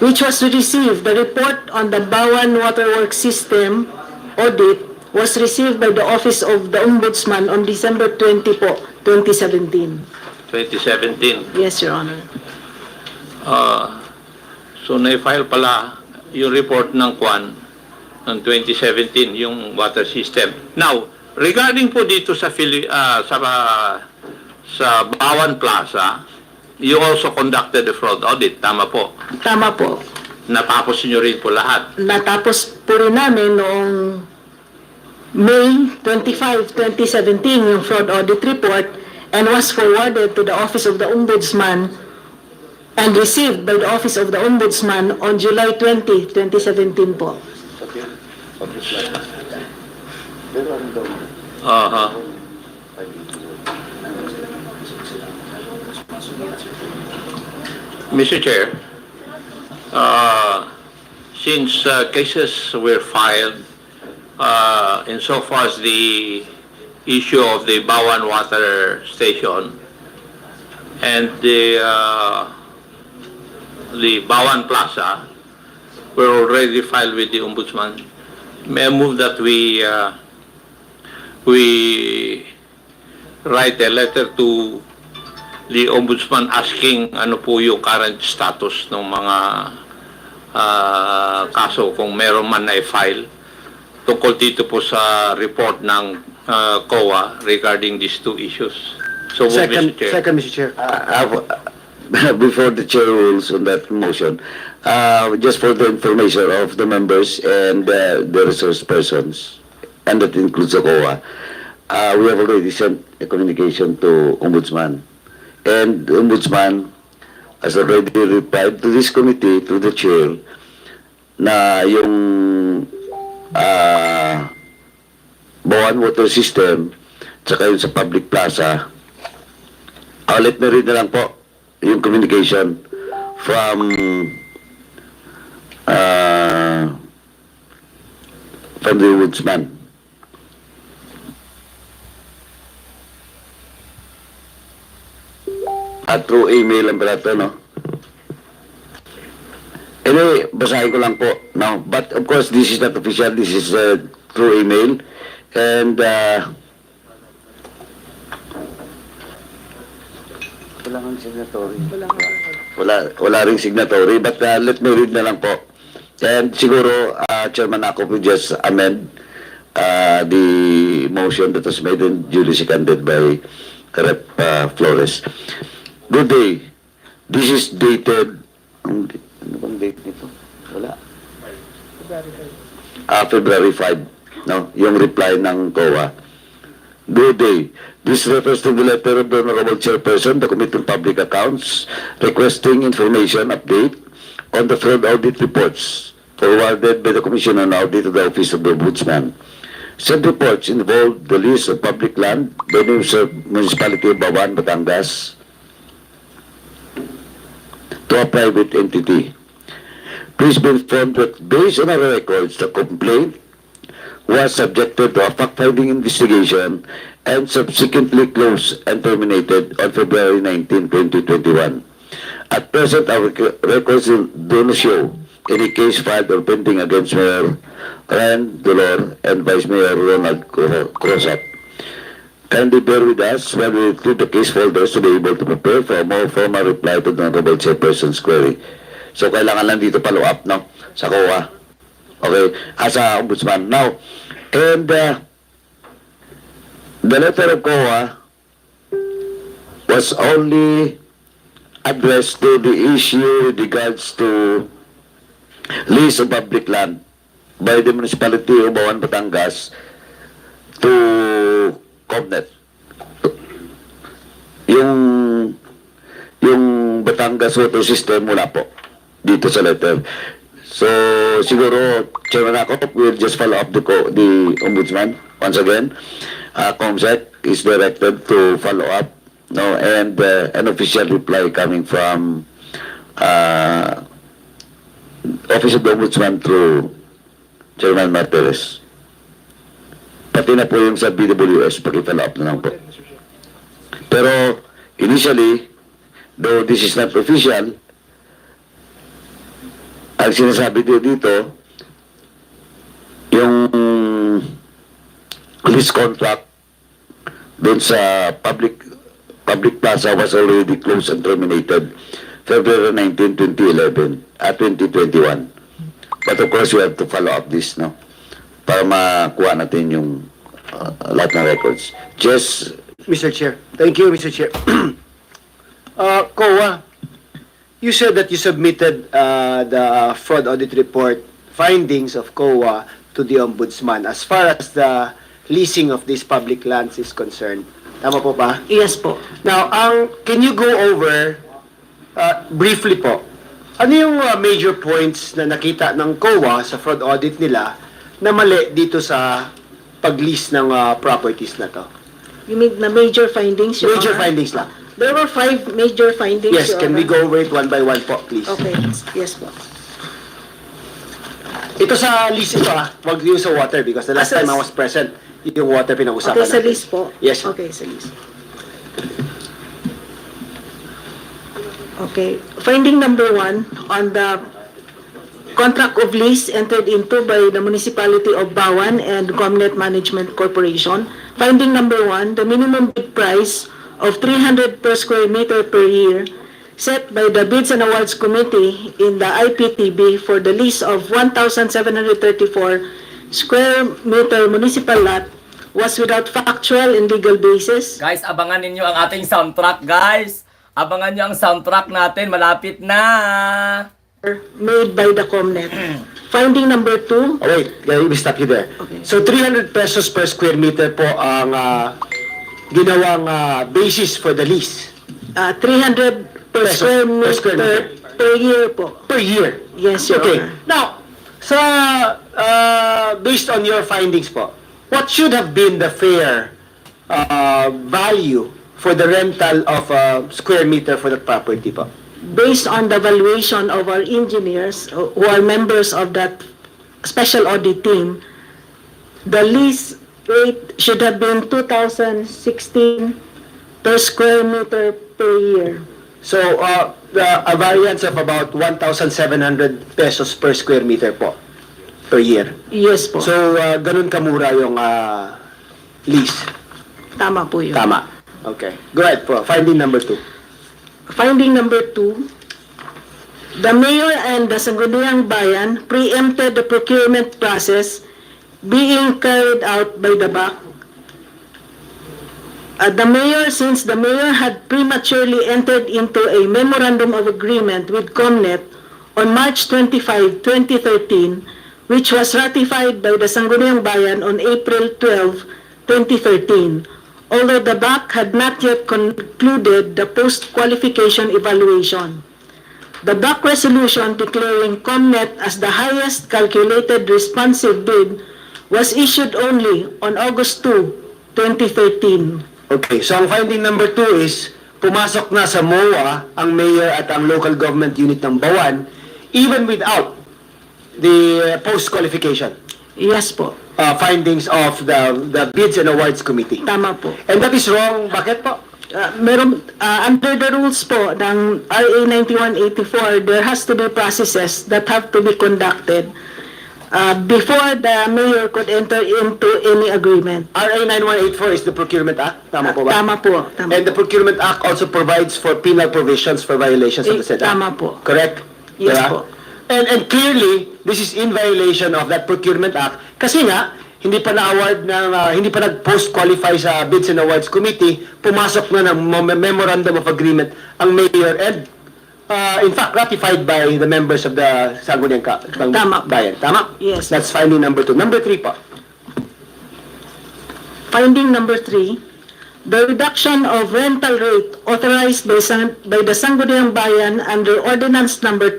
which was received. The report on the BAWAN Waterworks System audit was received by the Office of the Ombudsman on December 20 po, 2017. 2017. Yes, Your Honor. So na-file pala yung report ng Kwan ng 2017, yung water system. Now, regarding po dito sa BAWAN Plaza, you also conducted a fraud audit, tama po? Tama po. Natapos nyo rin po lahat. Natapos po rin namin noong May 25, 2017 yung fraud audit report and was forwarded to the Office of the Ombudsman and received by the Office of the Ombudsman on July 20, 2017 po. Mr. Chair, since cases were filed insofar as the issue of the BAWAN water station and the BAWAN Plaza were already filed with the Ombudsman, may I move that we write a letter to the Ombudsman asking ano po yung current status ng mga kaso kung meron man na i-file tungkol dito po sa report ng COA regarding these two issues. So, Mr. Chair. Second, Mr. Chair. Before the chair rules on that motion, just for the information of the members and the resource persons, and that includes the COA, we have already sent a communication to Ombudsman. And the Ombudsman has already replied to this committee, to the chair, na yung BAWAN water system, tsaka yung sa public plaza, let me read na lang po yung communication from the Ombudsman. At through email ang pala ito, no? Anyway, basahin ko lang po. No? But of course, this is not official. This is through email. And wala kang signatory. Wala ring signatory. But let me read na lang po. And siguro, Chairman, ako will just amend the motion that was made and duly seconded by Rep. Flores. Good day. This is dated, ano bang date nito? Wala. February 5. No? Yung reply ng COA. Good day. This refers to the letter of the Honorable Chairperson, the Committee on Public Accounts, requesting information update on the fraud audit reports forwarded by the Commission on Audit to the Office of the Ombudsman. Said reports involved the lease of public land by the Municipality of BAWAN, Batangas, to a private entity. Please be informed that based on our records, the complaint was subjected to a fact-finding investigation and subsequently closed and terminated on February 19, 2021. At present, our records do not show any case filed or pending against Mayor Ryan Dolor and Vice Mayor Ronald Crosat. Kindly bear with us when we include the case folders to be able to prepare for a more formal reply to the Honorable Chairperson's query. So, kailangan lang dito follow up, no? Sa COA. Okay? As a Ombudsman. Now, and the letter of COA was only address to the issue with regards to lease of public land by the municipality of BAWAN, Batangas to Comnet. Yung Batangas water system wala po dito sa letter. So siguro Chairman Akop will just follow up the Ombudsman once again. COMSEC is directed to follow up, no, and an official reply coming from Office of the Ombudsman through Chairman Martires. Pati na po yung sa BWS, pag-follow up na lang po. Pero initially, though this is not official, ang sinasabi dito, yung lease contract doon sa public plaza was already closed and terminated February 19, 2011 at 2021. But of course, we have to follow up this, no? Para makuha natin yung lahat ng records. Just Mr. Chair. Thank you, Mr. Chair. COA, you said that you submitted the fraud audit report findings of COA to the Ombudsman as far as the leasing of these public lands is concerned. Tama po ba? Yes po. Now, can you go over briefly po, ano yung major points na nakita ng COA sa fraud audit nila na mali dito sa pag-lease ng properties na to? You mean the major findings, Your Major Honor? findings lang. There were 5 major findings, Yes, Your can we Honor. go over it one by one po, please? Okay, yes po. Ito sa lease ito wag yung sa water because the last time I was present, yung water pinag-usapan Okay, sa natin. list po? Yes. Okay, sa list. Okay, finding number 1 on the contract of lease entered into by the municipality of BAWAN and Comnet Management Corporation. Finding number 1, the minimum bid price of 300 per square meter per year set by the Bids and Awards Committee in the IPTB for the lease of 1,734 square meter municipal lot was without factual and legal basis. Guys, abangan ninyo ang ating soundtrack, guys. Abangan nyo ang soundtrack natin. Malapit na. Made by the Comnet. Finding number 2. Oh, wait, let me stop you there. Okay. So 300 pesos per square meter po ang ginawang basis for the lease. 300 per Pesos square per meter square meter. per year po. Per year. Yes, Your Okay. Honor. Now, sa based on your findings po, what should have been the fair value for the rental of a square meter for the property po? Based on the valuation of our engineers who are members of that special audit team, the lease rate should have been 2,016 per square meter per year. So, a variance of about 1,700 pesos per square meter po per year. Yes po. So, ganun kamura yung lease. Tama po yun. Tama. Okay. Go ahead po. Finding number 2. Finding number 2, the mayor and the Sangguniang Bayan preempted the procurement process being carried out by the BAC. Since the mayor had prematurely entered into a memorandum of agreement with Comnet on March 25, 2013, which was ratified by the Sangguniang Bayan on April 12, 2013. Although the BAC had not yet concluded the post-qualification evaluation. The BAC resolution declaring Comnet as the highest calculated responsive bid was issued only on August 2, 2013. Okay. So, ang finding number 2 is pumasok na sa MOA ang mayor at ang local government unit ng BAWAN even without the post-qualification. Yes po. Findings of the Bids and Awards Committee. Tama po. And that is wrong. Bakit po? Under the rules po ng RA 9184, there has to be processes that have to be conducted before the mayor could enter into any agreement. RA 9184 is the Procurement Act. Tama po ba? Tama po. Tama. And the Procurement Act also provides for penal provisions for violations of the said Act. Tama po. Correct? Yes Diba? po. And clearly, this is in violation of that Procurement Act kasi nga, hindi pa na-award hindi pa nag-post-qualify sa Bids and Awards Committee, pumasok na ng Memorandum of Agreement ang Mayor and in fact, ratified by the members of the Sangguniang Tama. Bayan. Tama? Yes. That's finding number 2. Number 3 po. Finding number 3, the reduction of rental rate authorized by the Sangguniang Bayan under Ordinance number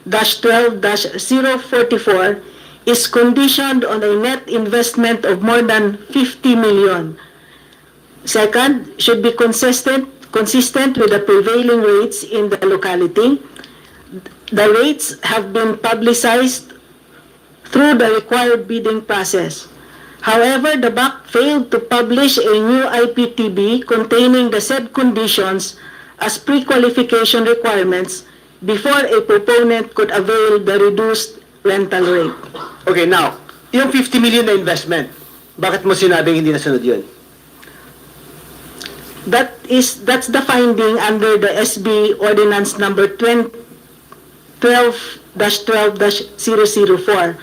12-12-044 is conditioned on a net investment of more than 50 million. Second, should be consistent with the prevailing rates in the locality. The rates have been publicized through the required bidding process. However, the BAC failed to publish a new IPTB containing the said conditions as pre-qualification requirements before a proponent could avail the reduced rental rate. Okay, now, yung 50 million na investment, bakit mo sinabing hindi nasunod yun? That's the finding under the SB Ordinance number 12-12-004.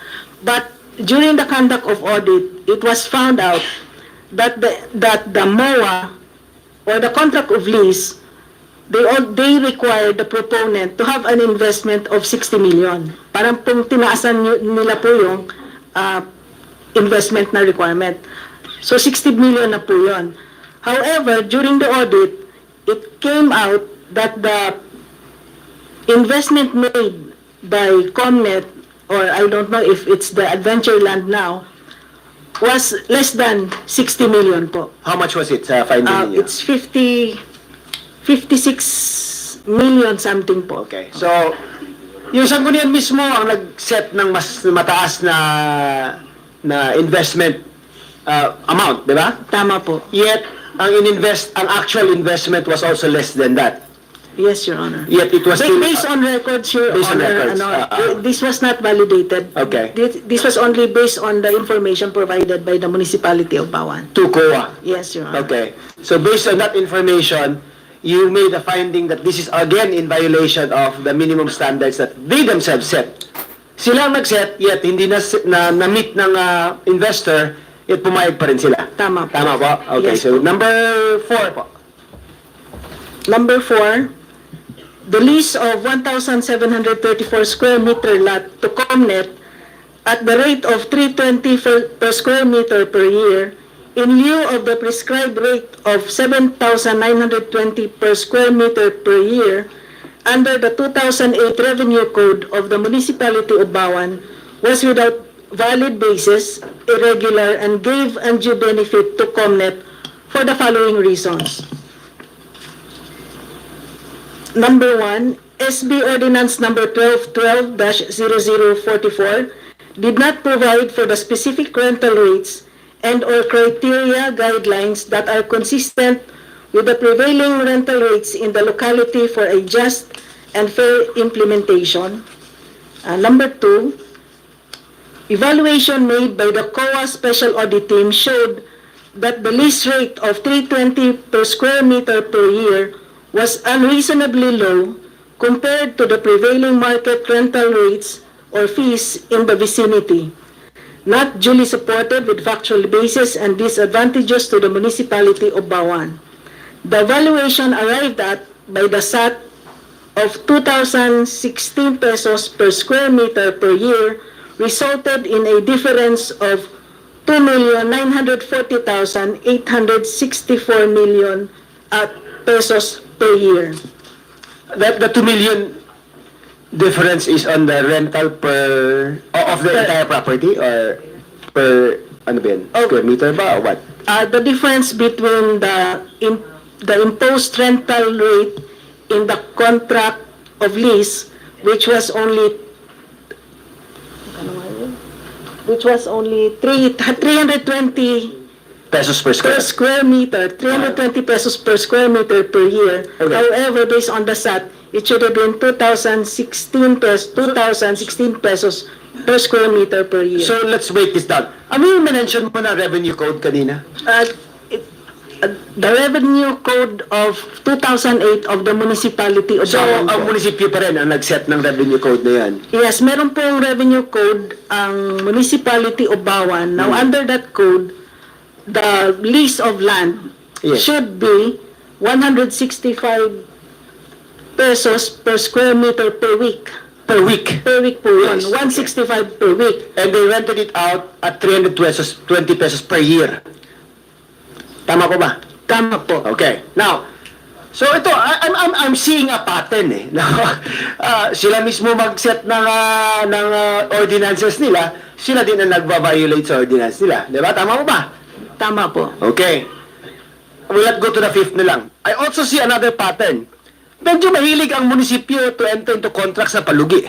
But during the conduct of audit, it was found out that the MOA or the contract of lease, they required the proponent to have an investment of 60 million. Parang pong tinaasan nila po yung investment na requirement. So 60 million na po yun. However, during the audit, it came out that the investment made by Comnet, or I don't know if it's the Adventureland now, was less than 60 million po. How much was it sa finding ninyo? It's 56 million something po. Okay, so, yung Sangguniang mismo ang nag-set ng mas mataas na investment amount, di ba? Tama po. Yet, ang actual investment was also less than that. Yes, Your Honor. Yet it was still... Based on records, Your Based on Honor, records. this was not validated. Okay. This was only based on the information provided by the municipality of BAWAN. To COA. Yes, Your Honor. Okay. So based on that information, you made a finding that this is again in violation of the minimum standards that they themselves set. Sila ang nag-set, yet hindi na-meet ng investor, yet pumayag pa rin sila. Tama po. Tama po? Okay, Yes, so number 4 po. Number 4, the lease of 1,734 square meter lot to Comnet at the rate of 320 per square meter per year in lieu of the prescribed rate of 7,920 per square meter per year under the 2008 Revenue Code of the Municipality of BAWAN was without valid basis, irregular, and gave undue benefit to Comnet for the following reasons. Number 1, SB Ordinance number 12-12-0044 did not provide for the specific rental rates and or criteria guidelines that are consistent with the prevailing rental rates in the locality for a just and fair implementation. Number 2, evaluation made by the COA Special Audit Team showed that the lease rate of 320 per square meter per year was unreasonably low compared to the prevailing market rental rates or fees in the vicinity, not duly supported with factual basis and disadvantageous to the municipality of BAWAN. The valuation arrived at by the SAT of 2,016 pesos per square meter per year resulted in a difference of 2,940,864 million pesos per year. The 2 million difference is on the rental of the entire property or per ano ba yan? Square meter ba or what? The difference between the imposed rental rate in the contract of lease, which was only 320 Pesos per square meter, 320 pesos per square meter per year. Okay. However, based on the SAT, it should have been 2,016 pesos per square meter per year. So let's break this down. Ano yung mention mo na revenue code kanina? The revenue code of 2008 of the municipality of So BAWAN ang po. munisipyo pa rin ang nag-set ng revenue code na yan. Yes, meron pong revenue code ang municipality of BAWAN. Now, under that code, the lease of land Yes. should be 165 pesos per square meter per week. Per week. Per week po yun. Yes. 165 per week. And they rented it out at 300 pesos, 20 pesos per year. Tama po ba? Tama po. Okay. Now, so ito, I'm seeing a pattern eh. Now, sila mismo mag-set ng ordinances nila, sila din ang nagva-violate sa ordinance nila. Di ba? Tama po ba? Tama po. Okay. We'll not go to the fifth na lang. I also see another pattern. Medyo mahilig ang munisipyo to enter into contracts na palugi.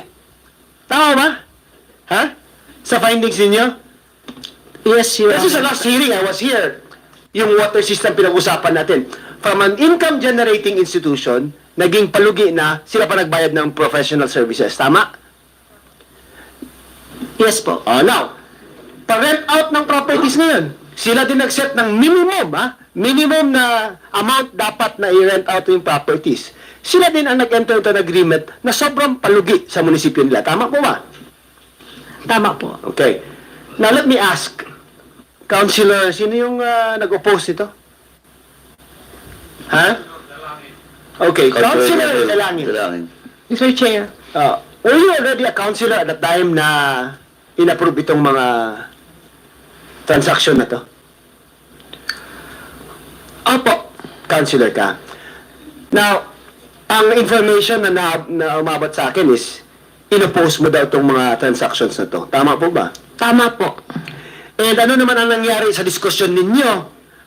Tama ba? Ha? Sa findings ninyo? Yes, Your Kasi sa Honor. last hearing, I was here. Yung water system pinag-usapan natin. From an income-generating institution, naging palugi na sila pa nagbayad ng professional services. Tama? Yes po. Now, pa-rent out ng properties ngayon, sila din nag-set ng minimum, minimum na amount dapat na i-rent out yung properties. Sila din ang nag-enter into an agreement na sobrang palugi sa munisipyo nila. Tama po ba? Tama po. Okay. Now, let me ask, Councilor, sino yung nag-oppose nito? Ha? Okay, Councilor Dalangin. Mr. Chair. Were you already a councilor at the time na in-approve itong mga transaction na to? Opo. Councilor ka. Now, ang information na umabot sa akin is in-oppose mo daw itong mga transactions na to. Tama po ba? Tama po. And ano naman ang nangyari sa diskusyon ninyo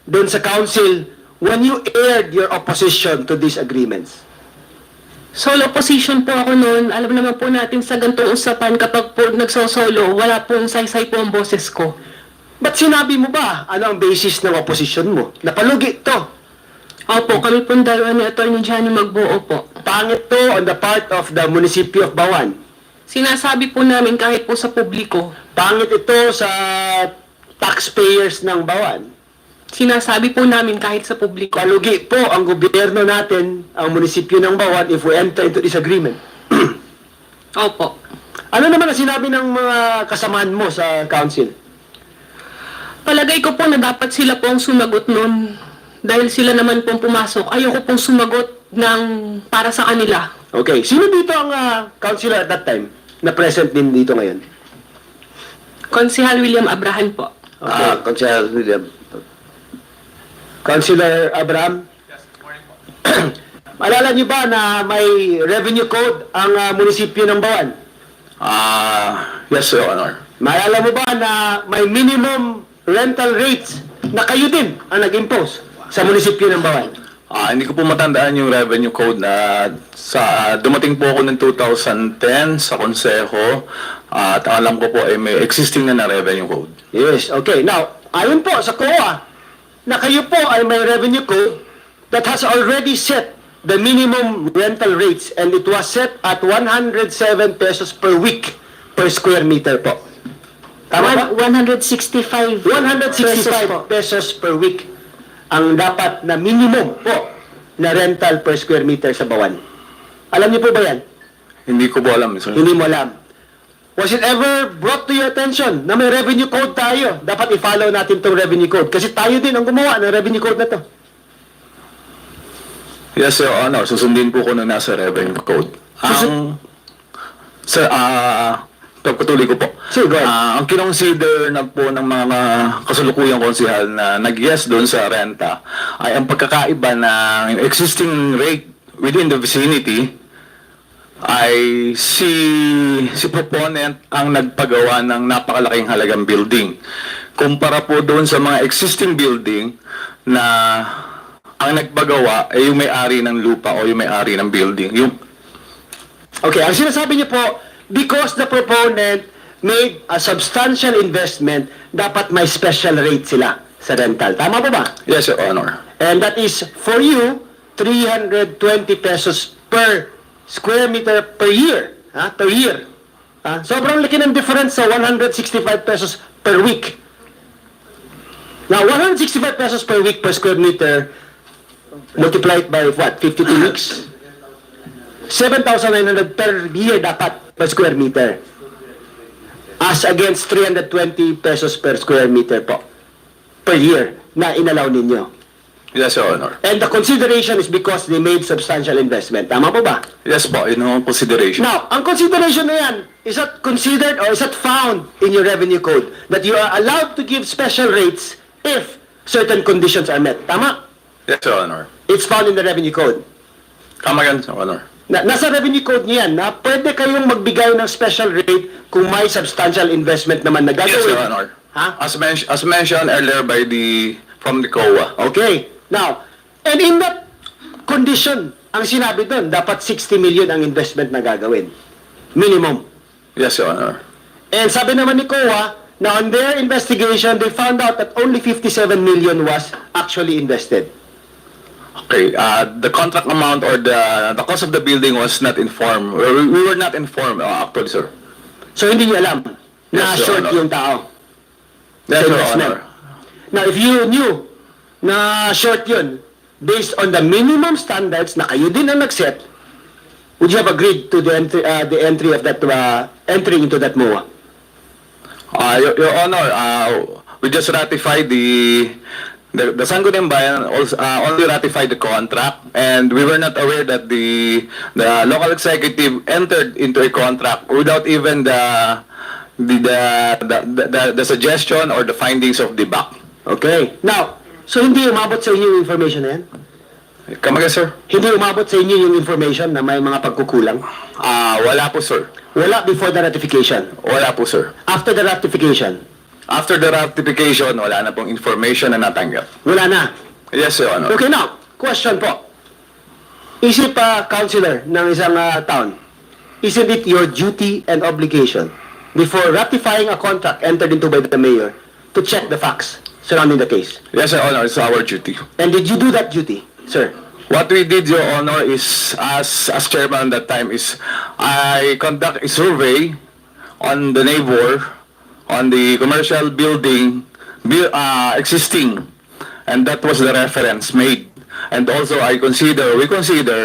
doon sa council when you aired your opposition to these agreements? Solo position po ako noon. Alam naman po natin sa gantong usapan kapag po nagsosolo, wala pong saysay po ang boses ko. Ba't sinabi mo ba? Ano ang basis ng opposition mo? Napalugi to. Opo, kami pong dalawa ni Atty. Johnny Magbuo po. Pangit to on the part of the municipio of BAWAN. Sinasabi po namin kahit po sa publiko. Pangit ito sa taxpayers ng BAWAN. Sinasabi po namin kahit sa publiko. Palugi po ang gobyerno natin, ang munisipyo ng BAWAN, if we enter into this agreement. Opo. Ano naman ang sinabi ng mga kasamahan mo sa council? Palagay ko po na dapat sila po ang sumagot noon. Dahil sila naman pong pumasok. Ayoko pong sumagot ng para sa kanila. Okay. Sino dito ang councilor at that time na present din dito ngayon? Konsehal William Abrahan po. Okay. Councilor William. Councilor Abraham? Maalala niyo ba na may revenue code ang munisipyo ng BAWAN? Yes, Your Honor. Maalala mo ba na may minimum rental rates na kayo din ang nag-impose sa munisipyo ng BAWAN? Hindi ko po matandaan yung revenue code na dumating po ako ng 2010 sa konseho at alam ko po ay may existing na revenue code. Yes, okay. Now, ayon po sa COA na kayo po ay may revenue code that has already set the minimum rental rates and it was set at 107 pesos per week per square meter po. Tama ba? 165 165 pesos per week ang dapat na minimum po na rental per square meter sa BAWAN. Alam niyo po ba yan? Hindi ko po alam, sir. Hindi mo alam. Was it ever brought to your attention na may revenue code tayo? Dapat i-follow natin tong revenue code kasi tayo din ang gumawa ng revenue code na to. Yes, Your Honor. Susundin po ko na nasa revenue code. Sir, pagpatuloy ko po. Sure, go ahead. Ang kinonsider na po ng mga kasulukuyang konsihal na nag-yes doon sa renta ay ang pagkakaiba ng existing rate within the vicinity ay si proponent ang nagpagawa ng napakalaking halagang building. Kumpara po doon sa mga existing building na ang nagpagawa ay yung may-ari ng lupa o yung may-ari ng building. Okay, ang sinasabi niyo po, because the proponent made a substantial investment, dapat may special rate sila sa rental. Tama po ba? Yes, Your Honor. And that is, for you, 320 pesos per square meter per year. Per year. Sobrang laki ng difference sa 165 pesos per week. Now, 165 pesos per week per square meter, multiplied by what? 52 weeks? 7,900 per year dapat per square meter. As against 320 pesos per square meter po. Per year na inalaw ninyo. Yes, Your Honor. And the consideration is because they made substantial investment. Tama po ba? Yes po, yun ang consideration. Now, ang consideration na yan, is that considered or is that found in your revenue code that you are allowed to give special rates if certain conditions are met? Tama? Yes, Your Honor. It's found in the revenue code. Tama yan, Your Honor. Nasa revenue code niyan na pwede kayong magbigay ng special rate kung may substantial investment naman na Yes, gagawin. Your Honor. Ha? As mentioned earlier from the COA. Okay. Now, and in that condition, ang sinabi doon, dapat 60 million ang investment na gagawin. Minimum. Yes, Your Honor. And sabi naman ni COA, na on their investigation, they found out that only 57 million was actually invested. Okay, the contract amount or the cost of the building was not informed. We were not informed, actually, sir. So, hindi niyo alam na Yes, Your short Honor. yung tao. Yes, Sa Your investment. Honor. Now, if you knew na short yun, based on the minimum standards na kayo din ang nag-set, would you have agreed to the entry of that, entry into that MOA? Your Honor, we just ratified the Sangguniang Bayan also only ratified the contract, and we were not aware that the local executive entered into a contract without even the suggestion or the findings of the BAC. Okay. Now, so hindi umabot sa inyo yung information na yan? Come again, sir? Hindi umabot sa inyo yung information na may mga pagkukulang? Wala po, sir. Wala before the ratification? Wala po, sir. After the ratification? After the ratification, wala na pong information na natanggap. Wala na? Yes, Your Honor. Okay, now, question po. Isip councilor ng isang town, isn't it your duty and obligation before ratifying a contract entered into by the mayor to check the facts surrounding the case? Yes, Your Honor. It's our duty. And did you do that duty, sir? What we did, Your Honor, is, as chairman at that time, is I conduct a survey on the neighbor, on the commercial building existing, and that was the reference made. And also, we consider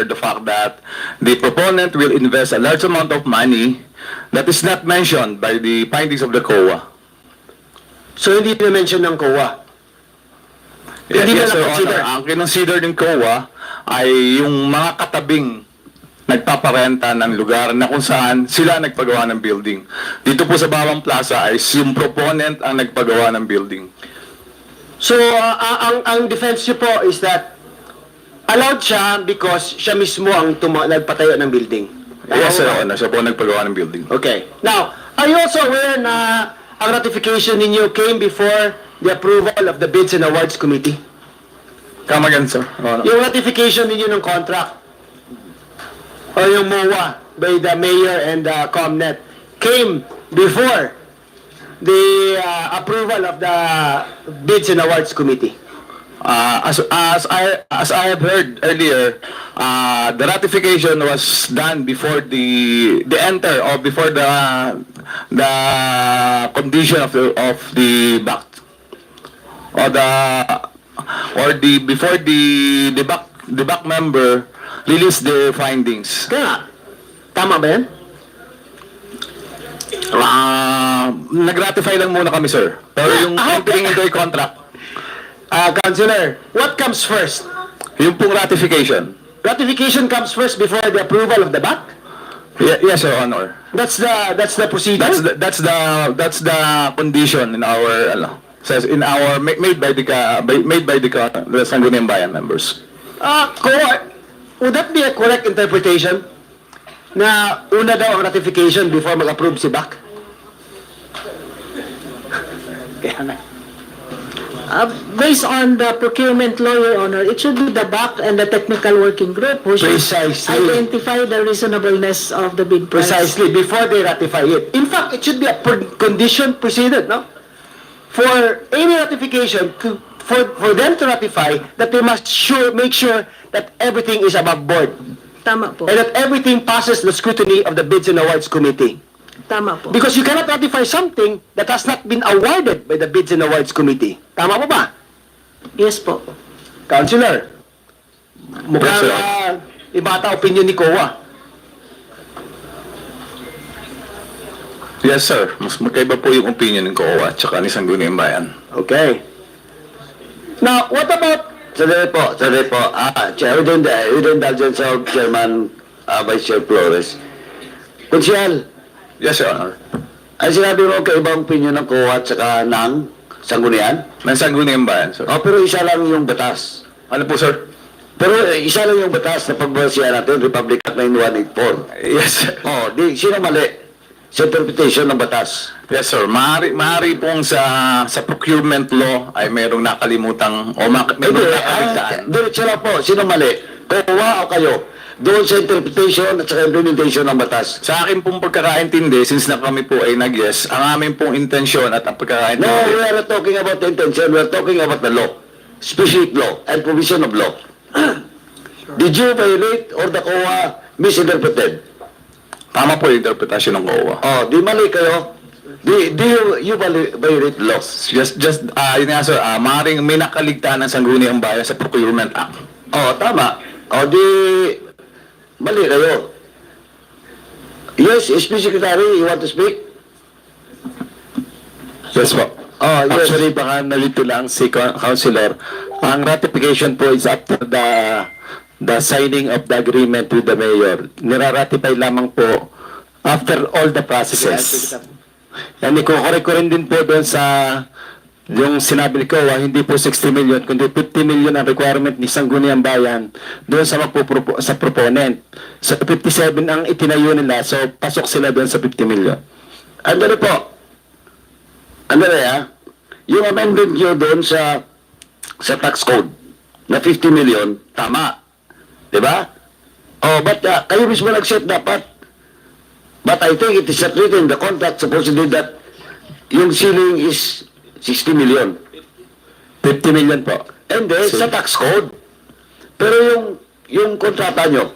the fact that the proponent will invest a large amount of money that is not mentioned by the findings of the COA. So, hindi na-mention ng COA? Hindi Yes, na Your na-consider? Honor. Ang kinonsider ng COA ay yung mga katabing nagpaparenta ng lugar na kung saan sila nagpagawa ng building. Dito po sa Bawang Plaza ay yung proponent ang nagpagawa ng building. So, ang defense niyo po is that allowed siya because siya mismo ang nagpatayo ng building. Yes, Your Honor. Siya po nagpagawa ng building. Okay. Now, are you also aware na ang ratification ninyo came before the approval of the Bids and Awards Committee? Come again, sir. Your Honor. Yung ratification ninyo ng contract or yung MOA by the mayor and the COMNET came before the approval of the Bids and Awards Committee. As I have heard earlier, the ratification was done before the enter or before the condition of the BAC before the BAC member released their findings. Kaya, tama ba yan? Nag-ratify lang muna kami, sir. Pero yung entering into a contract, Councilor, what comes first? yung pong ratification. Ratification comes first before the approval of the BAC? Yes, Your Honor. That's the procedure? That's the condition in our says in our made by the Sangguniang Bayan members. Would that be a correct interpretation na una daw ang ratification before mag-approve si BAC? Based on the procurement law, Your Honor, it should be the BAC and the technical working group who should identify the reasonableness of the bid price. Precisely, before they ratify it. In fact, it should be a condition preceded, no? For any ratification, for them to ratify, that they must make sure that everything is above board. Tama po. And that everything passes the scrutiny of the Bids and Awards Committee. Tama po. Because you cannot ratify something that has not been awarded by the Bids and Awards Committee. Tama po ba? Yes po. Councilor, mukhang ibata opinion ni COA. Yes, sir. Mas magkaiba po yung opinion ng COA at saka ni Sangguniang Bayan. Okay. Now, what about Sandali po. Chair, with the indulgence of Chairman, Vice Chair Flores. Konsyal, Yes, Your Honor. ay sinabi mo kaibang opinion ng COA at saka ng Sanggunian? Ng Sangguniang Bayan, sir. Pero isa lang yung batas. Ano po, sir? Pero isa lang yung batas na pagbasihan natin, Republic Act 9184. Yes, sir. Sino mali sa interpretation ng batas? Yes, sir. Maaari pong sa procurement law ay mayroong nakalimutang o mayroong nakaligtaan. Diretso lang po, sino mali? COA o kayo? Doon sa interpretation at sa implementation ng batas. Sa akin pong pagkakaintindi, since na kami po ay nag-yes, ang aming pong intensyon at ang No, pagkakaintindi... we are not talking about the intention. We are talking about the law. Specific law and provision of law. Did you violate or the COA misinterpreted? Tama po yung interpretasyon ng COA. Di mali kayo. Do you violate laws? Just yun nga, sir, maaaring may nakaligtaan ng Sangguniang Bayan sa Procurement Act. Tama. Di mali kayo. Yes, SP Secretary, you want to speak? Yes po. Yes. Actually, baka nalito lang si Councilor. Ang ratification po is after the signing of the agreement with the mayor. Niraratify lamang po after all the processes. Yan, iko-correct ko rin din po doon sa yung sinabi ko, hindi po 60 million, kundi 50 million ang requirement ni Sangguniang Bayan doon sa sa proponent. So 57 ang itinayo nila, so pasok sila doon sa 50 million. Andali po. Yung amendment nyo doon sa tax code na 50 million, tama. Diba? But kayo mismo nag-set dapat. But I think it is not written in the contract supposedly that yung ceiling is 60 million. 50 million po. And then, sa tax code. Pero yung kontrata nyo,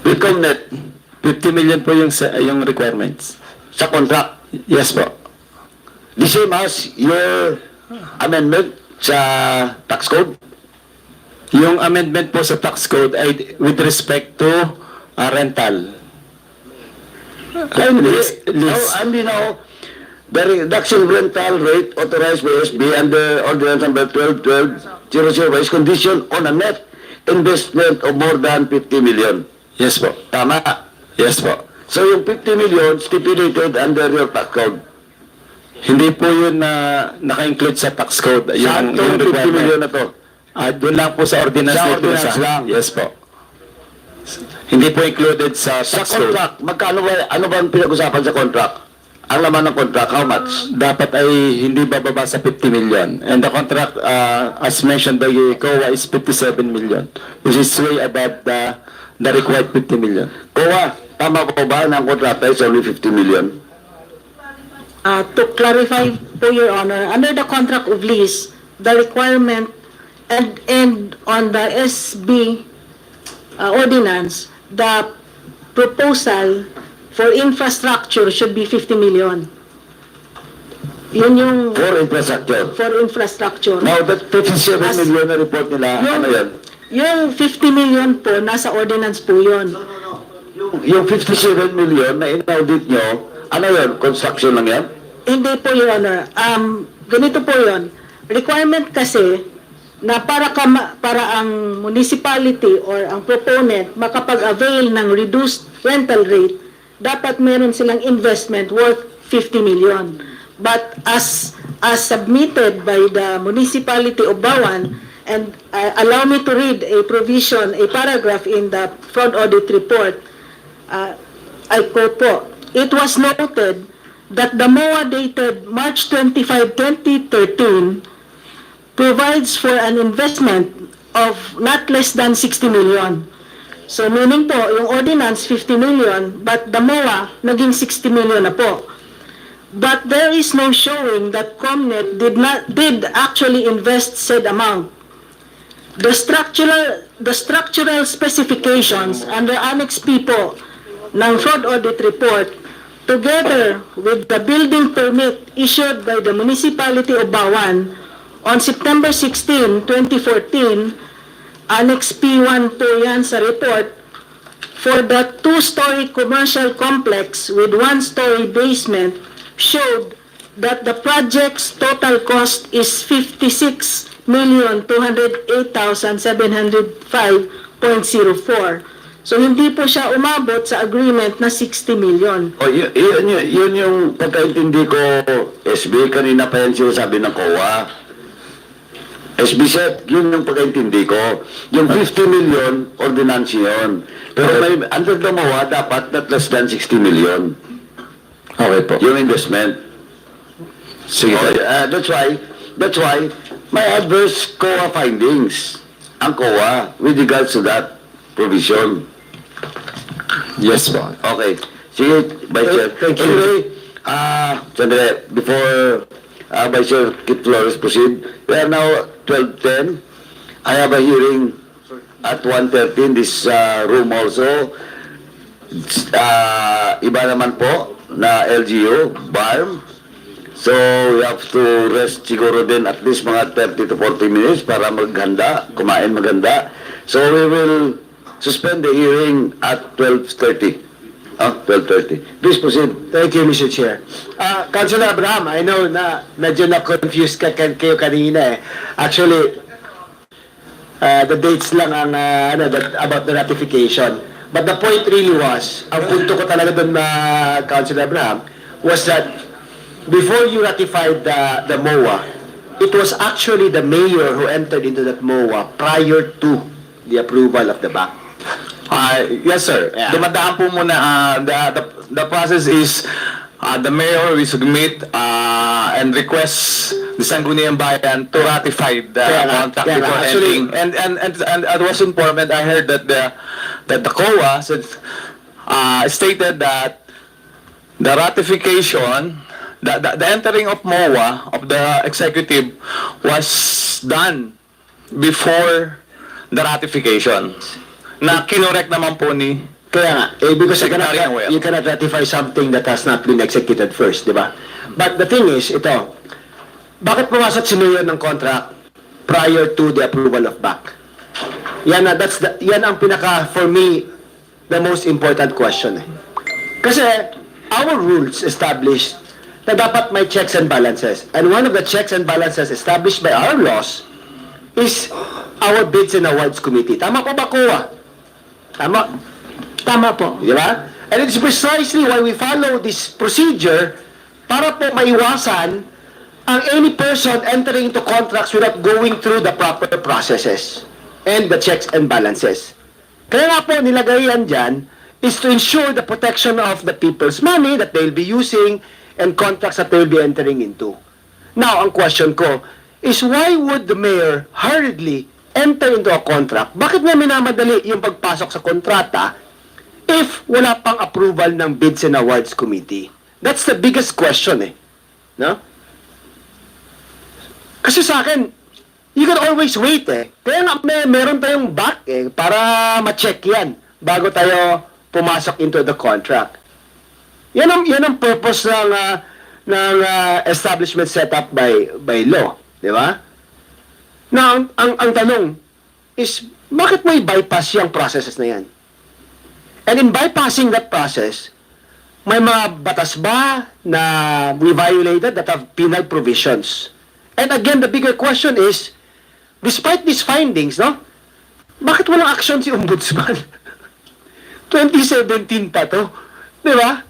with Comnet, 50 million po yung requirements. sa contract, Yes po. the same as your amendment sa tax code. Yung amendment po sa tax code ay with respect to rental. Lease. The reduction of rental rate authorized by SB under Ordinance Number 12-12-00 is conditioned on a net investment of more than 50 million. Yes po. Tama. Yes po. So yung 50 million stipulated under your tax code. Hindi po yun na naka-include sa tax code. Saan yung 50 million na to? Doon lang po sa ordinance. Sa na ordinance lang? Yes po. Hindi po included sa Sa tax code. contract, ano ba ang pinag-usapan sa contract? Ang laman ng contract, how much? Dapat ay hindi bababa sa 50 million. And the contract, as mentioned by COA, is 57 million, which is way above the required 50 million. COA, tama po ba na ang kontrata is only 50 million? To clarify po, Your Honor, under the contract of lease, the requirement and on the SB ordinance, the proposal for infrastructure should be 50 million. Yun yung... For infrastructure. For infrastructure. Now, that 57 million na report nila, ano yan? Yung 50 million po, nasa ordinance po yun. Yung 57 million na in-audit nyo, ano yun? Construction lang yan? Hindi po, Your Honor. Ganito po yun. Requirement kasi na para ang municipality or ang proponent makapag-avail ng reduced rental rate, dapat meron silang investment worth 50 million. But as submitted by the municipality of BAWAN, and allow me to read a provision, a paragraph in the fraud audit report, I quote po, "It was noted that the MOA dated March 25, 2013 provides for an investment of not less than 60 million. So meaning po, yung ordinance 50 million, but the MOA naging 60 million na po. But there is no showing that Comnet did actually invest said amount. The structural specifications under Annex P po ng fraud audit report, together with the building permit issued by the municipality of BAWAN on September 16, 2014, Annex P1 po yan sa report, for the two-story commercial complex with one-story basement showed that the project's total cost is 56,208,705.04. So hindi po siya umabot sa agreement na 60 million. O, yun yung pagkaintindi ko, SB, kanina pa yan sinasabi ng COA. SB set, yun yung pagkaintindi ko. Yung 50 million, ordinance yun. Pero may, under the MOA, dapat not less than 60 million. Okay po. Yung investment. Sige po. Okay, that's why, may adverse COA findings ang COA with regards to that provision. Yes po. Okay. Sige, Vice Chair. Thank you. Anyway, sandali, before Vice Chair Kit Flores proceed, we are now 12:10. I have a hearing at 1:30 in this room also. Iba naman po na LGU, BARM. So, we have to rest siguro din at least mga 30 to 40 minutes para maghanda, kumain maganda. So, we will suspend the hearing at 12:30. 12:30. Please proceed. Thank you, Mr. Chair. Councilor Abraham, I know na medyo na-confused kayo kanina eh. Actually, the dates lang ang about the ratification. But the point really was, ang punto ko talaga doon na Councilor Abraham, was that before you ratified the MOA, it was actually the mayor who entered into that MOA prior to the approval of the BAC. Yes, sir. Yeah. Dumadaan po muna, the process is the mayor will submit and request the Sangguniang Bayan to ratify the contract before actually, ending. And I was informed, I heard that the COA stated that the ratification, the entering of MOA of the executive was done before the ratification. Na kinorek naman po ni Kaya nga, because Secretary Noel. you cannot ratify something that has not been executed first, di ba? But the thing is, ito, bakit pumasok si Mayor ng contract prior to the approval of BAC? Yan ang pinaka, for me, the most important question. Kasi, our rules established na dapat may checks and balances. And one of the checks and balances established by our laws is our Bids and Awards Committee. Tama po ba, COA? Tama. Tama po. Di ba? And it's precisely why we follow this procedure para po maiwasan ang any person entering into contracts without going through the proper processes and the checks and balances. Kaya nga po nilagay yan dyan is to ensure the protection of the people's money that they'll be using and contracts that they'll be entering into. Now, ang question ko is why would the mayor hurriedly enter into a contract? Bakit niya minamadali yung pagpasok sa kontrata if wala pang approval ng Bids and Awards Committee? That's the biggest question eh. No? Kasi sa akin, you can always wait eh. Kaya nga meron tayong back eh, para ma-check yan bago tayo pumasok into the contract. Yan ang purpose ng establishment set up by law. Di ba? Now, ang tanong is, bakit may bypass yung processes na yan? And in bypassing that process, may mga batas ba na we violated that have penal provisions? And again, the bigger question is, despite these findings, no, bakit walang action si Ombudsman? 2017 pa to. Di ba?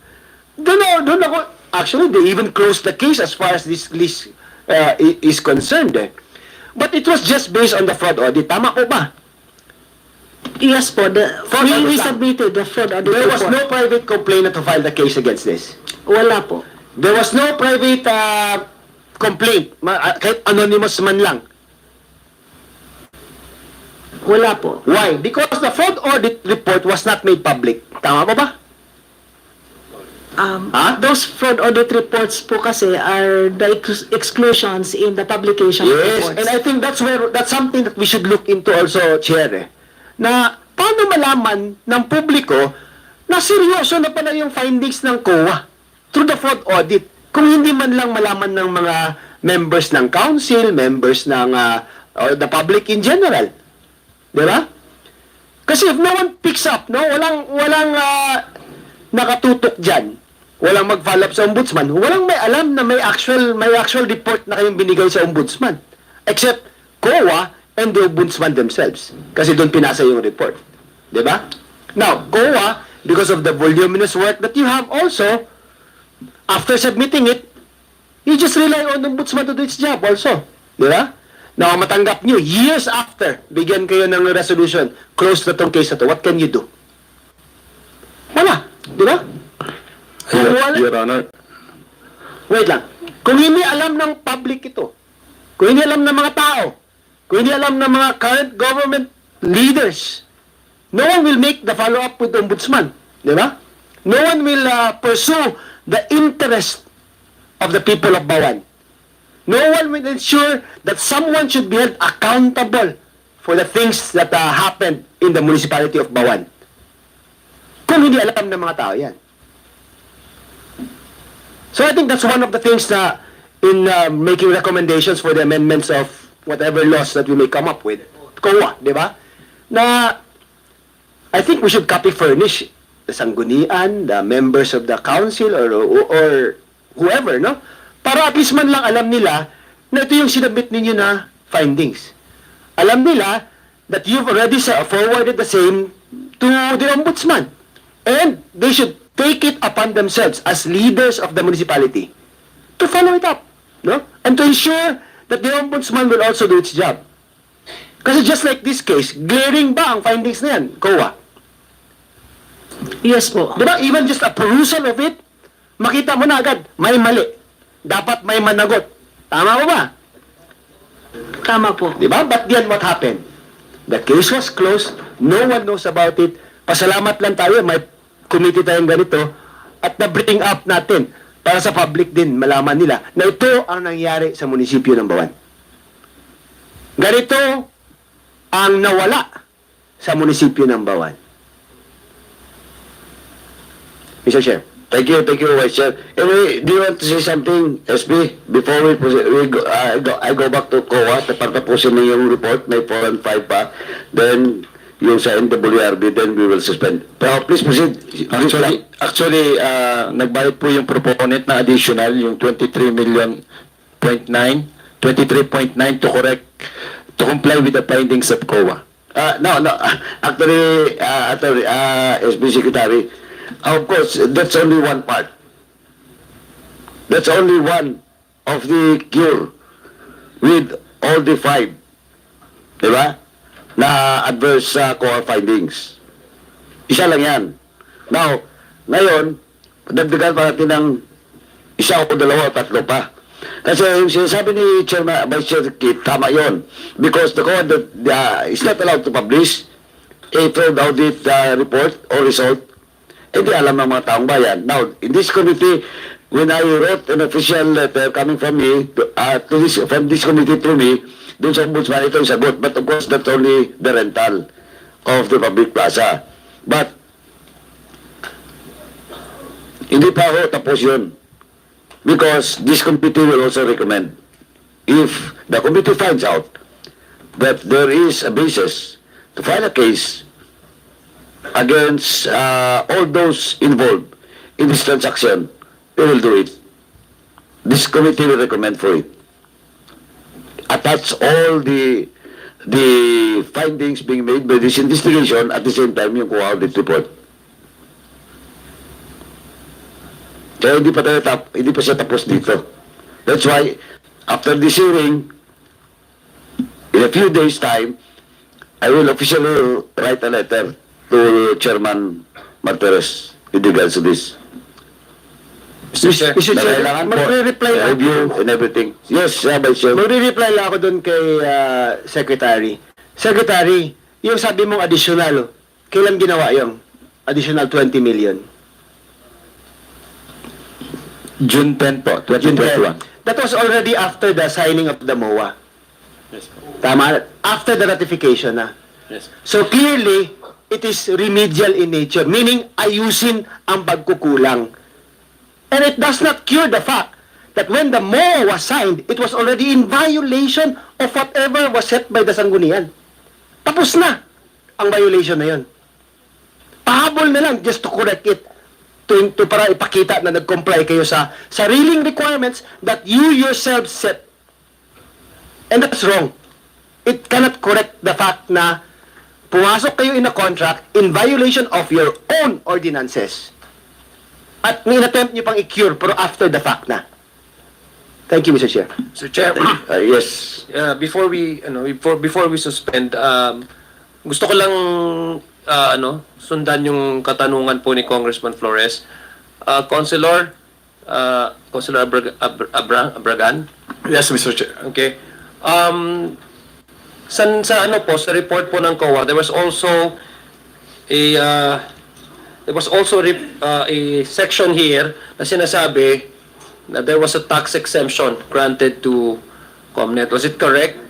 Doon ako, actually, they even closed the case as far as this lease is concerned eh. But it was just based on the fraud audit. Tama po ba? Yes po. We submitted the fraud audit There was report. no private complainant to file the case against this. Wala po. There was no private complaint, kahit anonymous man lang. Wala po. Why? Because the fraud audit report was not made public. Tama po ba? Those fraud audit reports po kasi are the exclusions in the publication Yes, reports. and I think that's something that we should look into also, Chair, eh. Na paano malaman ng publiko na seryoso na pala yung findings ng COA through the fraud audit kung hindi man lang malaman ng mga members ng council, members ng or the public in general. Di ba? Kasi if no one picks up, no, walang nakatutok dyan, walang mag-follow up sa ombudsman, walang may alam na may actual report na kayong binigay sa ombudsman. Except COA and the ombudsman themselves. Kasi doon pinasa yung report. Di ba? Now, COA, because of the voluminous work that you have also, after submitting it, you just rely on the ombudsman to do its job also. Di ba? Now, matanggap nyo, years after, bigyan kayo ng resolution, close na tong case na to, what can you do? Wala. Di ba? Your Honor. Wait lang. Kung hindi alam ng public ito, kung hindi alam ng mga tao, kung hindi alam ng mga current government leaders, no one will make the follow-up with the ombudsman. Di ba? No one will pursue the interest of the people of BAWAN. No one will ensure that someone should be held accountable for the things that happened in the municipality of BAWAN. Kung hindi alam ng mga tao yan. So I think that's one of the things na in making recommendations for the amendments of whatever laws that we may come up with. COA, di ba? Na I think we should copy furnish the sanggunian, the members of the council or whoever, no? Para at least man lang alam nila na ito yung sinabit ninyo na findings. Alam nila that you've already forwarded the same to the ombudsman. And they should take it upon themselves as leaders of the municipality to follow it up, no? And to ensure that the ombudsman will also do its job. Kasi just like this case, glaring ba ang findings na yan, COA? Yes po. Diba? Even just a perusal of it, makita mo na agad, may mali. Dapat may managot. Tama mo ba? Tama po. Diba? But then what happened? The case was closed, no one knows about it. Pasalamat lang tayo, may committee tayong ganito at na-bring up natin para sa public din, malaman nila na ito ang nangyari sa munisipyo ng BAWAN. Ganito ang nawala sa munisipyo ng BAWAN. Mr. Chair. Thank you, Vice Chair. Anyway, do you want to say something, SB, before we proceed? I go back to COA, para tapusin na yung report, may 4 and 5 pa. Then, yung sa NWRB, then we will suspend. Pero please proceed. Actually, nagbayad po yung proponent na additional, yung 23.9 to correct, to comply with the findings of COA. No. Actually, SB Secretary, of course, that's only one part. That's only one of the cure with all the 5. Diba? Na adverse COA findings. Isa lang yan. Now, ngayon, dagdagan pa natin ng isa o dalawa o tatlo pa. Kasi yung sinasabi ni Chairman, Vice Chair Kit, tama yon. Because the COA is not allowed to publish a fraud audit report or result. Hindi alam ng mga taong bayan. Now, in this committee, when I wrote an official letter coming from me, from this committee to me, doon sa ombudsman, ito yung sagot. But of course, that's only the rental of the public plaza. But, hindi pa ako tapos yun. Because this committee will also recommend, if the committee finds out that there is a basis to file a case against all those involved in this transaction, we will do it. This committee will recommend for it. Attach all the findings being made by this investigation at the same time yung COA audit report. Kaya hindi pa siya tapos dito. That's why, after this hearing, in a few days' time, I will officially write a letter to Chairman Martires with regards to this. Mr. Chair, magre-reply lang. Review and everything. Yes, Vice Chair. Magre-reply lang ako doon kay Secretary. Secretary, yung sabi mong additional, kailan ginawa yung additional 20 million? June 10 po, 2021. That was already after the signing of the MOA. Yes po. Tama? After the ratification na. Yes. So clearly, it is remedial in nature, meaning ayusin ang pagkukulang. And it does not cure the fact that when the MOA was signed, it was already in violation of whatever was set by the Sanggunian. Tapos na ang violation na yun. Pahabol na lang just to correct it. para ipakita na nag-comply kayo sa sariling requirements that you yourself set. And that's wrong. It cannot correct the fact na pumasok kayo in a contract in violation of your own ordinances. At ni-attempt nyo pang i-cure pero after the fact na. Thank you, Mr. Chair. Sir Chair, Yes. before we suspend, gusto ko lang sundan yung katanungan po ni Congressman Flores. Councilor Abragan. Yes, Mr. Chair. Okay. Sa report po ng COA, there was also a section here na sinasabi na there was a tax exemption granted to Comnet. Was it correct?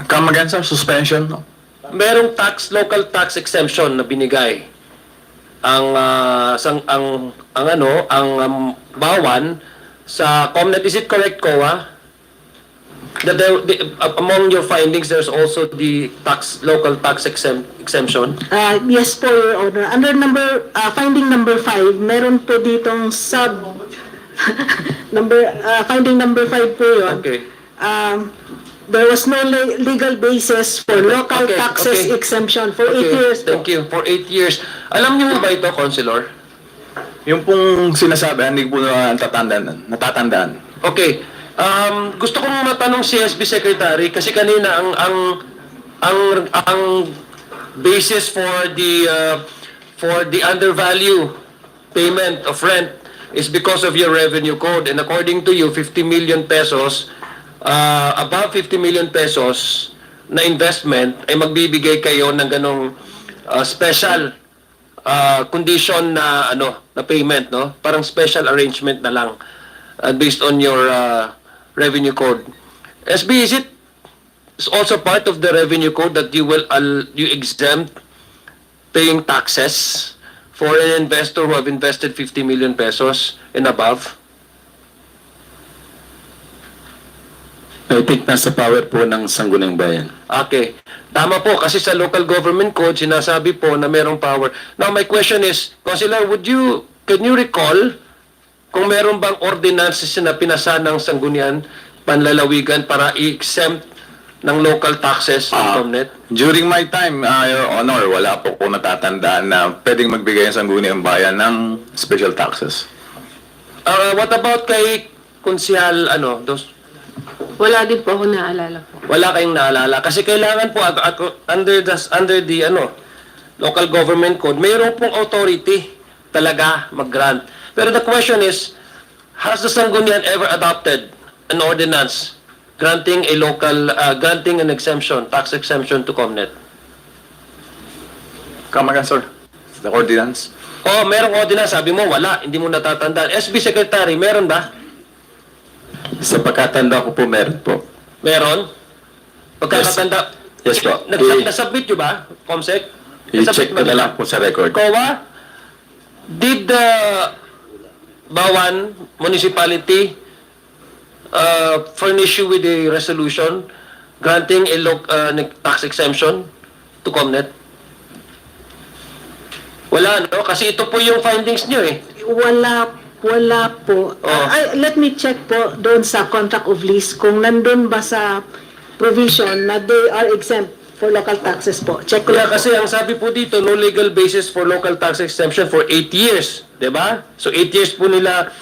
Come again, sir? Suspension? No? Merong local tax exemption na binigay ang BAWAN sa Comnet. Is it correct, COA? That among your findings, there's also the local tax exemption. Yes po, Your Honor. Under finding number 5, meron po ditong finding number 5 po yun. Okay. There was no legal basis for local taxes exemption for 8 years po. Thank you. For 8 years. Alam niyo ba ito, Councilor? Yung pong sinasabi, hindi ko po natatandaan. Okay. Gusto kong matanong si SB Secretary kasi kanina ang basis for the undervalue payment of rent is because of your revenue code, and according to you 50 million pesos above 50 million pesos na investment ay magbibigay kayo ng ganong special condition na na payment, no? Parang special arrangement na lang based on your revenue code. SB, is it also part of the revenue code that you exempt paying taxes for an investor who have invested 50 million pesos and above? I think nasa power po ng Sangguniang Bayan. Okay. Tama po, kasi sa local government code, sinasabi po na merong power. Now, my question is, Councilor, can you recall kung meron bang ordinances na pinasa ng Sangguniang Panlalawigan para i-exempt ng local taxes ng Comnet? During my time, Your Honor, wala po ko natatandaan na pwedeng magbigay ang Sangguniang Bayan ng special taxes. What about kay Konsihal, Wala din po ako naalala po. Wala kayong naalala. Kasi kailangan po, under the local government code, mayroon pong authority talaga mag-grant. Pero the question is, has the Sangguniang ever adopted an ordinance granting an exemption, tax exemption to Comnet? Come again, sir. The ordinance? Oh, merong ordinance. Sabi mo, wala. Hindi mo natatandaan. SB Secretary, meron ba? Sa pagkatanda ko po, meron po. Meron? Pagkakatanda? Yes po. Nasubmit nyo ba, Comsec? I-check ko na lang po sa record. COA, did the BAWAN municipality furnish you with a resolution granting a tax exemption to Comnet? Wala, no? Kasi ito po yung findings nyo eh. Wala po. Let me check po doon sa contract of lease kung nandun ba sa provision na they are exempt for local taxes po. Check ko lang po. Kasi ang sabi po dito, no legal basis for local tax exemption for 8 years. Diba? So 8 years po nila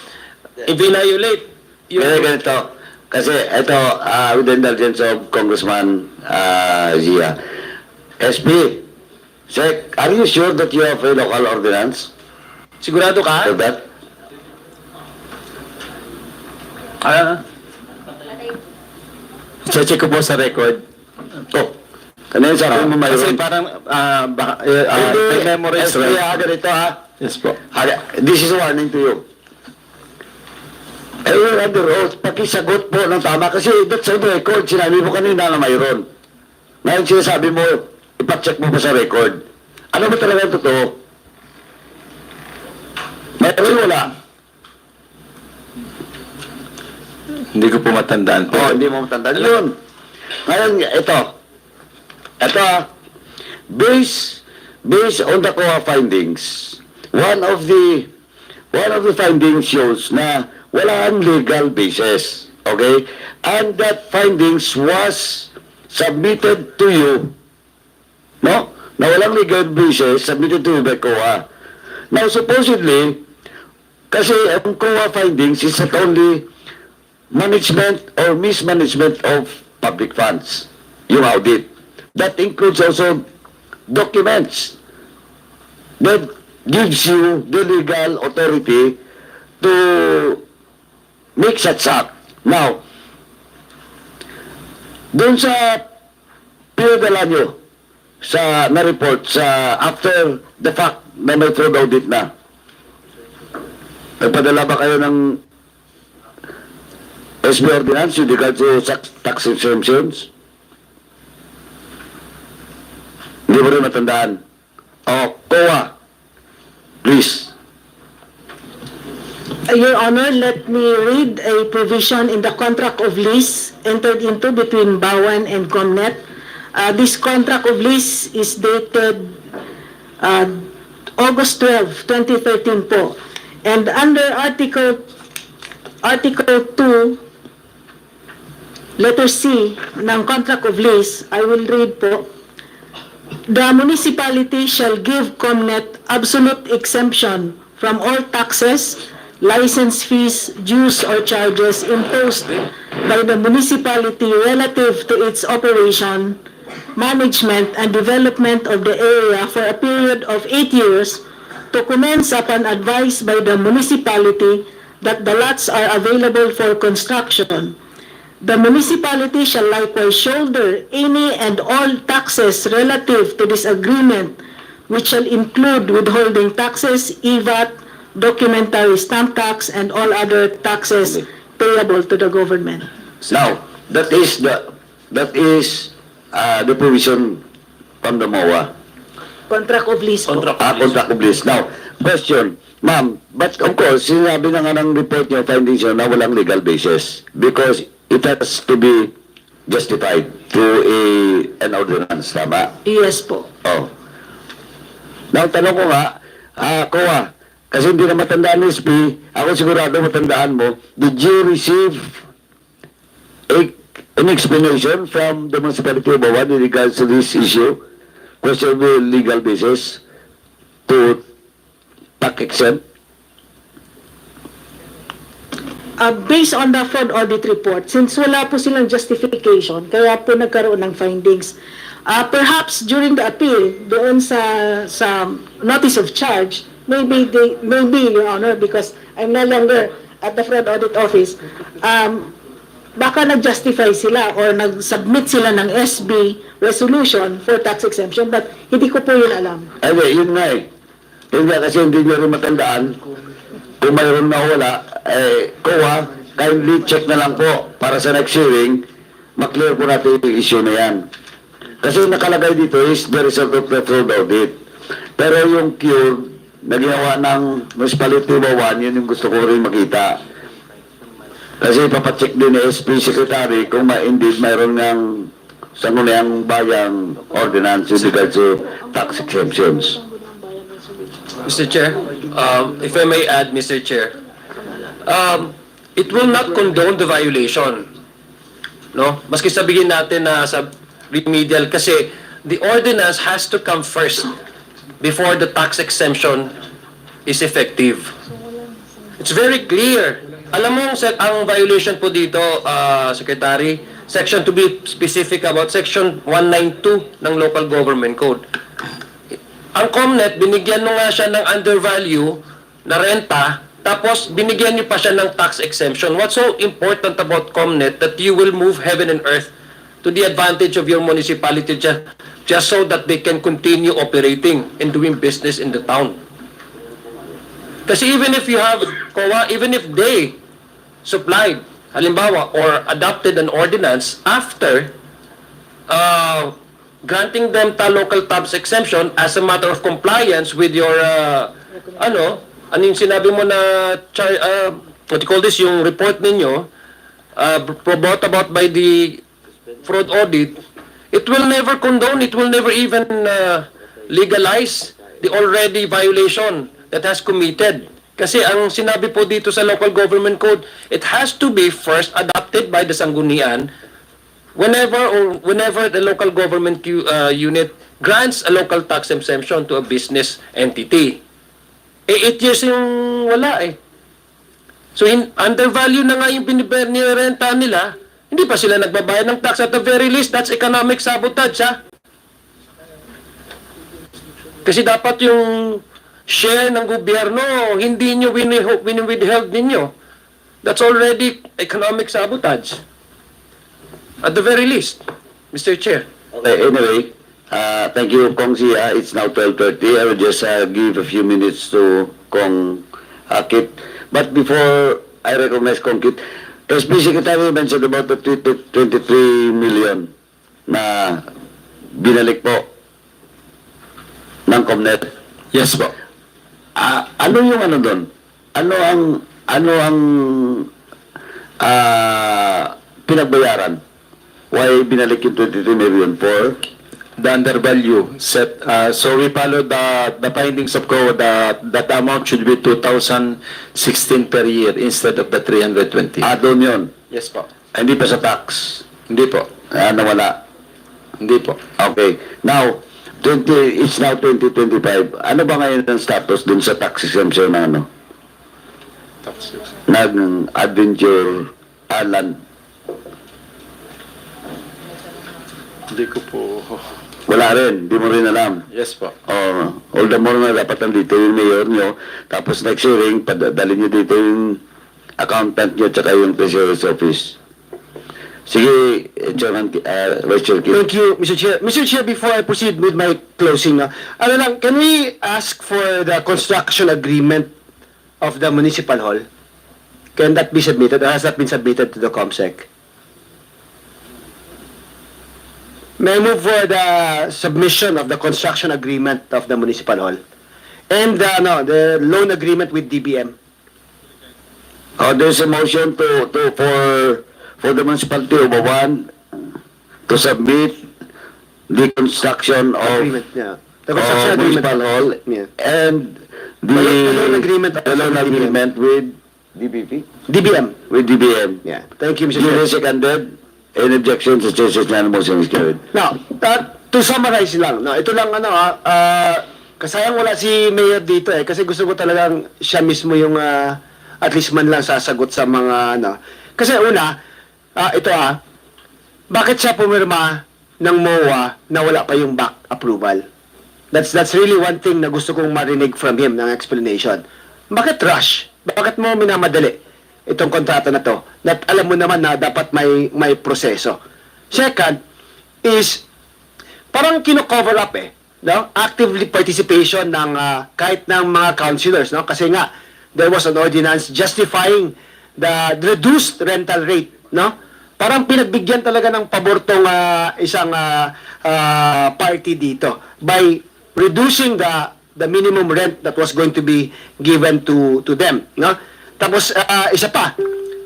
i-violate. Kaya ganito. Kasi ito, with the indulgence of Congressman Zia. SP, Sec, are you sure that you have a local ordinance Sigurado ka? for that? Check ko po sa record. Oh, kanina sabi mo Kasi mayroon. parang, Hindi, memorize, SP, right? ganito Yes po. This is a warning to you. You're under oath, pakisagot po ng tama kasi that's on record. Sinabi mo kanina na mayroon. Ngayon sinasabi mo, ipacheck mo pa sa record. Ano ba talaga ang totoo? Mayroon wala? Hindi ko po matandaan po. Hindi mo matandaan yun. Ngayon, ito. Based on the COA findings, one of the one of the findings shows na wala ang legal basis. Okay? And that findings was submitted to you. No? Na walang legal basis, submitted to you by COA. Now, supposedly, kasi ang COA findings is not only management or mismanagement of public funds, yung audit. That includes also documents that gives you the legal authority to make such act. Now, doon sa pinadala nyo sa na-report sa after the fact na may fraud audit na, nagpadala ba kayo ng SB ordinance with regard to tax exemptions? Hindi mo rin matandaan. O, COA, please. Your Honor, let me read a provision in the contract of lease entered into between BAWAN and COMNET. This contract of lease is dated August 12, 2013 po. And under Article 2, letter C ng contract of lease, I will read po, the municipality shall give COMNET absolute exemption from all taxes, license fees, dues, or charges imposed by the municipality relative to its operation, management, and development of the area for a period of 8 years to commence upon advice by the municipality that the lots are available for construction. The municipality shall likewise shoulder any and all taxes relative to this agreement, which shall include withholding taxes, EVAT, documentary stamp tax, and all other taxes payable to the government. Now, that is the provision from the MOA. Contract of lease po. Contract of lease. Now, question, ma'am, but of course, sinabi na nga ng report niyo, findings niyo na walang legal basis because it has to be justified through an ordinance, tama? Yes po. Oh. Now, tanong ko nga, COA, kasi hindi na matandaan ni SP, ako sigurado matandaan mo, did you receive an explanation from the municipality of BAWAN in regards to this issue? Questionable legal basis to tax exempt? Based on the fraud audit report, since wala po silang justification, kaya po nagkaroon ng findings. Perhaps during the appeal, doon sa notice of charge, maybe, Your Honor, because I'm no longer at the fraud audit office, baka nag-justify sila or nag-submit sila ng SB resolution for tax exemption, but hindi ko po yun alam. Ay, yun nga eh. Yun nga kasi hindi nyo rin matandaan. Kung mayroon na wala, COA, kindly check na lang po para sa next hearing, maklear po natin yung issue na yan. Kasi nakalagay dito is the result of the fraud audit. Pero yung cure na ginawa ng municipality BAWAN, yun yung gusto ko rin makita. Kasi papacheck din ni SP Secretary kung indeed mayroon ng sangunayang bayang ordinance with regard to tax exemptions. Mr. Chair, if I may add, Mr. Chair, it will not condone the violation. No? Maski sabihin natin na sa remedial kasi the ordinance has to come first before the tax exemption is effective. It's very clear. Alam mo ang violation po dito, Secretary, section to be specific about section 192 ng Local Government Code. Ang COMNET, binigyan mo nga siya ng undervalue na renta, tapos binigyan niyo pa siya ng tax exemption. What's so important about COMNET that you will move heaven and earth to the advantage of your municipality just so that they can continue operating and doing business in the town? Kasi even if you have COA, even if they supplied, halimbawa, or adopted an ordinance after granting them local tax exemption as a matter of compliance with your, ano yung sinabi mo na, what you call this, yung report ninyo, brought about by the fraud audit, it will never condone, it will never even legalize the already violation that has committed Kasi ang sinabi po dito sa local government code, it has to be first adopted by the sanggunian whenever the local government unit grants a local tax exemption to a business entity. 8 years yung wala eh. So undervalue na nga yung binirentahan nila, hindi pa sila nagbabayad ng tax. At the very least, that's economic sabotage, ha? Kasi dapat yung share ng gobyerno, hindi nyo withheld ninyo. That's already economic sabotage. At the very least, Mr. Chair. Okay, anyway, thank you, Kong Sia. It's now 12:30. I will just give a few minutes to Kong Kit. But before I recognize Kong Kit, SB Secretary mentioned about the 23 million na binalik po ng Comnet. Yes po. Ano yung ano doon? Ano ang pinagbayaran? Why binalik yung 23 million for? The undervalue set. So we follow the findings of COA that the amount should be 2,016 per year instead of the 320. Doon yun? Yes po. Hindi pa sa tax? Hindi po. Nawala? Hindi po. Okay. Now, it's now 2025. Ano ba ngayon ang status dun sa tax exemption na ano? Ng Adventure Island? Hindi ko po. Wala rin. Di mo rin alam. Yes po. All the more na dapat nandito yung mayor nyo. Tapos next hearing, padalhin nyo dito yung accountant nyo tsaka yung treasurer's office. Sige, Chairman, Vice Chair Kim. Thank you, Mr. Chair. Mr. Chair, before I proceed with my closing, can we ask for the construction agreement of the municipal hall? Can that be submitted, or has that been submitted to the COMSEC? May I move for the submission of the construction agreement of the municipal hall? And the loan agreement with DBM. There's a motion for the municipality of BAWAN to submit the construction of Agreement, yeah. The construction agreement. municipal hall Yeah. and the loan agreement of the loan DBM. agreement with DBP? DBM. With DBM. Yeah. Thank you, Mr. Duly Chair. seconded. Any objections? Suggestions na motion is carried. Now, to summarize lang, ito lang kasayang wala si Mayor dito kasi gusto ko talagang siya mismo yung at least man lang sasagot sa mga Kasi una, bakit siya pumirma ng MOA na wala pa yung back approval? That's really one thing na gusto kong marinig from him ng explanation. Bakit rush? Bakit mo minamadali itong kontrata na to? That alam mo naman na dapat may proseso. Second is parang kino-cover up actively participation ng kahit ng mga councilors, kasi nga there was an ordinance justifying the reduced rental rate, Parang pinagbigyan talaga ng pabor tong isang party dito by reducing the minimum rent that was going to be given to them, Tapos isa pa,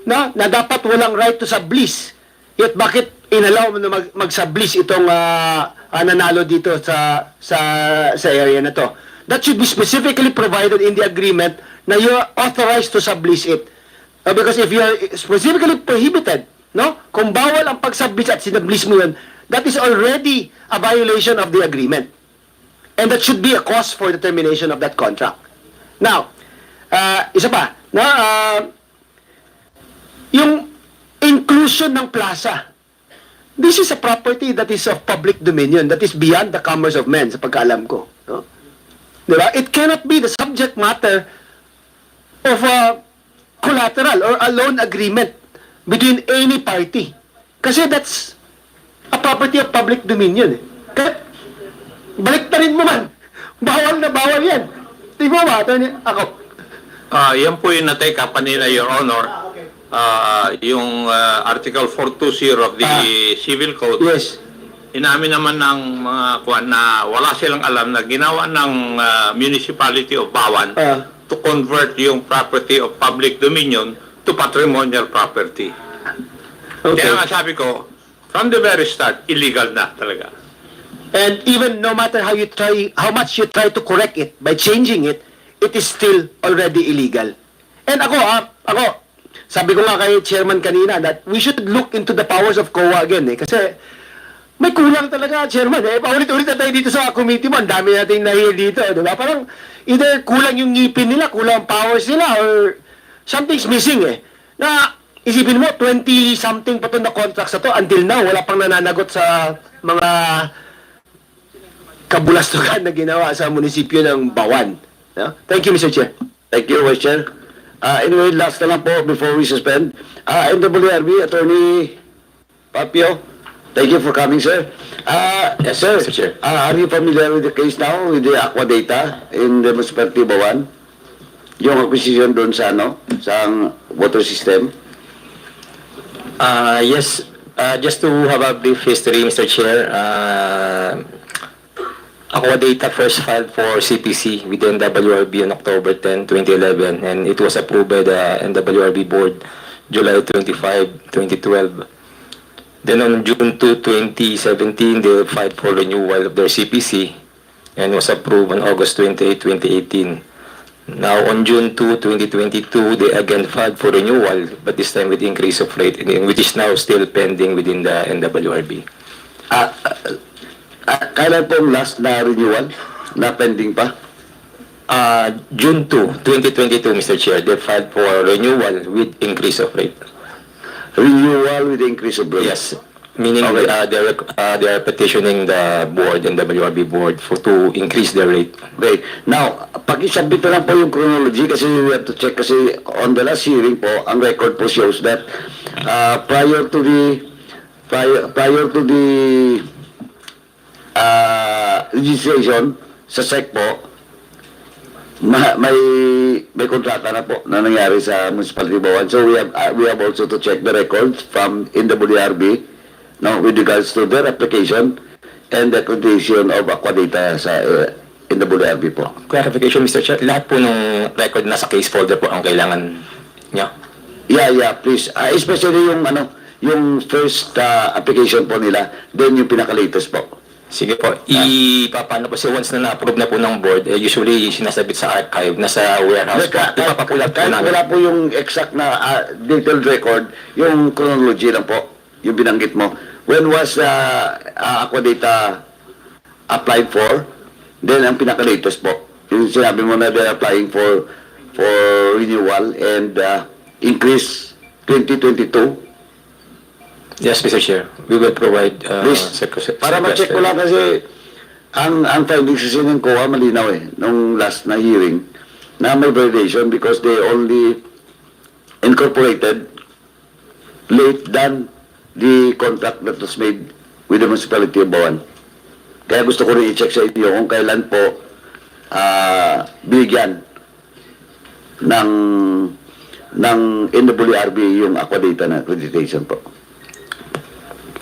na dapat walang right to sublease. Yet bakit inalaw mo na mag-sublease itong nanalo dito sa area na to? That should be specifically provided in the agreement na you're authorized to sublease it. Because if you're specifically prohibited, kung bawal ang pag-sublease at sinublease mo yun, that is already a violation of the agreement. And that should be a cause for the termination of that contract. Now, isa pa, yung inclusion ng plaza, this is a property that is of public dominion, that is beyond the commerce of men, sa pagkaalam ko. Diba? It cannot be the subject matter of a collateral or a loan agreement between any party. Kasi that's a property of public dominion. Kaya, baliktarin mo man. Bawal na bawal yan. Tingnan mo ba? Ako. Yan po yung na-take up kanina, Your Honor. Yung Article 420 of the Civil Code. Yes. Inamin naman ng mga kuwan na wala silang alam na ginawa ng municipality of BAWAN to convert yung property of public dominion to patrimonial property. Okay. Kaya nga sabi ko, from the very start, illegal na talaga. And even no matter how much you try to correct it by changing it, it is still already illegal. And ako, sabi ko nga kay Chairman kanina that we should look into the powers of COA again kasi may kulang talaga, Chairman. Paulit-ulit na tayo dito sa committee mo. Ang dami nating nahihil dito, di ba? Parang either kulang yung ngipin nila, kulang ang powers nila, or something's missing Na isipin mo, 20-something pa to na contracts na to. Until now, wala pang nananagot sa mga kabulastugan na ginawa sa munisipyo ng BAWAN. Thank you, Mr. Chair. Thank you, Vice Chair. Anyway, last na lang po before we suspend. NWRB, Attorney Papio, thank you for coming, sir. Yes, Sir, Mr. Chair. Are you familiar with the case now with the Aqua Data in the municipality of BAWAN? Yung acquisition doon sa sa water system? Yes, just to have a brief history, Mr. Chair, Aqua Data first filed for CPC with the NWRB on October 10, 2011, and it was approved by the NWRB board July 25, 2012. Then on June 2, 2017, they filed for renewal of their CPC and was approved on August 28, 2018. Now on June 2, 2022, they again filed for renewal, but this time with increase of rate, which is now still pending within the NWRB. Kailan po last na renewal? Na pending pa? June 2, 2022, Mr. Chair, they filed for renewal with increase of rate. Renewal with increase of rate? Yes, meaning they are petitioning the board and WRB board to increase their rate. Okay. Now, pag-isubmit na lang po yung chronology kasi we have to check kasi on the last hearing po, ang record po shows that prior to the registration sa SEC po, may kontrata na po na nangyari sa Municipality of BAWAN. So we have also to check the records from NWRB with regards to their application and the accreditation of Aqua Data sa NWRB po. Clarification, Mr. Chair, lahat po ng record nasa case folder po ang kailangan niya. Yeah, please. Especially yung first application po nila, then yung pinaka-latest po. Sige po, ipapano po once na na-approve na po ng board, usually sinasabit sa archive, nasa warehouse po. Ipapapulat po Kahit namin. wala po yung exact na detailed record, yung chronology lang po, yung binanggit mo. When was Aqua Data applied for? Then ang pinaka-latest po. Yung sinabi mo na they're applying for renewal and increase 2022. Yes, Mr. Chair, we will provide Please, para ma-check ko lang kasi ang findings kasi ng COA malinaw nung last na hearing na may violation because they only incorporated late than the contract that was made with the municipality of BAWAN. Kaya gusto ko rin i-check sa inyo kung kailan po bigyan ng NWRB yung Aqua Data na accreditation po.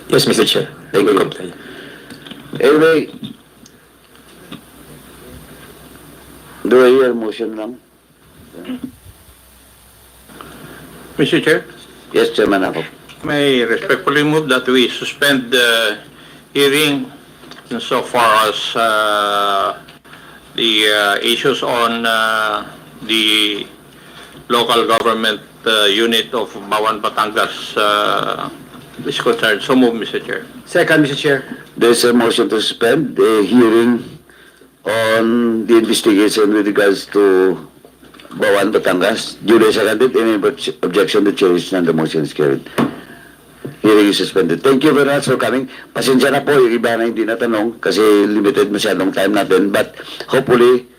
Yes, Mr. Chair. Thank you. Comply. Anyway, do I hear motion lang? Mr. Chair, Yes, Chairman ako. may respectfully move that we suspend the hearing insofar as the issues on the local government unit of BAWAN Batangas is concerned. So move, Mr. Chair. Second, Mr. Chair. There's a motion to suspend the hearing on the investigation with regards to BAWAN Batangas. Duly seconded. Any objection to chair and the motion is carried. Hearing is suspended. Thank you very much for coming. Pasensya na po yung iba na hindi natanong kasi limited masyadong time natin. But hopefully,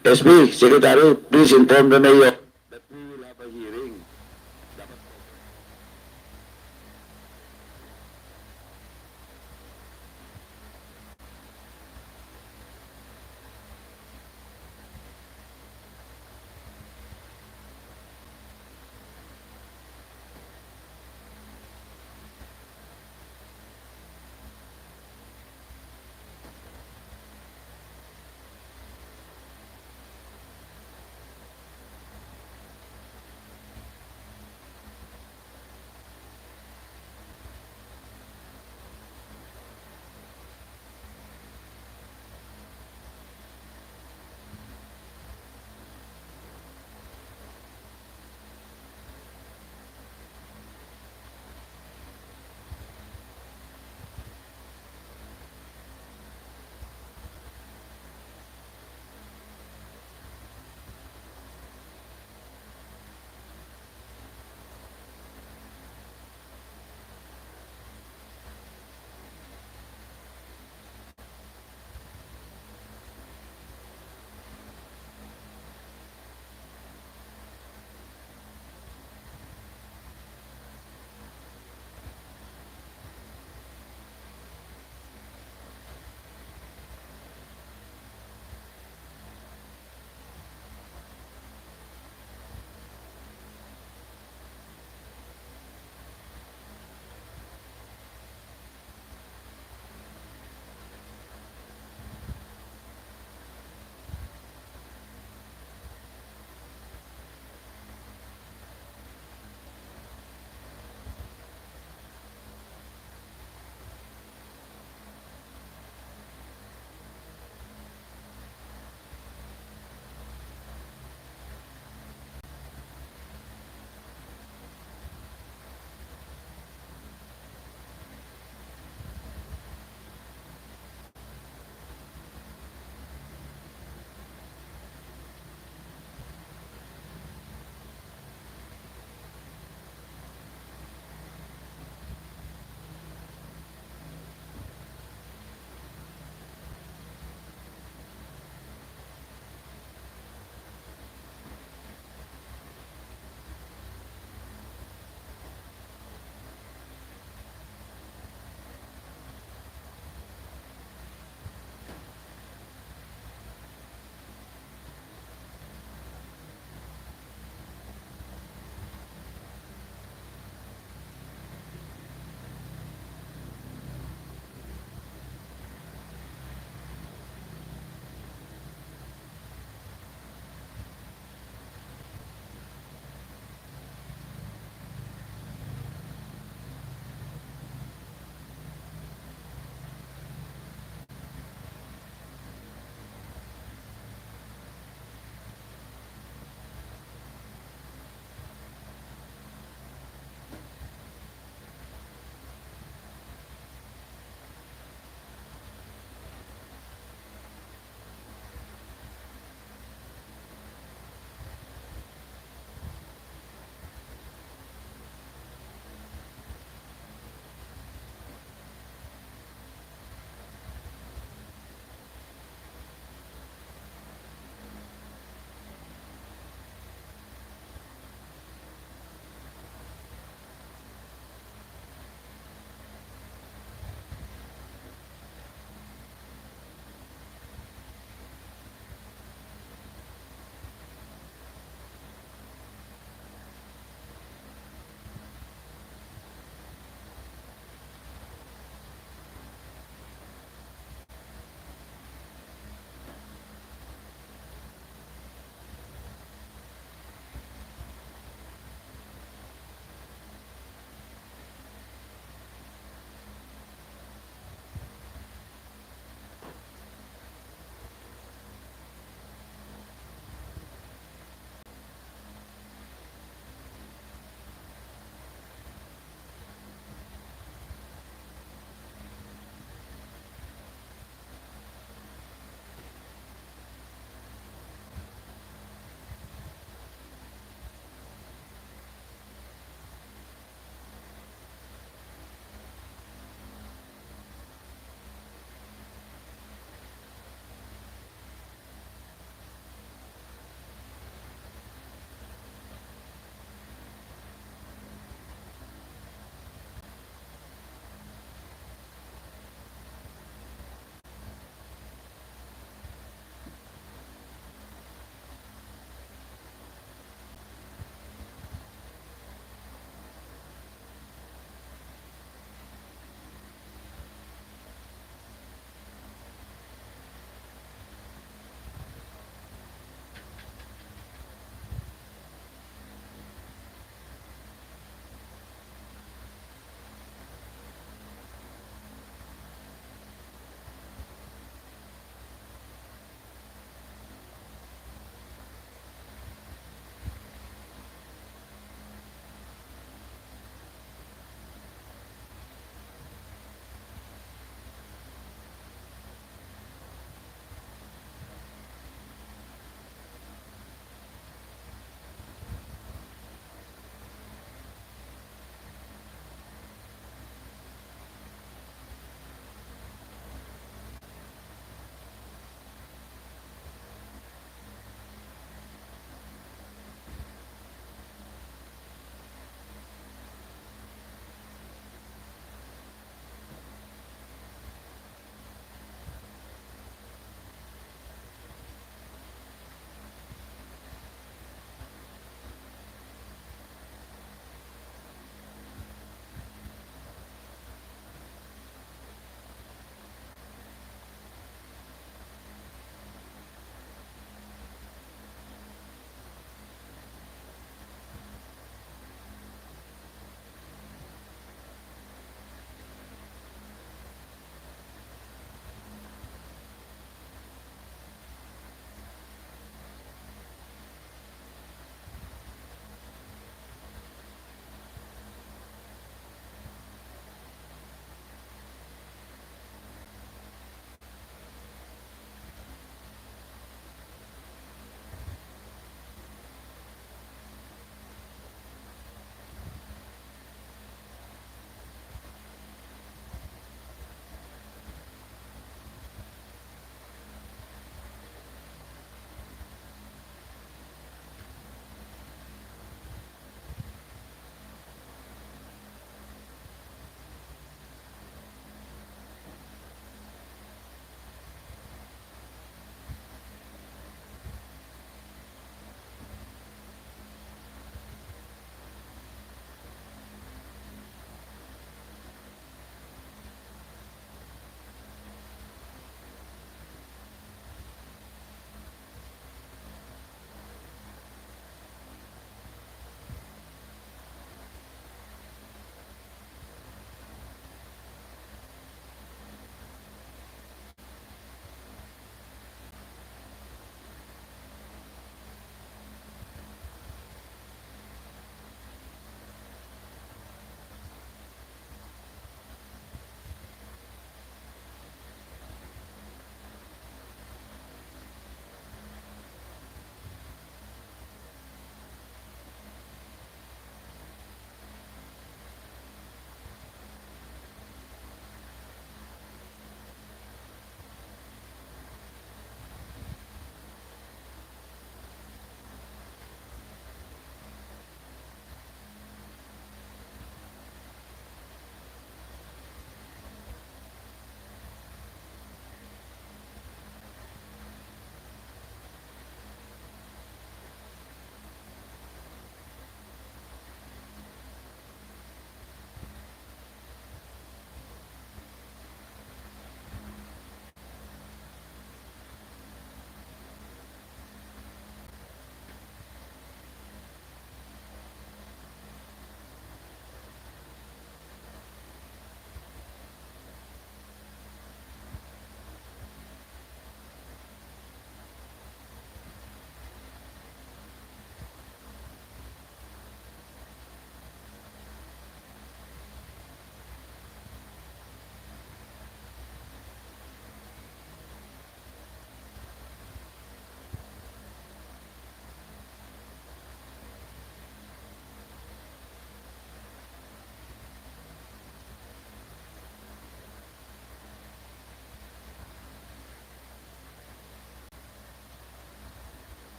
SB, Secretary, please inform the Mayor that we will have a hearing.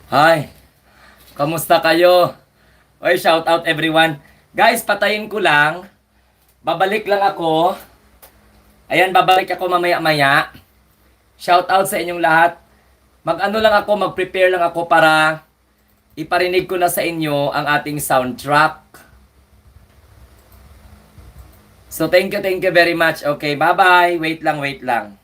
Hi, kamusta kayo? Oy, shout out everyone. Guys, patayin ko lang. Babalik lang ako. Ayan, babalik ako mamaya-maya. Shout out sa inyong lahat. Mag-ano lang ako, mag-prepare lang ako para iparinig ko na sa inyo ang ating soundtrack. So, thank you very much. Okay, bye-bye. Wait lang.